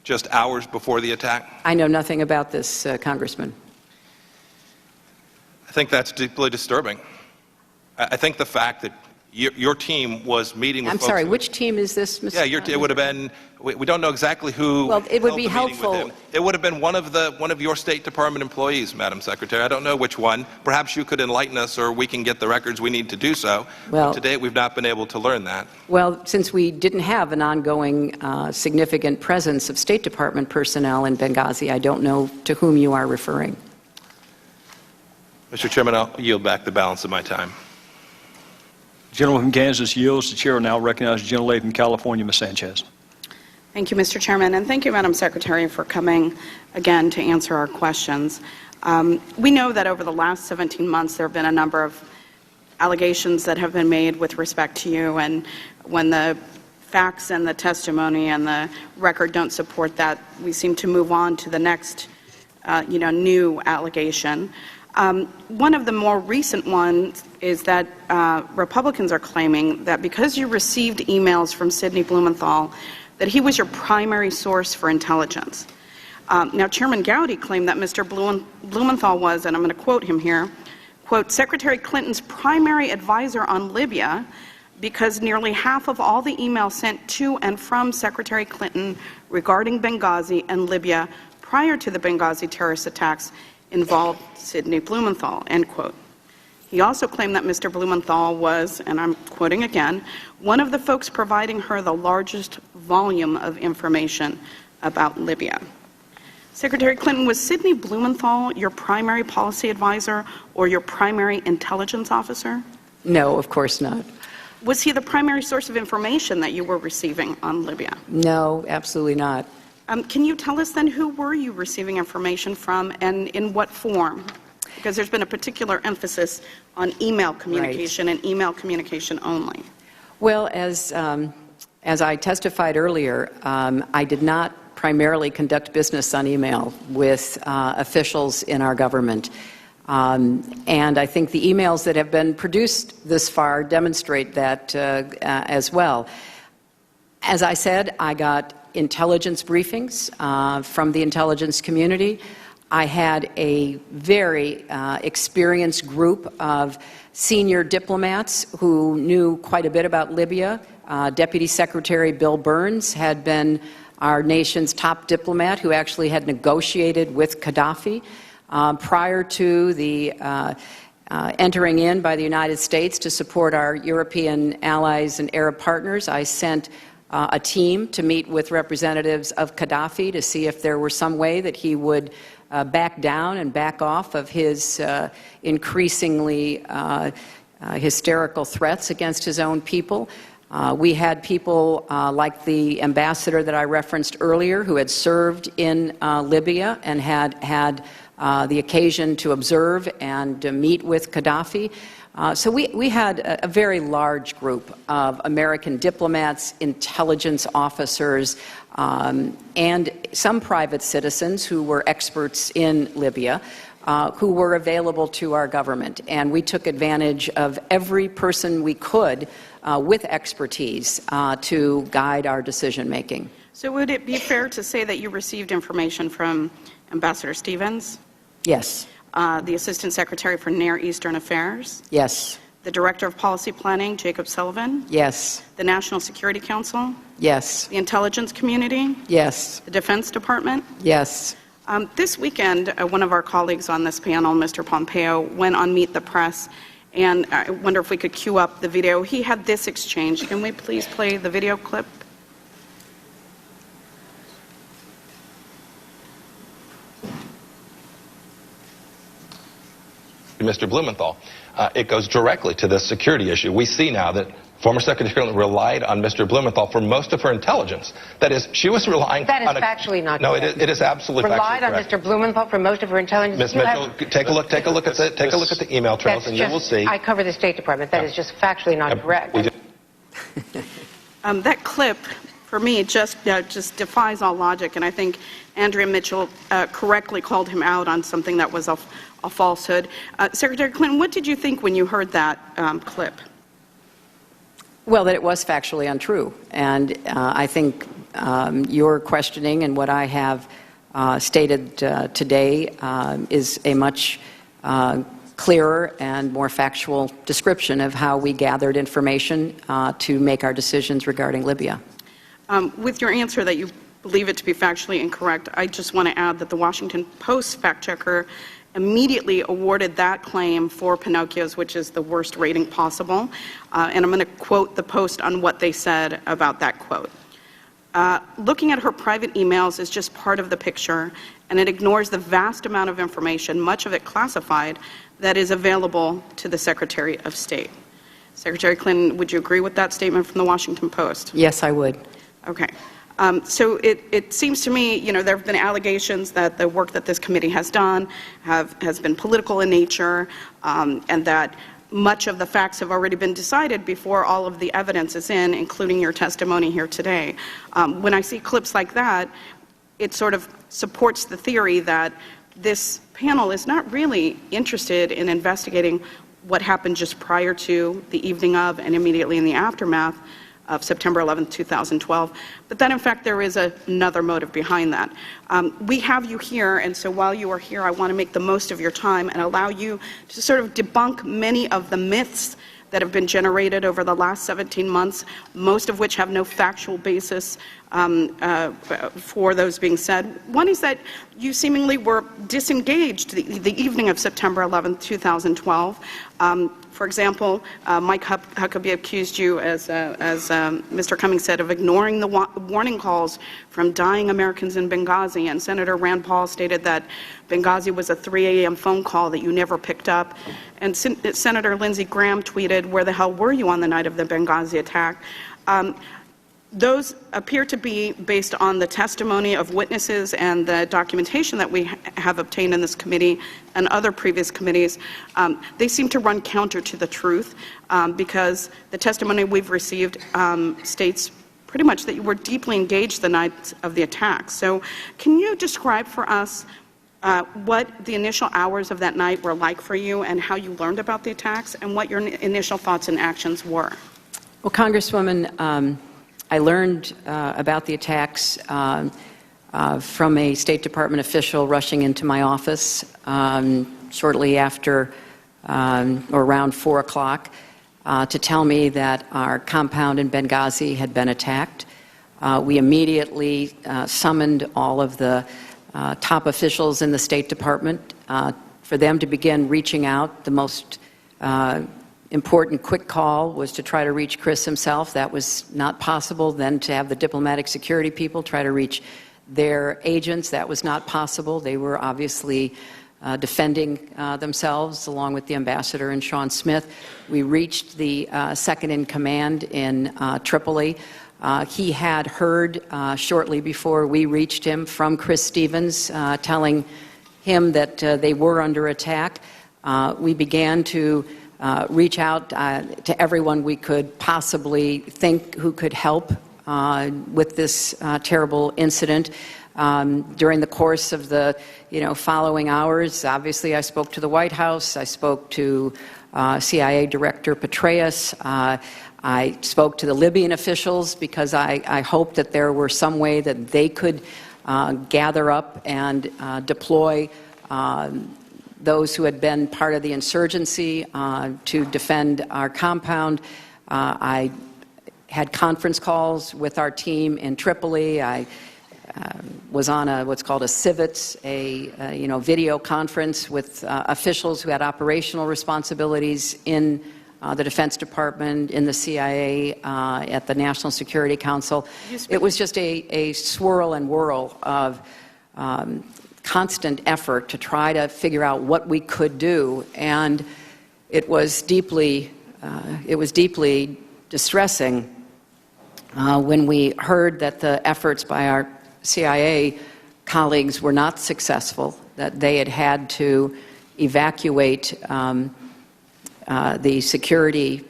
just hours before the attack? I know nothing about this, Congressman. I think that's deeply disturbing. I think the fact that your team was meeting with I'm folks... sorry, which team is this, Mr. Yeah, it would have been... We don't know exactly who... Well, it would held be the meeting with helpful... him. It would have been one of your State Department employees, Madam Secretary. I don't know which one. Perhaps you could enlighten us, or we can get the records we need to do so. Well, but to date, we've not been able to learn that. Well, since we didn't have an ongoing significant presence of State Department personnel in Benghazi, I don't know to whom you are referring. Mr. Chairman, I'll yield back the balance of my time. Gentleman from Kansas yields. The chair will now recognize the gentlelady from California, Ms. Sanchez. Thank you, Mr. Chairman, and thank you, Madam Secretary, for coming again to answer our questions. We know that over the last 17 months there have been a number of allegations that have been made with respect to you, and when the facts and the testimony and the record don't support that, we seem to move on to the next new allegation. One of the more recent ones is that Republicans are claiming that because you received emails from Sidney Blumenthal, that he was your primary source for intelligence. Now, Chairman Gowdy claimed that Mr. Blumenthal was, and I'm going to quote him here, quote, Secretary Clinton's primary advisor on Libya, because nearly half of all the emails sent to and from Secretary Clinton regarding Benghazi and Libya prior to the Benghazi terrorist attacks involved Sidney Blumenthal, end quote. He also claimed that Mr. Blumenthal was, and I'm quoting again, one of the folks providing her the largest volume of information about Libya. Secretary Clinton, was Sidney Blumenthal your primary policy advisor or your primary intelligence officer? No, of course not. Was he the primary source of information that you were receiving on Libya? No, absolutely not. Can you tell us then who were you receiving information from and in what form? Because there's been a particular emphasis on email communication and email communication only. Well, as I testified earlier, I did not primarily conduct business on email with officials in our government. And I think the emails that have been produced this far demonstrate that as well. As I said, I got intelligence briefings from the intelligence community. I had a very experienced group of senior diplomats who knew quite a bit about Libya. Deputy Secretary Bill Burns had been our nation's top diplomat who actually had negotiated with Gaddafi. Prior to the entering in by the United States to support our European allies and Arab partners, I sent a team to meet with representatives of Gaddafi to see if there were some way that he would back down and back off of his increasingly hysterical threats against his own people. We had people like the ambassador that I referenced earlier who had served in Libya and had the occasion to observe and meet with Gaddafi. So we had a very large group of American diplomats, intelligence officers, and some private citizens who were experts in Libya who were available to our government. And we took advantage of every person we could with expertise to guide our decision-making. So would it be fair to say that you received information from Ambassador Stevens? Yes. The Assistant Secretary for Near Eastern Affairs? Yes. The Director of Policy Planning, Jacob Sullivan? Yes. The National Security Council? Yes. The Intelligence Community? Yes. The Defense Department? Yes. This weekend, one of our colleagues on this panel, Mr. Pompeo, went on Meet the Press, and I wonder if we could cue up the video. He had this exchange. Can we please play the video clip? Mr. Blumenthal. It goes directly to this security issue. We see now that former Secretary Clinton relied on Mr. Blumenthal for most of her intelligence. That is, she was relying that on is factually not no, correct. it is absolutely relied factually on correct. Mr. Blumenthal for most of her intelligence. Ms. Mitchell, take a look at the email trails, and you will see. I cover the State Department. That is just factually not correct. That clip, for me, just defies all logic, and I think Andrea Mitchell correctly called him out on something that was a falsehood. Secretary Clinton, what did you think when you heard that clip? Well, that it was factually untrue. And I think your questioning and what I have stated today is a much clearer and more factual description of how we gathered information to make our decisions regarding Libya. With your answer that you believe it to be factually incorrect, I just want to add that the Washington Post fact checker immediately awarded that claim 4 Pinocchios, which is the worst rating possible. And I'm going to quote the Post on what they said about that quote. Looking at her private emails is just part of the picture, and it ignores the vast amount of information, much of it classified, that is available to the Secretary of State. Secretary Clinton, would you agree with that statement from the Washington Post? Yes, I would. Okay. So it seems to me, there have been allegations that the work that this committee has done has been political in nature, and that much of the facts have already been decided before all of the evidence is in, including your testimony here today. When I see clips like that, it sort of supports the theory that this panel is not really interested in investigating what happened just prior to, the evening of, and immediately in the aftermath of September 11, 2012, but that in fact there is another motive behind that. We have you here, and so while you are here, I want to make the most of your time and allow you to sort of debunk many of the myths that have been generated over the last 17 months, most of which have no factual basis for those being said. One is that you seemingly were disengaged the evening of September 11, 2012. For example, Mike Huckabee accused you, as Mr. Cummings said, of ignoring the warning calls from dying Americans in Benghazi, and Senator Rand Paul stated that Benghazi was a 3 a.m. phone call that you never picked up. And Senator Lindsey Graham tweeted, "Where the hell were you on the night of the Benghazi attack?" Those appear to be based on the testimony of witnesses and the documentation that we have obtained in this committee and other previous committees. They seem to run counter to the truth because the testimony we've received states pretty much that you were deeply engaged the night of the attack. So can you describe for us what the initial hours of that night were like for you and how you learned about the attacks and what your initial thoughts and actions were? Well, Congresswoman, I learned about the attacks from a State Department official rushing into my office shortly after or around 4 o'clock to tell me that our compound in Benghazi had been attacked. We immediately summoned all of the top officials in the State Department for them to begin reaching out. The most important quick call was to try to reach Chris himself. That was not possible. Then to have the diplomatic security people try to reach their agents, that was not possible. They were obviously defending themselves along with the ambassador and Sean Smith. We reached the second in command in Tripoli. He had heard shortly before we reached him from Chris Stevens telling him that they were under attack. We began to reach out to everyone we could possibly think who could help with this terrible incident. During the course of the following hours, obviously I spoke to the White House, I spoke to CIA Director Petraeus, I spoke to the Libyan officials because I hoped that there were some way that they could gather up and deploy those who had been part of the insurgency to defend our compound. I had conference calls with our team in Tripoli. I was on what's called a CIVITS, a video conference with officials who had operational responsibilities in the Defense Department, in the CIA, at the National Security Council. It was just a swirl and whirl of constant effort to try to figure out what we could do, and it was deeply distressing when we heard that the efforts by our CIA colleagues were not successful, that they had to evacuate the security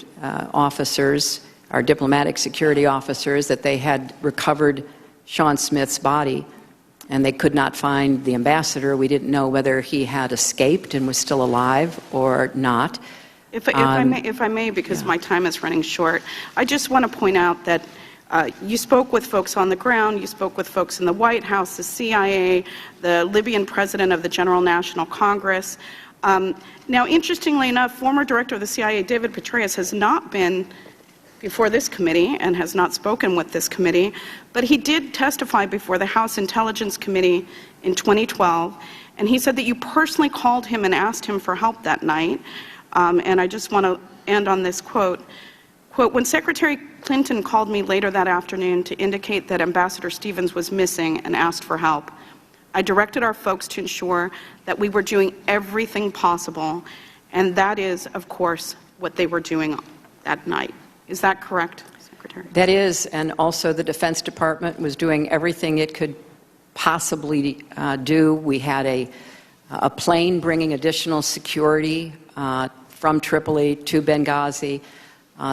officers, our diplomatic security officers, that they had recovered Sean Smith's body, and they could not find the ambassador. We didn't know whether he had escaped and was still alive or not. If I may, because my time is running short, I just want to point out that you spoke with folks on the ground, you spoke with folks in the White House, the CIA, the Libyan president of the General National Congress. Now, interestingly enough, former director of the CIA, David Petraeus, has not been before this committee and has not spoken with this committee, but he did testify before the House Intelligence Committee in 2012, and he said that you personally called him and asked him for help that night. And I just want to end on this quote. Quote, "When Secretary Clinton called me later that afternoon to indicate that Ambassador Stevens was missing and asked for help, I directed our folks to ensure that we were doing everything possible, and that is, of course, what they were doing that night." Is that correct, Secretary? That is, and also the Defense Department was doing everything it could possibly do. We had a plane bringing additional security from Tripoli to Benghazi.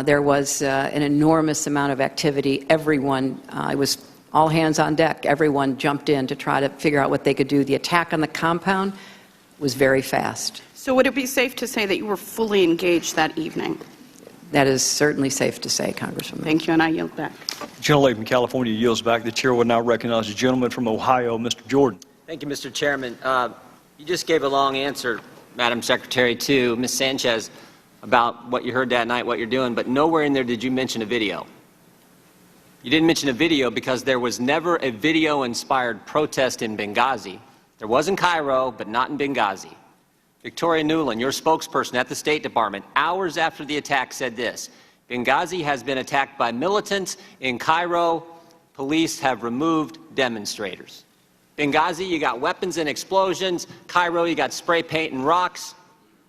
There was an enormous amount of activity. Everyone, it was all hands on deck. Everyone jumped in to try to figure out what they could do. The attack on the compound was very fast. So would it be safe to say that you were fully engaged that evening? That is certainly safe to say, Congresswoman. Thank you, and I yield back. The gentlelady from California yields back. The chair will now recognize the gentleman from Ohio, Mr. Jordan. Thank you, Mr. Chairman. You just gave a long answer, Madam Secretary, to Ms. Sanchez about what you heard that night, what you're doing, but nowhere in there did you mention a video. You didn't mention a video because there was never a video-inspired protest in Benghazi. There was in Cairo, but not in Benghazi. Victoria Nuland, your spokesperson at the State Department, hours after the attack said this: Benghazi has been attacked by militants. In Cairo, police have removed demonstrators. Benghazi, you got weapons and explosions. Cairo, you got spray paint and rocks.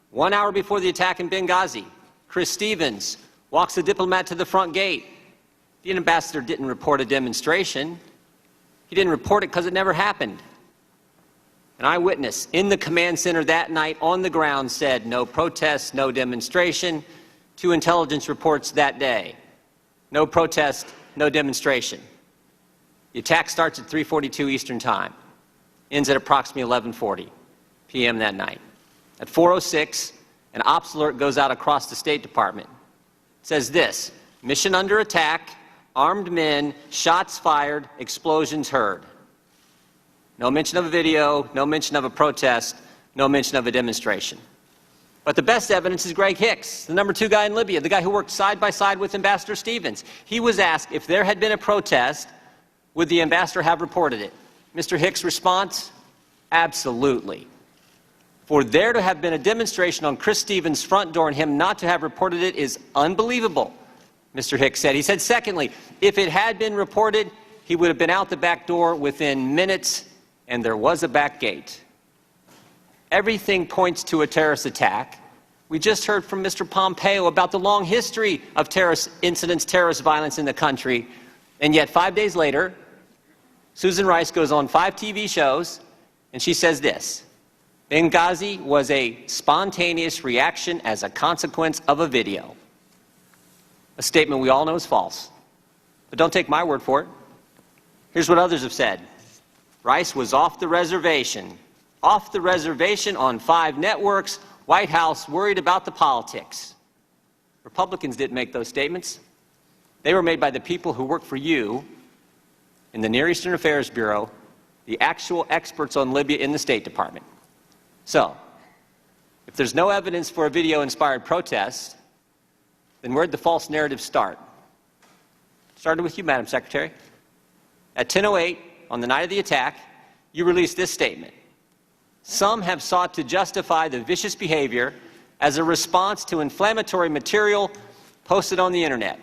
1 hour before the attack in Benghazi, Chris Stevens walks the diplomat to the front gate. The ambassador didn't report a demonstration. He didn't report it because it never happened. An eyewitness in the command center that night on the ground said no protest, no demonstration. 2 intelligence reports that day. No protest, no demonstration. The attack starts at 3:42 Eastern Time, ends at approximately 11:40 p.m. that night. At 4:06, an ops alert goes out across the State Department. It says this: mission under attack, armed men, shots fired, explosions heard. No mention of a video, no mention of a protest, no mention of a demonstration. But the best evidence is Greg Hicks, the #2 guy in Libya, the guy who worked side by side with Ambassador Stevens. He was asked if there had been a protest, would the ambassador have reported it? Mr. Hicks' response: absolutely. For there to have been a demonstration on Chris Stevens' front door and him not to have reported it is unbelievable, Mr. Hicks said. He said, secondly, if it had been reported, he would have been out the back door within minutes, and there was a back gate. Everything points to a terrorist attack. We just heard from Mr. Pompeo about the long history of terrorist incidents, terrorist violence in the country, and yet 5 days later, Susan Rice goes on 5 TV shows, and she says this: Benghazi was a spontaneous reaction as a consequence of a video. A statement we all know is false. But don't take my word for it. Here's what others have said. Rice was off the reservation on 5 networks. White House worried about the politics. Republicans didn't make those statements. They were made by the people who work for you in the Near Eastern Affairs Bureau, the actual experts on Libya in the State Department. So, if there's no evidence for a video-inspired protest, then where'd the false narrative start? It started with you, Madam Secretary. At 10:08, on the night of the attack, you released this statement: some have sought to justify the vicious behavior as a response to inflammatory material posted on the internet.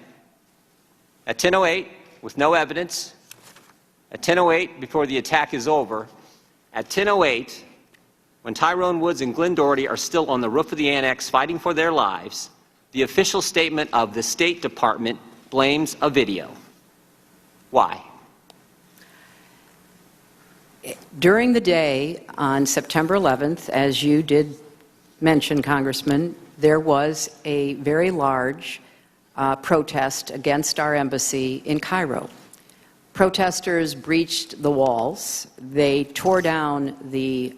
At 10:08, with no evidence, at 10:08, before the attack is over, at 10:08, when Tyrone Woods and Glenn Doherty are still on the roof of the annex fighting for their lives, the official statement of the State Department blames a video. Why? During the day on September 11th, as you did mention, Congressman, there was a very large protest against our embassy in Cairo. Protesters breached the walls. They tore down the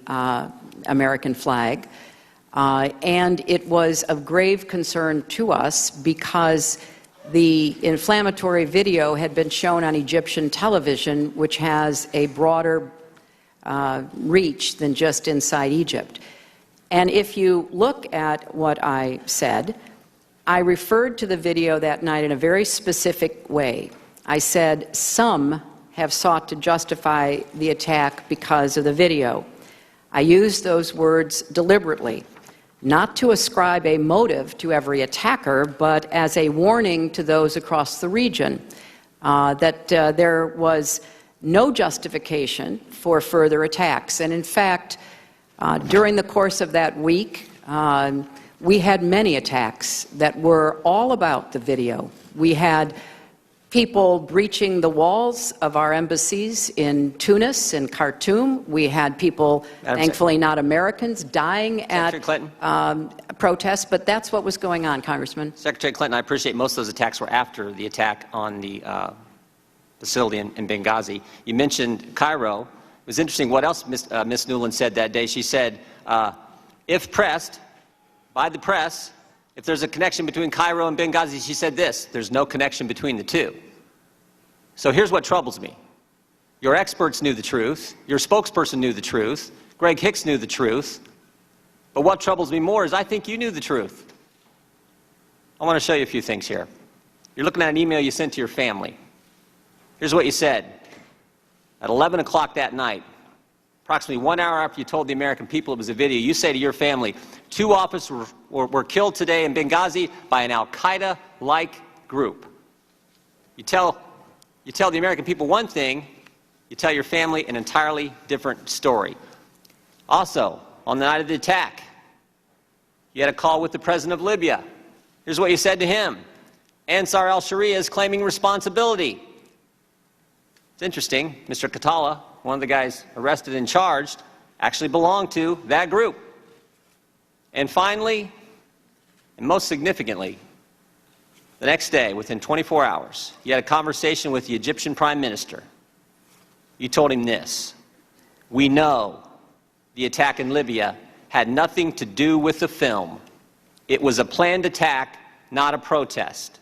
American flag. And it was of grave concern to us because the inflammatory video had been shown on Egyptian television, which has a broader reach than just inside Egypt. And if you look at what I said, I referred to the video that night in a very specific way. I said, some have sought to justify the attack because of the video. I used those words deliberately, not to ascribe a motive to every attacker, but as a warning to those across the region that there was no justification for further attacks. And in fact, during the course of that week, we had many attacks that were all about the video. We had people breaching the walls of our embassies in Tunis and Khartoum. We had people, thankfully not Americans, dying at protests, but that's what was going on, Congressman. Secretary Clinton, I appreciate most of those attacks were after the attack on the facility in Benghazi. You mentioned Cairo. It was interesting what else Ms. Newland said that day. She said, if pressed by the press, if there's a connection between Cairo and Benghazi, she said this, there's no connection between the two. So here's what troubles me. Your experts knew the truth. Your spokesperson knew the truth. Greg Hicks knew the truth. But what troubles me more is I think you knew the truth. I want to show you a few things here. You're looking at an email you sent to your family. Here's what you said. At 11 o'clock that night, approximately 1 hour after you told the American people it was a video, you say to your family, 2 officers were killed today in Benghazi by an al-Qaeda-like group. You tell the American people one thing, you tell your family an entirely different story. Also, on the night of the attack, you had a call with the president of Libya. Here's what you said to him. Ansar al-Sharia is claiming responsibility. It's interesting, Mr. Katala, one of the guys arrested and charged, actually belonged to that group. And finally, and most significantly, the next day, within 24 hours, you had a conversation with the Egyptian Prime Minister. You told him this: we know the attack in Libya had nothing to do with the film. It was a planned attack, not a protest.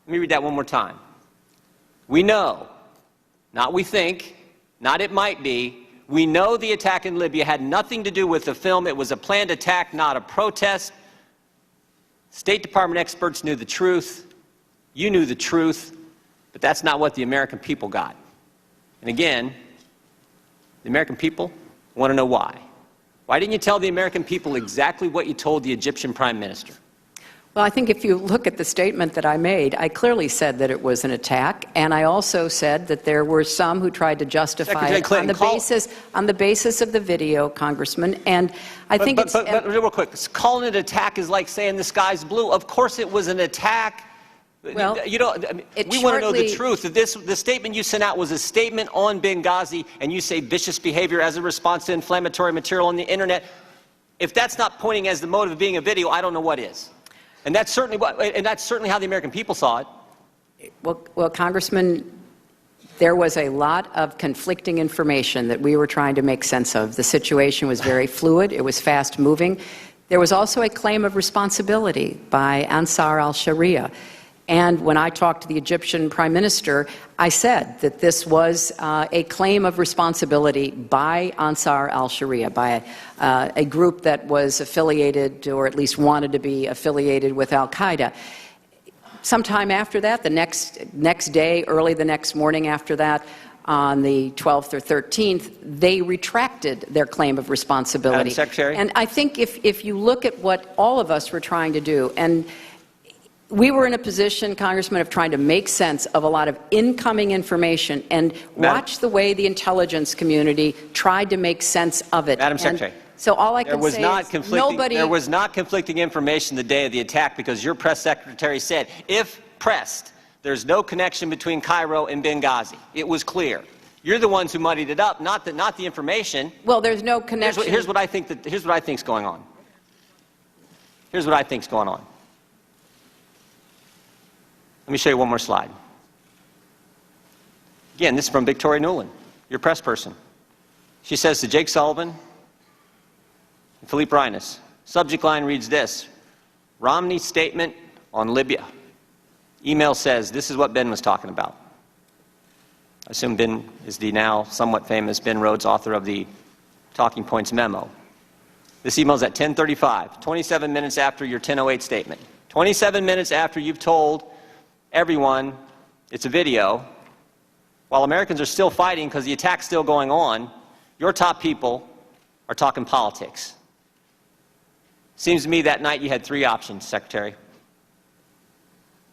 Let me read that one more time. We know, not we think, not it might be, we know the attack in Libya had nothing to do with the film. It was a planned attack, not a protest. State Department experts knew the truth. You knew the truth. But that's not what the American people got. And again, the American people want to know why. Why didn't you tell the American people exactly what you told the Egyptian Prime Minister? Well, I think if you look at the statement that I made, I clearly said that it was an attack, and I also said that there were some who tried to justify it on the basis of the video, Congressman. And I think but real quick, calling it an attack is like saying the sky's blue. Of course, it was an attack. Well, we want to know the truth. The statement you sent out was a statement on Benghazi, and you say vicious behavior as a response to inflammatory material on the internet. If that's not pointing as the motive of being a video, I don't know what is. And that's certainly how the American people saw it. Well, Congressman, there was a lot of conflicting information that we were trying to make sense of. The situation was very fluid. It was fast-moving. There was also a claim of responsibility by Ansar al-Sharia. And when I talked to the Egyptian Prime Minister, I said that this was a claim of responsibility by Ansar al-Sharia, by a group that was affiliated, or at least wanted to be affiliated with al-Qaeda. Sometime after that, the next day, early the next morning after that, on the 12th or 13th, they retracted their claim of responsibility. Madam Secretary? And I think if you look at what all of us were trying to do, and We were in a position, Congressman, of trying to make sense of a lot of incoming information and watch the way the intelligence community tried to make sense of it. Madam Secretary. So all I can say is nobody... There was not conflicting information the day of the attack because your press secretary said, if pressed, there's no connection between Cairo and Benghazi. It was clear. You're the ones who muddied it up, not the information. Well, there's no connection. Here's what I think's going on. Here's what I think's going on. Let me show you one more slide. Again, this is from Victoria Nuland, your press person. She says to Jake Sullivan and Philippe Reines, subject line reads this: Romney's statement on Libya. Email says, this is what Ben was talking about. I assume Ben is the now somewhat famous Ben Rhodes, author of the Talking Points memo. This email is at 10:35, 27 minutes after your 10:08 statement. 27 minutes after you've told everyone it's a video, while Americans are still fighting because the attack's still going on, your top people are talking politics. Seems to me that night you had three options, Secretary.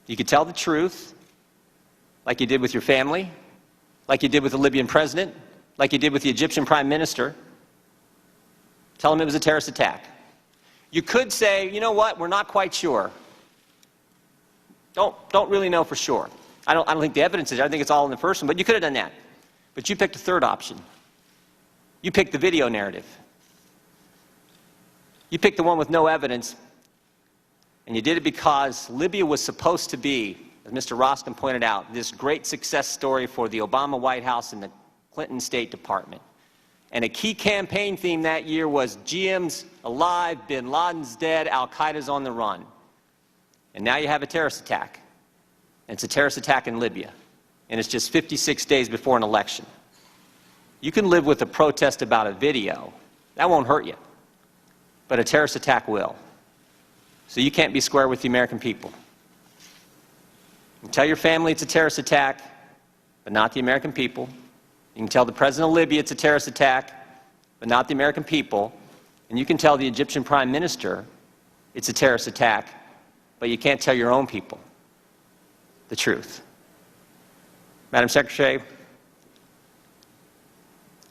You could tell the truth, like you did with your family, like you did with the Libyan president, like you did with the Egyptian prime minister. Tell them it was a terrorist attack. You could say, you know what, we're not quite sure. Don't really know for sure. I don't think the evidence is there. I think it's all in the first one, but you could have done that. But you picked a third option. You picked the video narrative. You picked the one with no evidence, and you did it because Libya was supposed to be, as Mr. Roskin pointed out, this great success story for the Obama White House and the Clinton State Department. And a key campaign theme that year was GM's alive, bin Laden's dead, Al-Qaeda's on the run. And now you have a terrorist attack. And it's a terrorist attack in Libya. And it's just 56 days before an election. You can live with a protest about a video. That won't hurt you. But a terrorist attack will. So you can't be square with the American people. You can tell your family it's a terrorist attack, but not the American people. You can tell the president of Libya it's a terrorist attack, but not the American people. And you can tell the Egyptian prime minister it's a terrorist attack, but you can't tell your own people the truth. Madam Secretary,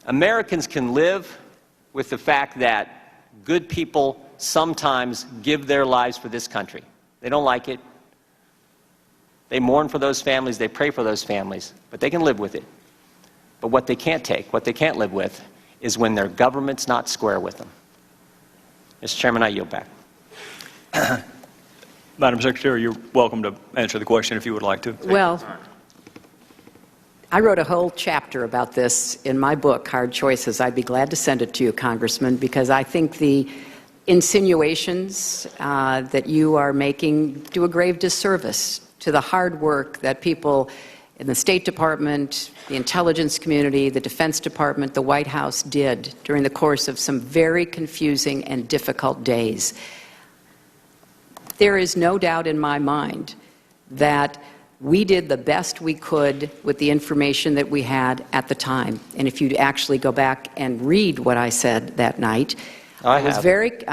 Americans can live with the fact that good people sometimes give their lives for this country. They don't like it. They mourn for those families. They pray for those families. But they can live with it. But what they can't take, what they can't live with, is when their government's not square with them. Mr. Chairman, I yield back. Madam Secretary, you're welcome to answer the question if you would like to. Well, I wrote a whole chapter about this in my book, Hard Choices. I'd be glad to send it to you, Congressman, because I think the insinuations that you are making do a grave disservice to the hard work that people in the State Department, the intelligence community, the Defense Department, the White House did during the course of some very confusing and difficult days. There is no doubt in my mind that we did the best we could with the information that we had at the time. And if you actually go back and read what I said that night, I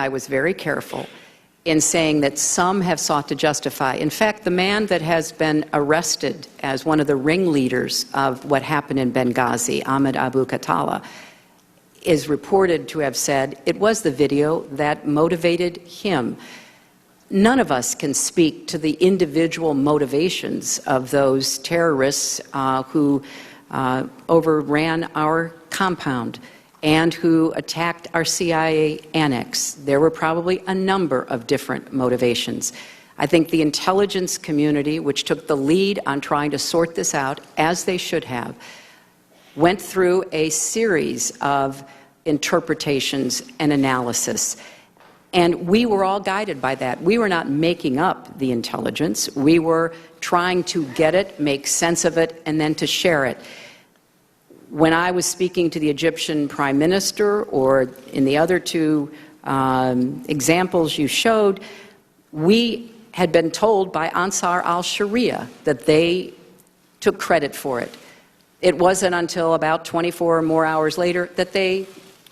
was very careful in saying that some have sought to justify. In fact, the man that has been arrested as one of the ringleaders of what happened in Benghazi, Ahmed Abu Khattala, is reported to have said it was the video that motivated him. None of us can speak to the individual motivations of those terrorists who overran our compound and who attacked our CIA annex. There were probably a number of different motivations. I think the intelligence community, which took the lead on trying to sort this out, as they should have, went through a series of interpretations and analysis. And we were all guided by that. We were not making up the intelligence. We were trying to get it, make sense of it, and then to share it. When I was speaking to the Egyptian prime minister, or in the other two examples you showed, we had been told by Ansar al-Sharia that they took credit for it. It wasn't until about 24 or more hours later that they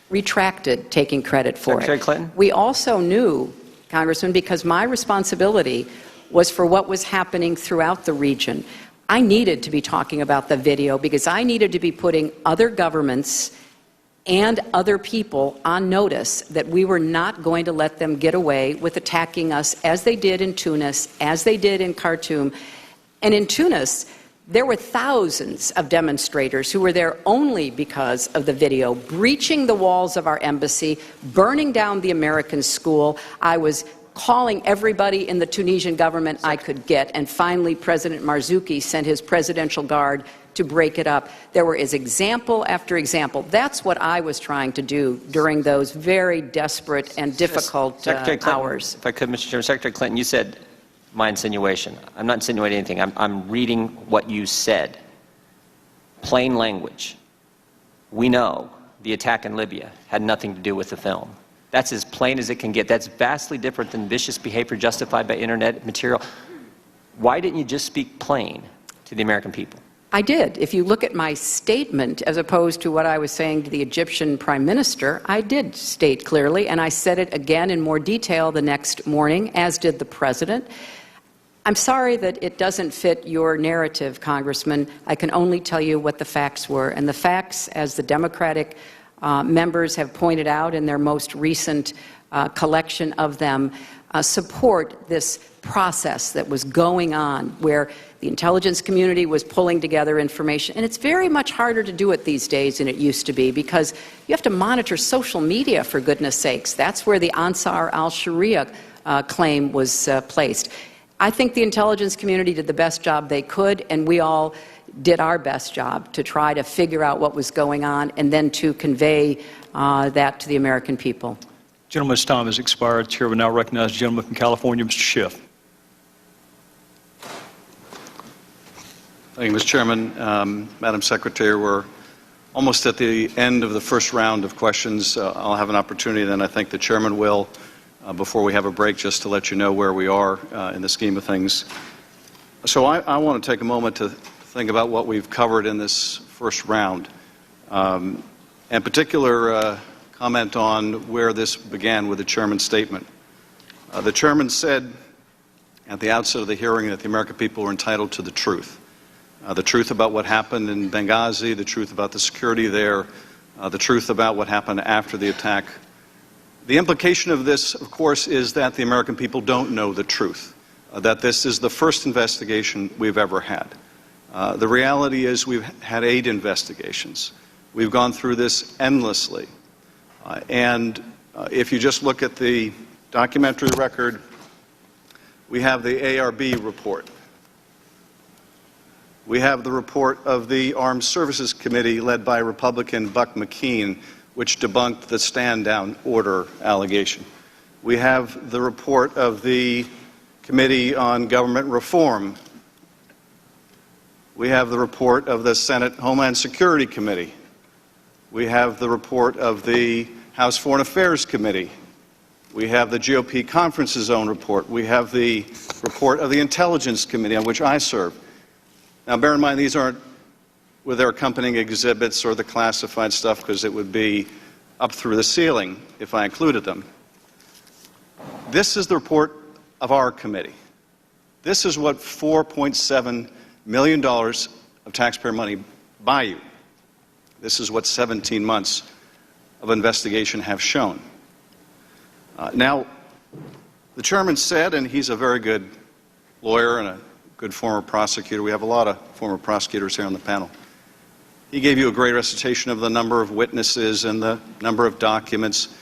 retracted taking credit for Secretary it. Clinton? We also knew, Congressman, because my responsibility was for what was happening throughout the region. I needed to be talking about the video because I needed to be putting other governments and other people on notice that we were not going to let them get away with attacking us as they did in Tunis, as they did in Khartoum. And in Tunis, there were thousands of demonstrators who were there only because of the video, breaching the walls of our embassy, burning down the American school. I was calling everybody in the Tunisian government I could get, and finally President Marzouki sent his presidential guard to break it up. There were example after example. That's what I was trying to do during those very desperate and difficult hours. If I could, Mr. Chairman, Secretary Clinton, you said my insinuation. I'm not insinuating anything. I'm reading what you said. Plain language. We know the attack in Libya had nothing to do with the film. That's as plain as it can get. That's vastly different than vicious behavior justified by internet material. Why didn't you just speak plain to the American people? I did. If you look at my statement, as opposed to what I was saying to the Egyptian prime minister, I did state clearly, and I said it again in more detail the next morning, as did the president. I'm sorry that it doesn't fit your narrative, Congressman. I can only tell you what the facts were. And the facts, as the Democratic members have pointed out in their most recent collection of them, support this process that was going on where the intelligence community was pulling together information. And it's very much harder to do it these days than it used to be because you have to monitor social media, for goodness sakes. That's where the Ansar al-Sharia claim was placed. I think the intelligence community did the best job they could, and we all did our best job to try to figure out what was going on and then to convey that to the American people. Gentleman's time has expired. Chair will now recognize the gentleman from California, Mr. Schiff. Thank you, Mr. Chairman. Madam Secretary, we're almost at the end of the first round of questions. I'll have an opportunity, then I think the Chairman will, before we have a break, just to let you know where we are in the scheme of things. So I want to take a moment to think about what we've covered in this first round. In particular, comment on where this began with the Chairman's statement. The Chairman said at the outset of the hearing that the American people were entitled to the truth about what happened in Benghazi, the truth about the security there, the truth about what happened after the attack. The implication of this, of course, is that the American people don't know the truth, that this is the first investigation we've ever had. The reality is we've had 8 investigations. We've gone through this endlessly. And if you just look at the documentary record, we have the ARB report. We have the report of the Armed Services Committee led by Republican Buck McKean, which debunked the stand-down order allegation. We have the report of the Committee on Government Reform. We have the report of the Senate Homeland Security Committee. We have the report of the House Foreign Affairs Committee. We have the GOP Conference's own report. We have the report of the Intelligence Committee, on which I serve. Now, bear in mind, these aren't with their accompanying exhibits or the classified stuff, because it would be up through the ceiling if I included them. This is the report of our committee. This is what $4.7 million of taxpayer money buy you. This is what 17 months of investigation have shown. Now, the Chairman said, and he's a very good lawyer and a good former prosecutor. We have a lot of former prosecutors here on the panel. He gave you a great recitation of the number of witnesses and the number of documents.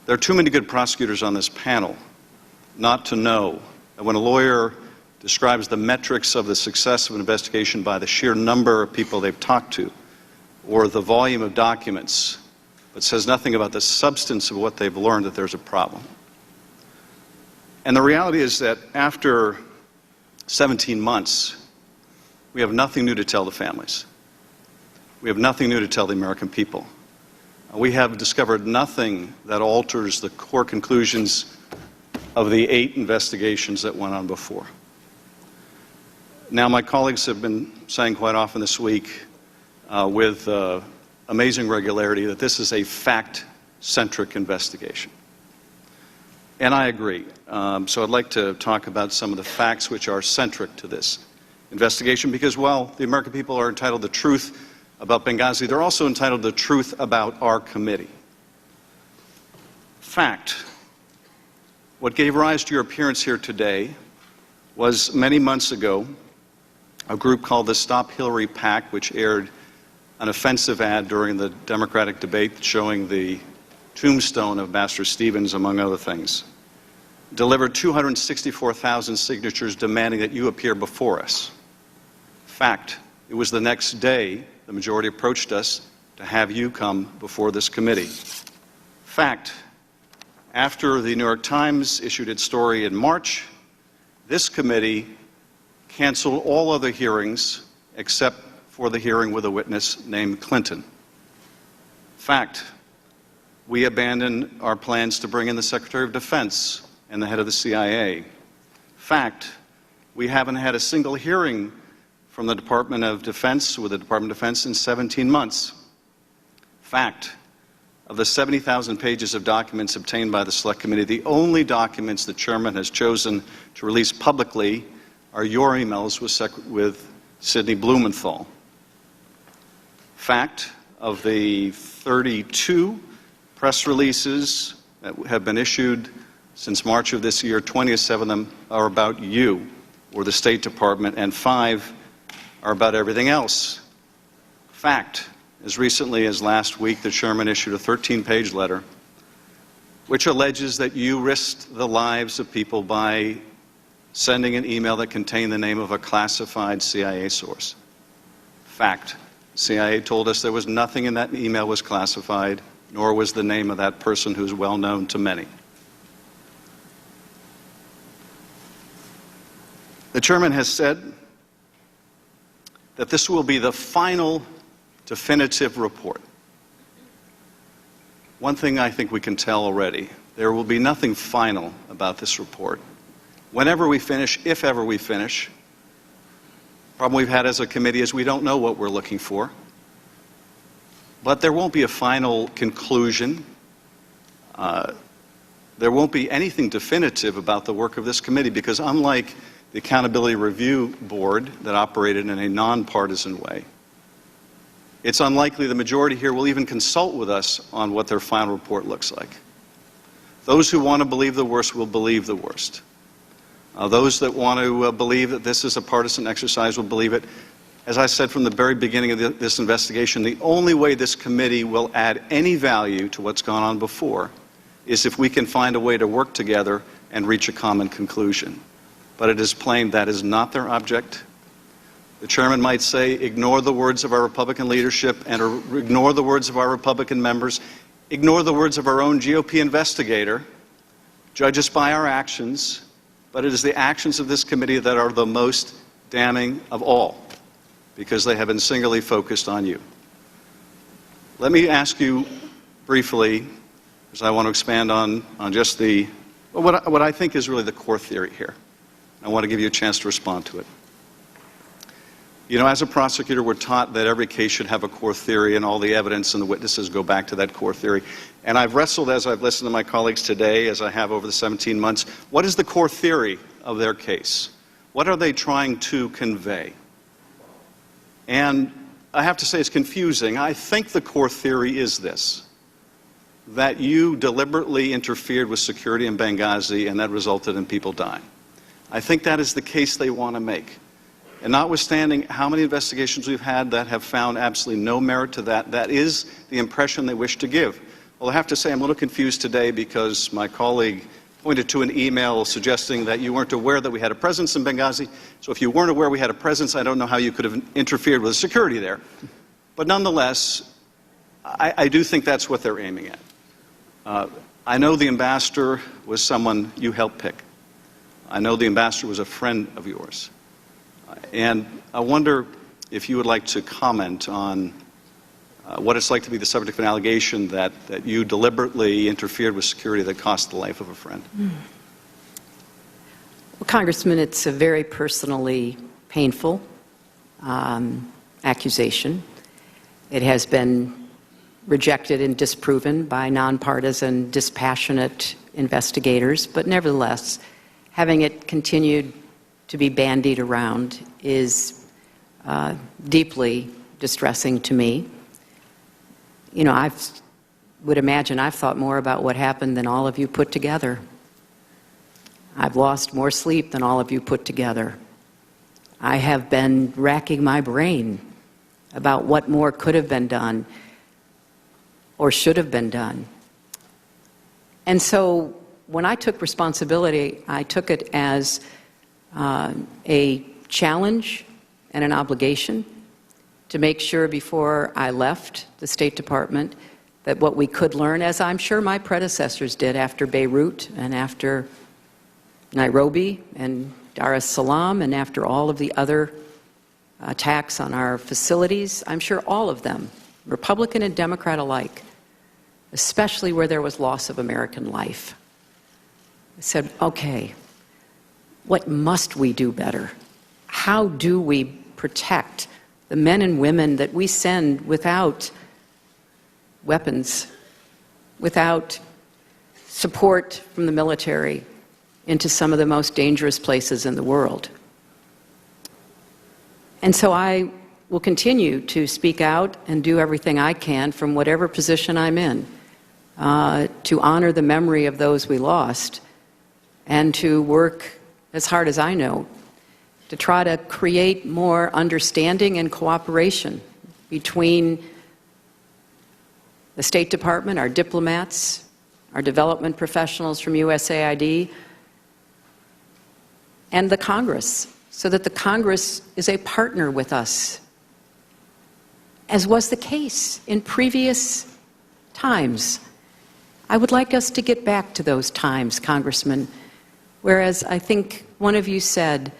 There are too many good prosecutors on this panel not to know that when a lawyer describes the metrics of the success of an investigation by the sheer number of people they've talked to or the volume of documents, but says nothing about the substance of what they've learned, that there's a problem. And the reality is that after 17 months, we have nothing new to tell the families. We have nothing new to tell the American people. We have discovered nothing that alters the core conclusions of the 8 investigations that went on before. Now, my colleagues have been saying quite often this week with amazing regularity that this is a fact-centric investigation. And I agree. So I'd like to talk about some of the facts which are centric to this investigation, because while the American people are entitled to truth about Benghazi, they're also entitled to truth about our committee. Fact. What gave rise to your appearance here today was many months ago a group called the Stop Hillary PAC, which aired an offensive ad during the Democratic debate showing the tombstone of Ambassador Stevens, among other things, delivered 264,000 signatures demanding that you appear before us. Fact. It was the next day the majority approached us to have you come before this committee. Fact. After the New York Times issued its story in March, this committee canceled all other hearings except for the hearing with a witness named Clinton. Fact. We abandoned our plans to bring in the Secretary of Defense and the head of the CIA. Fact. We haven't had a single hearing from the Department of Defense with the Department of Defense in 17 months. Fact. Of the 70,000 pages of documents obtained by the Select Committee, the only documents the Chairman has chosen to release publicly are your emails with Sidney Blumenthal. Fact. Of the 32 press releases that have been issued since March of this year, 27 of them are about you or the State Department, and 5 are about everything else. Fact. As recently as last week, the Chairman issued a 13-page letter which alleges that you risked the lives of people by sending an email that contained the name of a classified CIA source. Fact. The CIA told us there was nothing in that email was classified, nor was the name of that person who's well known to many. The Chairman has said that this will be the final definitive report. One thing I think we can tell already, there will be nothing final about this report. Whenever we finish, if ever we finish, the problem we've had as a committee is we don't know what we're looking for. But there won't be a final conclusion. There won't be anything definitive about the work of this committee, because unlike the Accountability Review Board that operated in a nonpartisan way, it's unlikely the majority here will even consult with us on what their final report looks like. Those who want to believe the worst will believe the worst. Those that want to believe that this is a partisan exercise will believe it. As I said from the very beginning of this investigation, the only way this committee will add any value to what's gone on before is if we can find a way to work together and reach a common conclusion. But it is plain that is not their object. The Chairman might say, ignore the words of our Republican leadership and ignore the words of our Republican members, ignore the words of our own GOP investigator, judge us by our actions, but it is the actions of this committee that are the most damning of all, because they have been singularly focused on you. Let me ask you briefly, because I want to expand on just what I think is really the core theory here. I want to give you a chance to respond to it. You know, as a prosecutor, we're taught that every case should have a core theory, and all the evidence and the witnesses go back to that core theory. And I've wrestled, as I've listened to my colleagues today, as I have over the 17 months, what is the core theory of their case? What are they trying to convey? And I have to say it's confusing. I think the core theory is this, that you deliberately interfered with security in Benghazi and that resulted in people dying. I think that is the case they want to make. And notwithstanding how many investigations we've had that have found absolutely no merit to that, that is the impression they wish to give. Well, I have to say I'm a little confused today because my colleague pointed to an email suggesting that you weren't aware that we had a presence in Benghazi. So if you weren't aware we had a presence, I don't know how you could have interfered with security there. But nonetheless, I do think that's what they're aiming at. I know the ambassador was someone you helped pick. I know the ambassador was a friend of yours. And I wonder if you would like to comment on what it's like to be the subject of an allegation that you deliberately interfered with security that cost the life of a friend. Well, Congressman, it's a very personally painful accusation. It has been rejected and disproven by nonpartisan, dispassionate investigators, but nevertheless, having it continued to be bandied around is deeply distressing to me. You know, I would imagine I've thought more about what happened than all of you put together. I've lost more sleep than all of you put together. I have been racking my brain about what more could have been done or should have been done. And so when I took responsibility, I took it as a challenge and an obligation to make sure before I left the State Department that what we could learn, as I'm sure my predecessors did after Beirut and after Nairobi and Dar es Salaam and after all of the other attacks on our facilities, I'm sure all of them, Republican and Democrat alike, especially where there was loss of American life, I said, okay, what must we do better? How do we protect the men and women that we send without weapons, without support from the military into some of the most dangerous places in the world? And so I will continue to speak out and do everything I can from whatever position I'm in to honor the memory of those we lost and to work as hard as I know to try to create more understanding and cooperation between the State Department, our diplomats, our development professionals from USAID, and the Congress, so that the Congress is a partner with us, as was the case in previous times. I would like us to get back to those times, Congressman, whereas I think one of you said,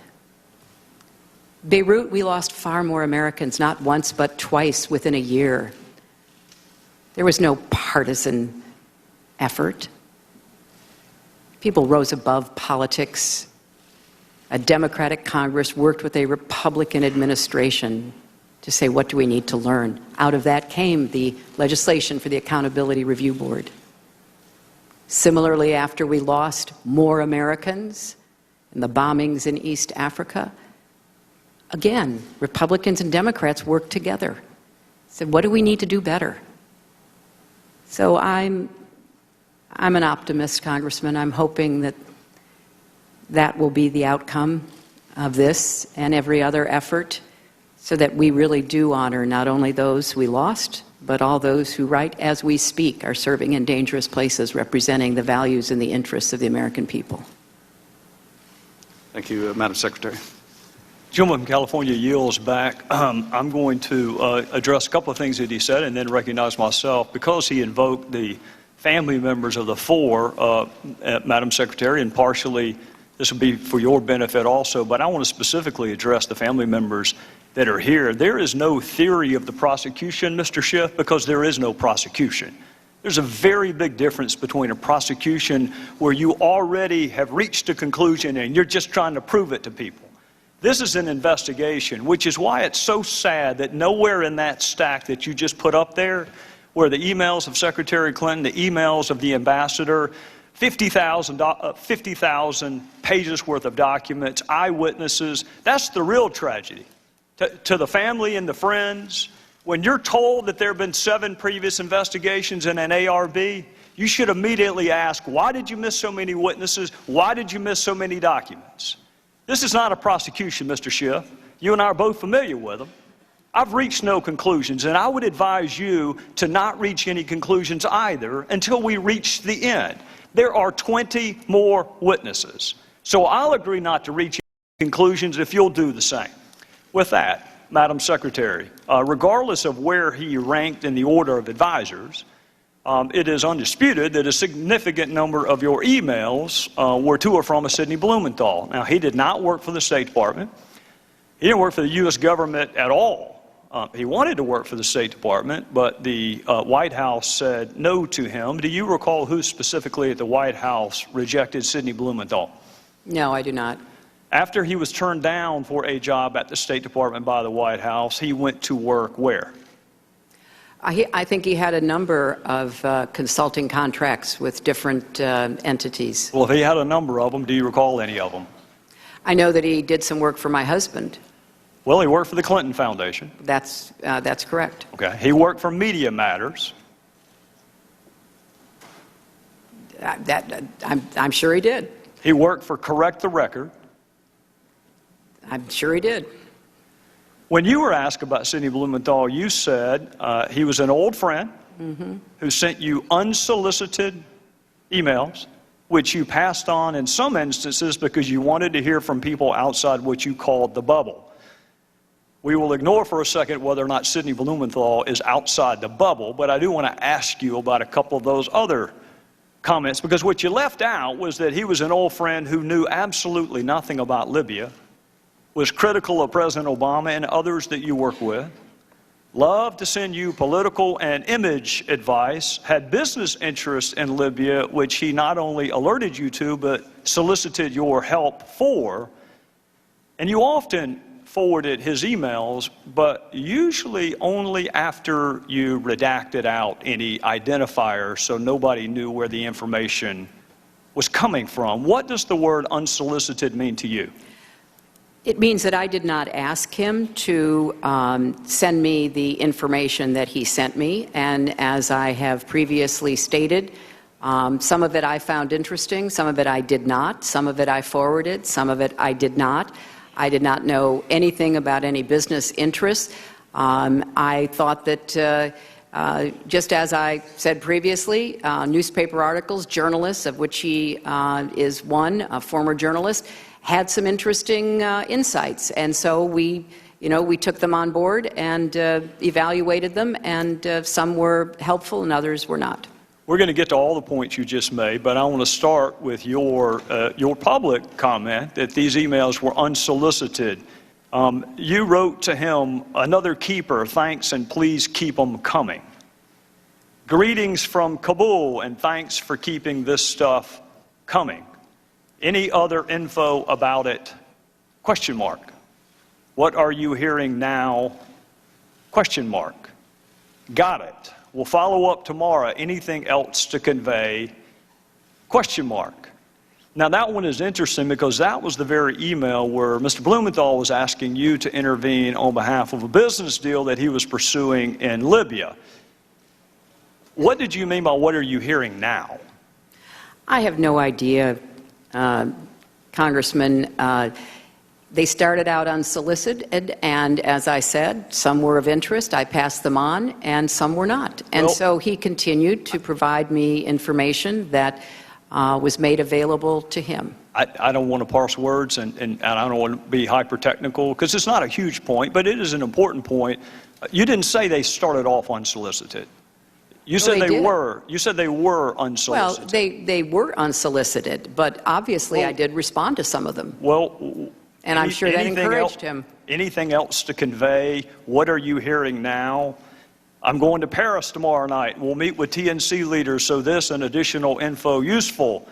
Beirut, we lost far more Americans, not once but twice within a year. There was no partisan effort. People rose above politics. A Democratic Congress worked with a Republican administration to say, what do we need to learn? Out of that came the legislation for the Accountability Review Board. Similarly, after we lost more Americans in the bombings in East Africa, again, Republicans and Democrats worked together. Said, what do we need to do better? So I'm an optimist, Congressman. I'm hoping that that will be the outcome of this and every other effort, so that we really do honor not only those we lost, but all those who, right as we speak, are serving in dangerous places, representing the values and the interests of the American people. Thank you, Madam Secretary. Gentleman from California yields back. I'm going to address a couple of things that he said and then recognize myself. Because he invoked the family members of the four, Madam Secretary, and partially this will be for your benefit also, but I want to specifically address the family members that are here. There is no theory of the prosecution, Mr. Schiff, because there is no prosecution. There's a very big difference between a prosecution where you already have reached a conclusion and you're just trying to prove it to people. This is an investigation, which is why it's so sad that nowhere in that stack that you just put up there, where the emails of Secretary Clinton, the emails of the ambassador, 50,000 pages worth of documents, eyewitnesses, that's the real tragedy. To the family and the friends, when you're told that there have been 7 previous investigations in an ARB, you should immediately ask, why did you miss so many witnesses? Why did you miss so many documents? This is not a prosecution, Mr. Schiff. You and I are both familiar with them. I've reached no conclusions, and I would advise you to not reach any conclusions either until we reach the end. There are 20 more witnesses. So I'll agree not to reach any conclusions if you'll do the same. With that, Madam Secretary, regardless of where he ranked in the order of advisors, it is undisputed that a significant number of your emails were to or from a Sidney Blumenthal. Now, he did not work for the State Department. He didn't work for the U.S. government at all. He wanted to work for the State Department, but the White House said no to him. Do you recall who specifically at the White House rejected Sidney Blumenthal? No, I do not. After he was turned down for a job at the State Department by the White House, he went to work where? I think he had a number of consulting contracts with different entities. Well, if he had a number of them, do you recall any of them? I know that he did some work for my husband. Well, he worked for the Clinton Foundation. That's correct. Okay. He worked for Media Matters. I'm sure he did. He worked for Correct the Record. I'm sure he did. When you were asked about Sidney Blumenthal, you said he was an old friend who sent you unsolicited emails, which you passed on in some instances because you wanted to hear from people outside what you called the bubble. We will ignore for a second whether or not Sidney Blumenthal is outside the bubble, but I do want to ask you about a couple of those other comments, because what you left out was that he was an old friend who knew absolutely nothing about Libya, was critical of President Obama and others that you work with, loved to send you political and image advice, had business interests in Libya, which he not only alerted you to, but solicited your help for. And you often forwarded his emails, but usually only after you redacted out any identifiers so nobody knew where the information was coming from. What does the word unsolicited mean to you? It means that I did not ask him to send me the information that he sent me, and as I have previously stated, some of it I found interesting, some of it I did not, some of it I forwarded, some of it I did not. I did not know anything about any business interests. I thought that, just as I said previously, newspaper articles, journalists, of which he is one, a former journalist, had some interesting insights, and so we took them on board and evaluated them, and some were helpful and others were not. We're going to get to all the points you just made, but I want to start with your public comment that these emails were unsolicited. You wrote to him, "Another keeper, thanks and please keep them coming. Greetings from Kabul and thanks for keeping this stuff coming. Any other info about it? Question mark. What are you hearing now? Question mark. Got it. We'll follow up tomorrow. Anything else to convey? Question mark." Now that one is interesting because that was the very email where Mr. Blumenthal was asking you to intervene on behalf of a business deal that he was pursuing in Libya. What did you mean by what are you hearing now? I have no idea, Congressman. They started out unsolicited, and as I said, some were of interest. I passed them on, and some were not. And so he continued to provide me information that was made available to him. I don't want to parse words, and I don't want to be hyper-technical, because it's not a huge point, but it is an important point. You didn't say they started off unsolicited. You said they were. You said they were unsolicited. Well, they were unsolicited, but obviously I did respond to some of them. Well, and I'm sure that encouraged him. Anything else to convey? What are you hearing now? I'm going to Paris tomorrow night. We'll meet with TNC leaders, so this and additional info useful.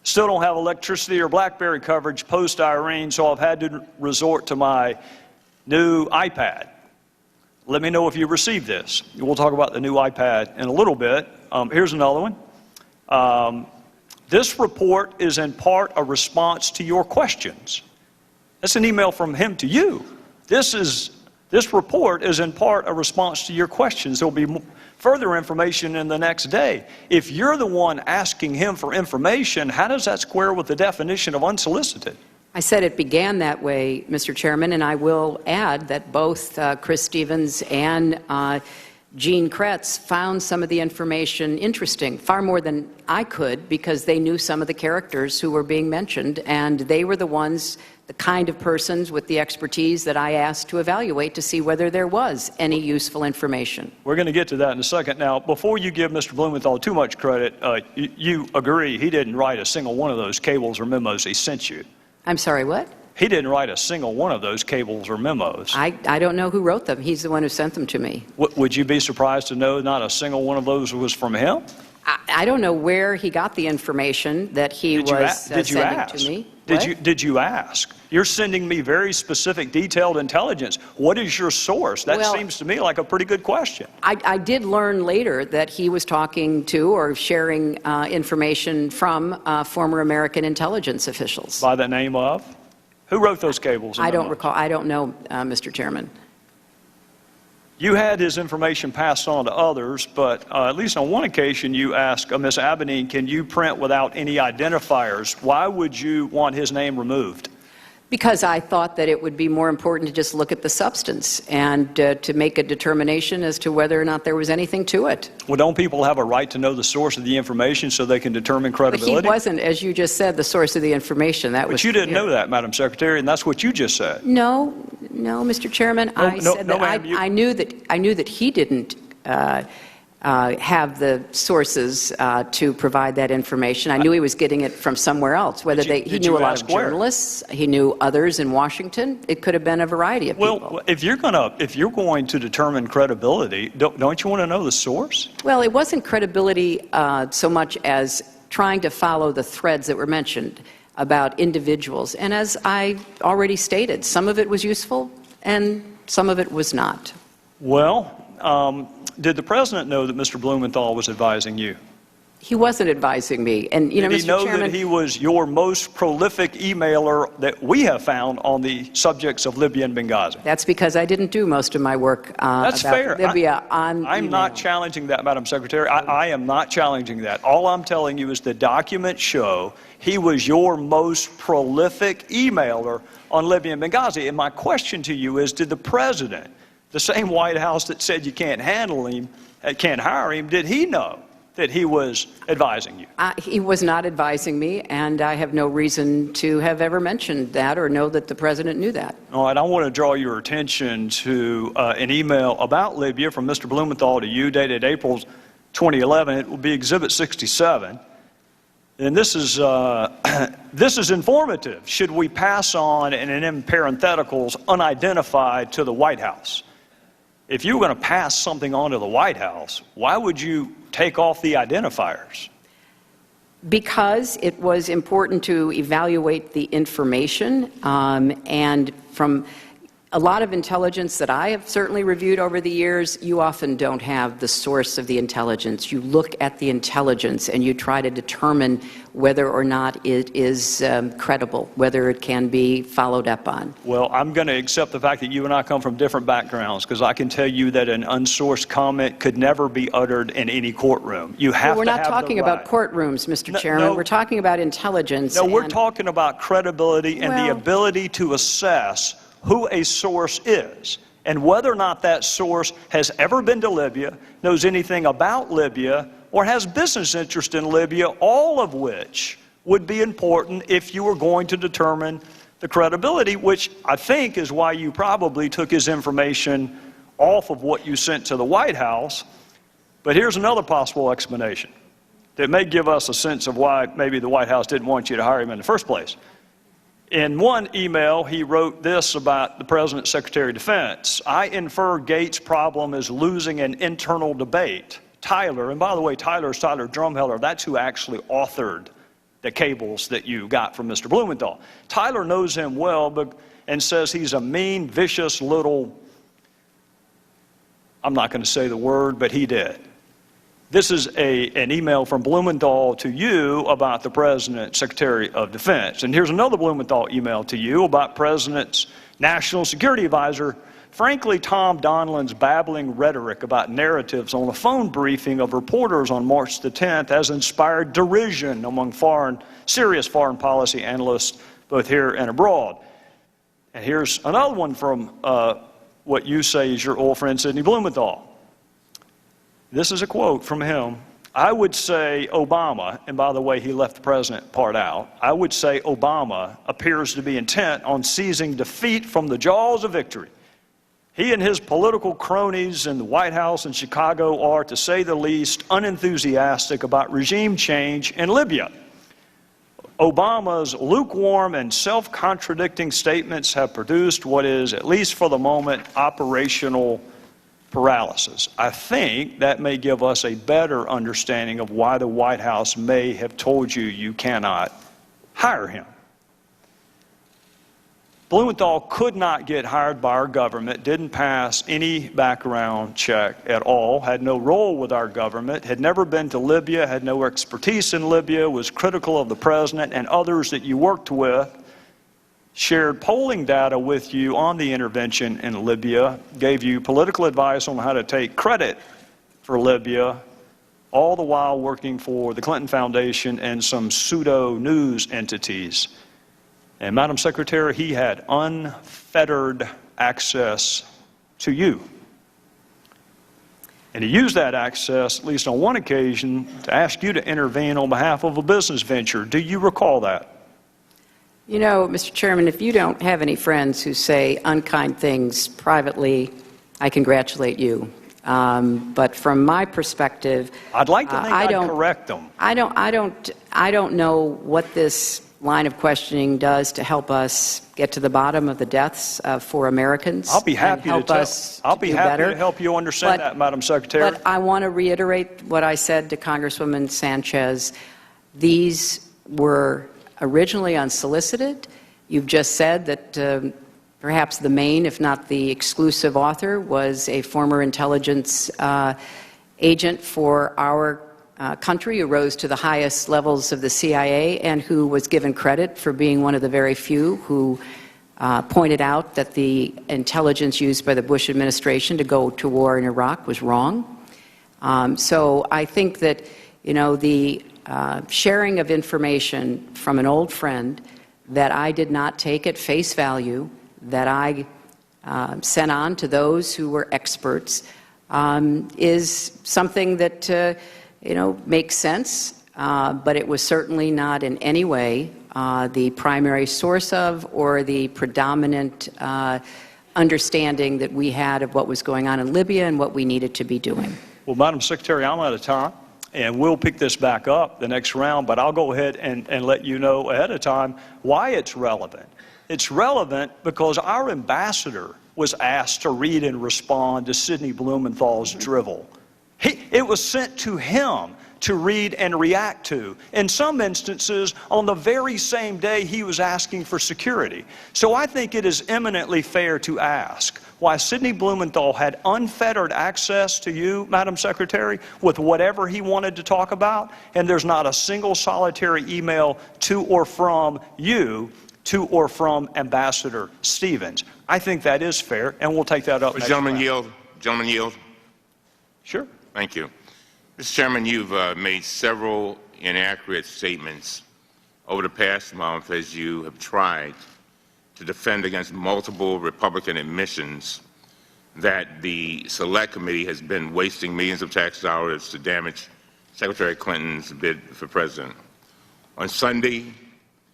Still don't have electricity or BlackBerry coverage post-Irene, so I've had to resort to my new iPad. Let me know if you received this. We'll talk about the new iPad in a little bit. Here's another one. This report is in part a response to your questions. That's an email from him to you. This report is in part a response to your questions. There'll be further information in the next day. If you're the one asking him for information, how does that square with the definition of unsolicited? I said it began that way, Mr. Chairman, and I will add that both Chris Stevens and Gene Kretz found some of the information interesting, far more than I could, because they knew some of the characters who were being mentioned, and they were the ones, the kind of persons with the expertise that I asked to evaluate to see whether there was any useful information. We're going to get to that in a second. Now, before you give Mr. Blumenthal too much credit, you agree he didn't write a single one of those cables or memos he sent you. I'm sorry, what? He didn't write a single one of those cables or memos. I don't know who wrote them. He's the one who sent them to me. Would you be surprised to know not a single one of those was from him? I don't know where he got the information that he was sending to me. Did you ask? You're sending me very specific, detailed intelligence. What is your source? That seems to me like a pretty good question. I did learn later that he was talking to or sharing information from former American intelligence officials. By the name of? Who wrote those cables? I don't recall. I don't know, Mr. Chairman. You had his information passed on to others, but at least on one occasion you asked Ms. Abedine, can you print without any identifiers? Why would you want his name removed? Because I thought that it would be more important to just look at the substance and to make a determination as to whether or not there was anything to it. Well, don't people have a right to know the source of the information so they can determine credibility? But he wasn't, as you just said, the source of the information. But you didn't know that, Madam Secretary, and that's what you just said. No, Mr. Chairman. I knew that he didn't have the sources to provide that information. I knew he was getting it from somewhere else. Whether he knew a lot of journalists, he knew others in Washington. It could have been a variety of people. Well, if you're going to determine credibility, don't you want to know the source? Well, it wasn't credibility so much as trying to follow the threads that were mentioned about individuals. And as I already stated, some of it was useful and some of it was not. Well, did the President know that Mr. Blumenthal was advising you? He wasn't advising me. And, you know, Did he Mr. know Chairman, that he was your most prolific emailer that we have found on the subjects of Libya and Benghazi? That's because I didn't do most of my work That's about fair. Libya on I'm email. not challenging that, Madam Secretary. I am not challenging that. All I'm telling you is the documents show he was your most prolific emailer on Libya and Benghazi. And my question to you is, did the President, the same White House that said you can't handle him, can't hire him, did he know that he was advising you? He was not advising me, and I have no reason to have ever mentioned that or know that the President knew that. All right, I want to draw your attention to an email about Libya from Mr. Blumenthal to you dated April 2011. It will be Exhibit 67. And this is informative. Should we pass on, and in parentheticals, unidentified to the White House? If you were going to pass something on to the White House, why would you take off the identifiers? Because it was important to evaluate the information, and from a lot of intelligence that I have certainly reviewed over the years, you often don't have the source of the intelligence. You look at the intelligence and you try to determine whether or not it is credible, whether it can be followed up on. Well, I'm going to accept the fact that you and I come from different backgrounds, because I can tell you that an unsourced comment could never be uttered in any courtroom. You have We're to not have talking the about right. courtrooms, Mr. Chairman. No. We're talking about intelligence. No, we're talking about credibility and the Well- ability to assess who a source is and whether or not that source has ever been to Libya, knows anything about Libya, or has business interest in Libya, all of which would be important if you were going to determine the credibility, which I think is why you probably took his information off of what you sent to the White House. But here's another possible explanation that may give us a sense of why maybe the White House didn't want you to hire him in the first place. In one email, he wrote this about the President's Secretary of Defense. I infer Gates' problem is losing an internal debate. Tyler, and by the way, Tyler is Tyler Drumheller. That's who actually authored the cables that you got from Mr. Blumenthal. Tyler knows him well and says he's a mean, vicious little, I'm not going to say the word, but he did. This is an email from Blumenthal to you about the President's Secretary of Defense. And here's another Blumenthal email to you about President's National Security Advisor. Frankly, Tom Donilon's babbling rhetoric about narratives on a phone briefing of reporters on March the 10th has inspired derision among serious foreign policy analysts, both here and abroad. And here's another one from what you say is your old friend, Sidney Blumenthal. This is a quote from him. I would say Obama, and by the way, he left the president part out, I would say Obama appears to be intent on seizing defeat from the jaws of victory. He and his political cronies in the White House and Chicago are, to say the least, unenthusiastic about regime change in Libya. Obama's lukewarm and self-contradicting statements have produced what is, at least for the moment, operational paralysis. I think that may give us a better understanding of why the White House may have told you you cannot hire him. Blumenthal could not get hired by our government, didn't pass any background check at all, had no role with our government, had never been to Libya, had no expertise in Libya, was critical of the president and others that you worked with, shared polling data with you on the intervention in Libya, gave you political advice on how to take credit for Libya, all the while working for the Clinton Foundation and some pseudo-news entities. And Madam Secretary, he had unfettered access to you. And he used that access, at least on one occasion, to ask you to intervene on behalf of a business venture. Do you recall that? You know, Mr. Chairman, if you don't have any friends who say unkind things privately, I congratulate you. But from my perspective, I'd like to think I'd correct them. I don't know what this line of questioning does to help us get to the bottom of the deaths for Americans. I'll be happy to help you understand that, Madam Secretary. But I want to reiterate what I said to Congresswoman Sanchez. These were originally unsolicited. You've just said that perhaps the main, if not the exclusive author, was a former intelligence agent for our country who rose to the highest levels of the CIA and who was given credit for being one of the very few who pointed out that the intelligence used by the Bush administration to go to war in Iraq was wrong. So I think that, you know, the sharing of information from an old friend that I did not take at face value, that I sent on to those who were experts, is something that you know, makes sense, but it was certainly not in any way the primary source of or the predominant understanding that we had of what was going on in Libya and what we needed to be doing. Well, Madam Secretary, I'm out of time, and we'll pick this back up the next round, but I'll go ahead and let you know ahead of time why it's relevant. It's relevant because our ambassador was asked to read and respond to Sidney Blumenthal's drivel. It was sent to him to read and react to. In some instances, on the very same day he was asking for security. So I think it is eminently fair to ask why Sidney Blumenthal had unfettered access to you, Madam Secretary, with whatever he wanted to talk about, and there's not a single solitary email to or from you to or from Ambassador Stevens. I think that is fair, and we'll take that up next Gentleman round. yield. Gentleman yield. Sure. Thank you. Mr. Chairman, you've made several inaccurate statements over the past month as you have tried to defend against multiple Republican admissions that the Select Committee has been wasting millions of tax dollars to damage Secretary Clinton's bid for president. On Sunday,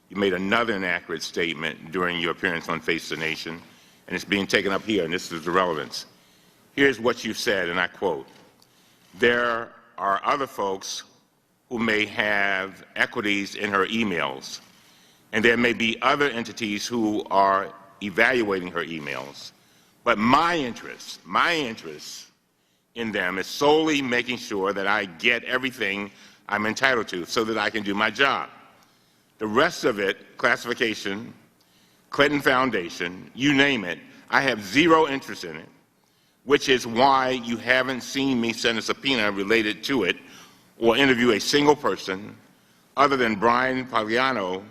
you made another inaccurate statement during your appearance on Face the Nation, and it's being taken up here, and this is the relevance. Here's what you said, and I quote, "There are other folks who may have equities in her emails, and there may be other entities who are evaluating her emails. But my interest in them is solely making sure that I get everything I'm entitled to so that I can do my job. The rest of it, classification, Clinton Foundation, you name it, I have zero interest in it, which is why you haven't seen me send a subpoena related to it or interview a single person other than Brian Pagliano,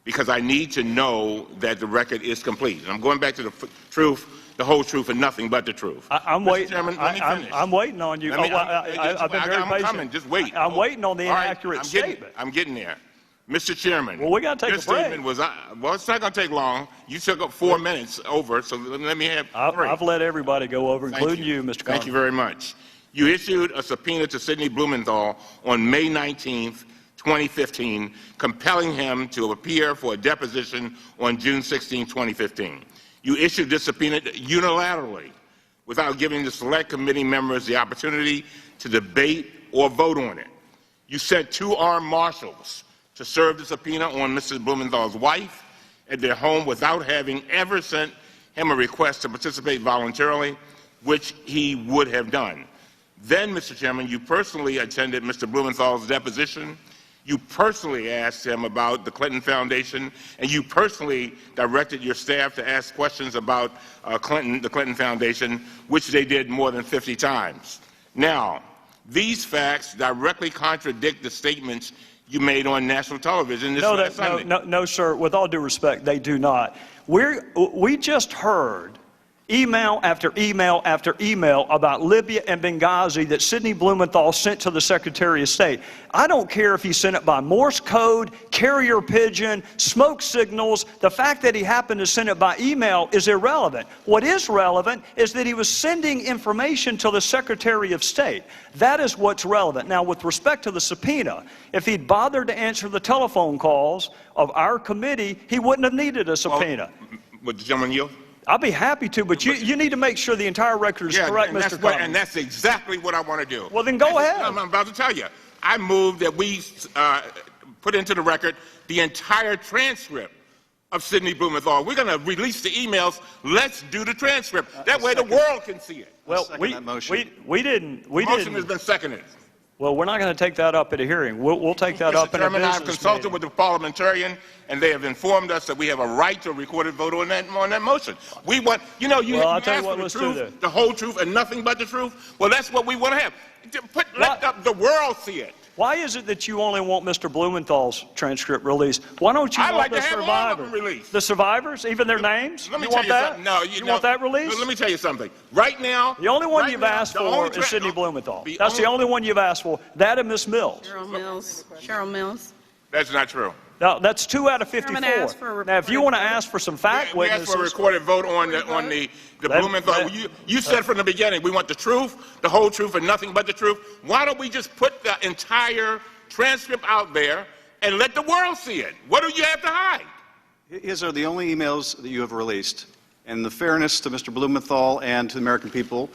because I need to know that the record is complete." And I'm going back to the truth, the whole truth, and nothing but the truth. I'm waiting on you. I've been very patient. Coming. Just wait. I'm waiting on the inaccurate statement. I'm getting there. Mr. Chairman. Well, we got to take a break. Statement was, well, it's not going to take long. You took up 4 minutes over, so let me have 3. I've let everybody go over, including you, Mr. Congressman. Thank you very much. You issued a subpoena to Sidney Blumenthal on May 19th, 2015, compelling him to appear for a deposition on June 16, 2015. You issued this subpoena unilaterally without giving the Select Committee members the opportunity to debate or vote on it. You sent 2 armed marshals to serve the subpoena on Mrs. Blumenthal's wife at their home without having ever sent him a request to participate voluntarily. which he would have done. Then, Mr. Chairman, you personally attended Mr. Blumenthal's deposition. You personally asked him about the Clinton Foundation, and you personally directed your staff to ask questions about the Clinton Foundation, which they did more than 50 times. Now, these facts directly contradict the statements you made on national television this last Sunday. No, sir. With all due respect, they do not. We just heard email after email after email about Libya and Benghazi that Sidney Blumenthal sent to the Secretary of State. I don't care if he sent it by Morse code, carrier pigeon, smoke signals. The fact that he happened to send it by email is irrelevant. What is relevant is that he was sending information to the Secretary of State. That is what's relevant. Now, with respect to the subpoena, if he'd bothered to answer the telephone calls of our committee, he wouldn't have needed a subpoena. Would the gentleman yield? I'll be happy to, but you need to make sure the entire record is correct, Mr. Cummings. And that's exactly what I want to do. Well, then go ahead. I'm about to tell you. I move that we put into the record the entire transcript of Sidney Blumenthal. We're going to release the emails. Let's do the transcript. That way the world can see it. Well, we didn't. The motion has been seconded. Well, we're not going to take that up at a hearing. We'll take that up in a business I've consulted with the parliamentarian, and they have informed us that we have a right to a recorded vote on that motion. We want, you I'll tell you what, the let's truth, do that. the whole truth, and nothing but the truth. Well, that's what we want to have. Let the world see it. Why is it that you only want Mr. Blumenthal's transcript released? Why don't you want the survivors? All of them released. The survivors, even their names? Let me you tell want you that? something. No, you want that released? Let me tell you something. Right now, the only one you've asked for is Sidney Blumenthal. That's the only one you've asked for. That and Miss Mills. Cheryl Mills. That's not true. No, that's 2 out of 54. Now, if you want to ask for some fact witnesses, we asked for a recorded vote on the Blumenthal. You said from the beginning we want the truth, the whole truth, and nothing but the truth. Why don't we just put the entire transcript out there and let the world see it? What do you have to hide? His are the only emails that you have released. And the fairness to Mr. Blumenthal and to the American people,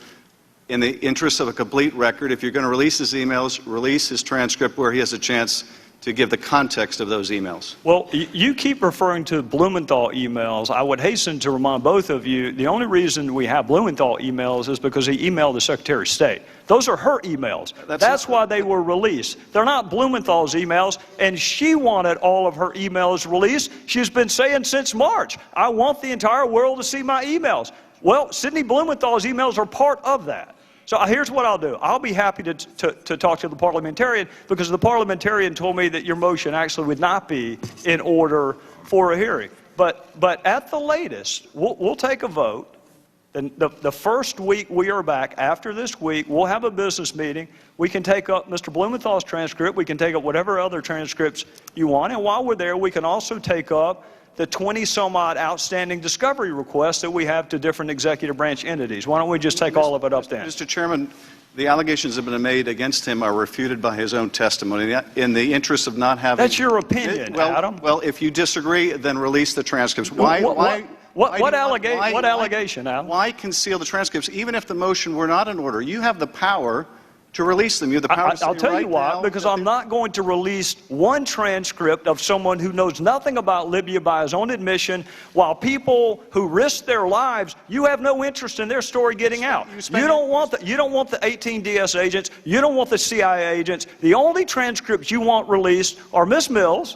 in the interest of a complete record, if you're going to release his emails, release his transcript where he has a chance to give the context of those emails. Well, you keep referring to Blumenthal emails. I would hasten to remind both of you, the only reason we have Blumenthal emails is because he emailed the Secretary of State. Those are her emails. That's why they were released. They're not Blumenthal's emails, and she wanted all of her emails released. She's been saying since March, I want the entire world to see my emails. Well, Sidney Blumenthal's emails are part of that. So here's what I'll do. I'll be happy to talk to the parliamentarian, because the parliamentarian told me that your motion actually would not be in order for a hearing. But at the latest, we'll take a vote. And the first week we are back, after this week, we'll have a business meeting. We can take up Mr. Blumenthal's transcript. We can take up whatever other transcripts you want. And while we're there, we can also take up the 20-some-odd outstanding discovery requests that we have to different executive branch entities. Why don't we just take all of it up then? Mr. Chairman, the allegations that have been made against him are refuted by his own testimony. In the interest of not having... That's your opinion, Adam. Well, if you disagree, then release the transcripts. What allegation, Adam? Why conceal the transcripts, even if the motion were not in order? You have the power to release them. You have the power to say I'll tell you why, because I'm not going to release one transcript of someone who knows nothing about Libya by his own admission, while people who risk their lives, you have no interest in their story getting out. You don't want the 18 DS agents. You don't want the CIA agents. The only transcripts you want released are Miss Mills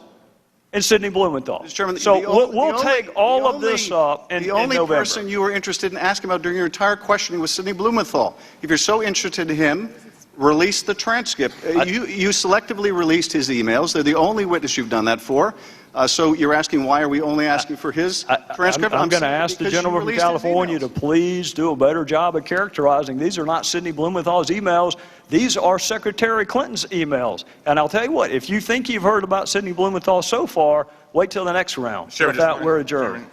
and Sidney Blumenthal. Mr. Chairman, so we'll take all of this up in November. The only person you were interested in asking about during your entire questioning was Sidney Blumenthal. If you're so interested in him, release the transcript. You selectively released his emails. They're the only witness you've done that for. So you're asking, why are we only asking for his transcript? I'm going to ask the gentleman from California to please do a better job of characterizing. These are not Sidney Blumenthal's emails. These are Secretary Clinton's emails. And I'll tell you what, if you think you've heard about Sidney Blumenthal so far, wait till the next round. With that, we're adjourned.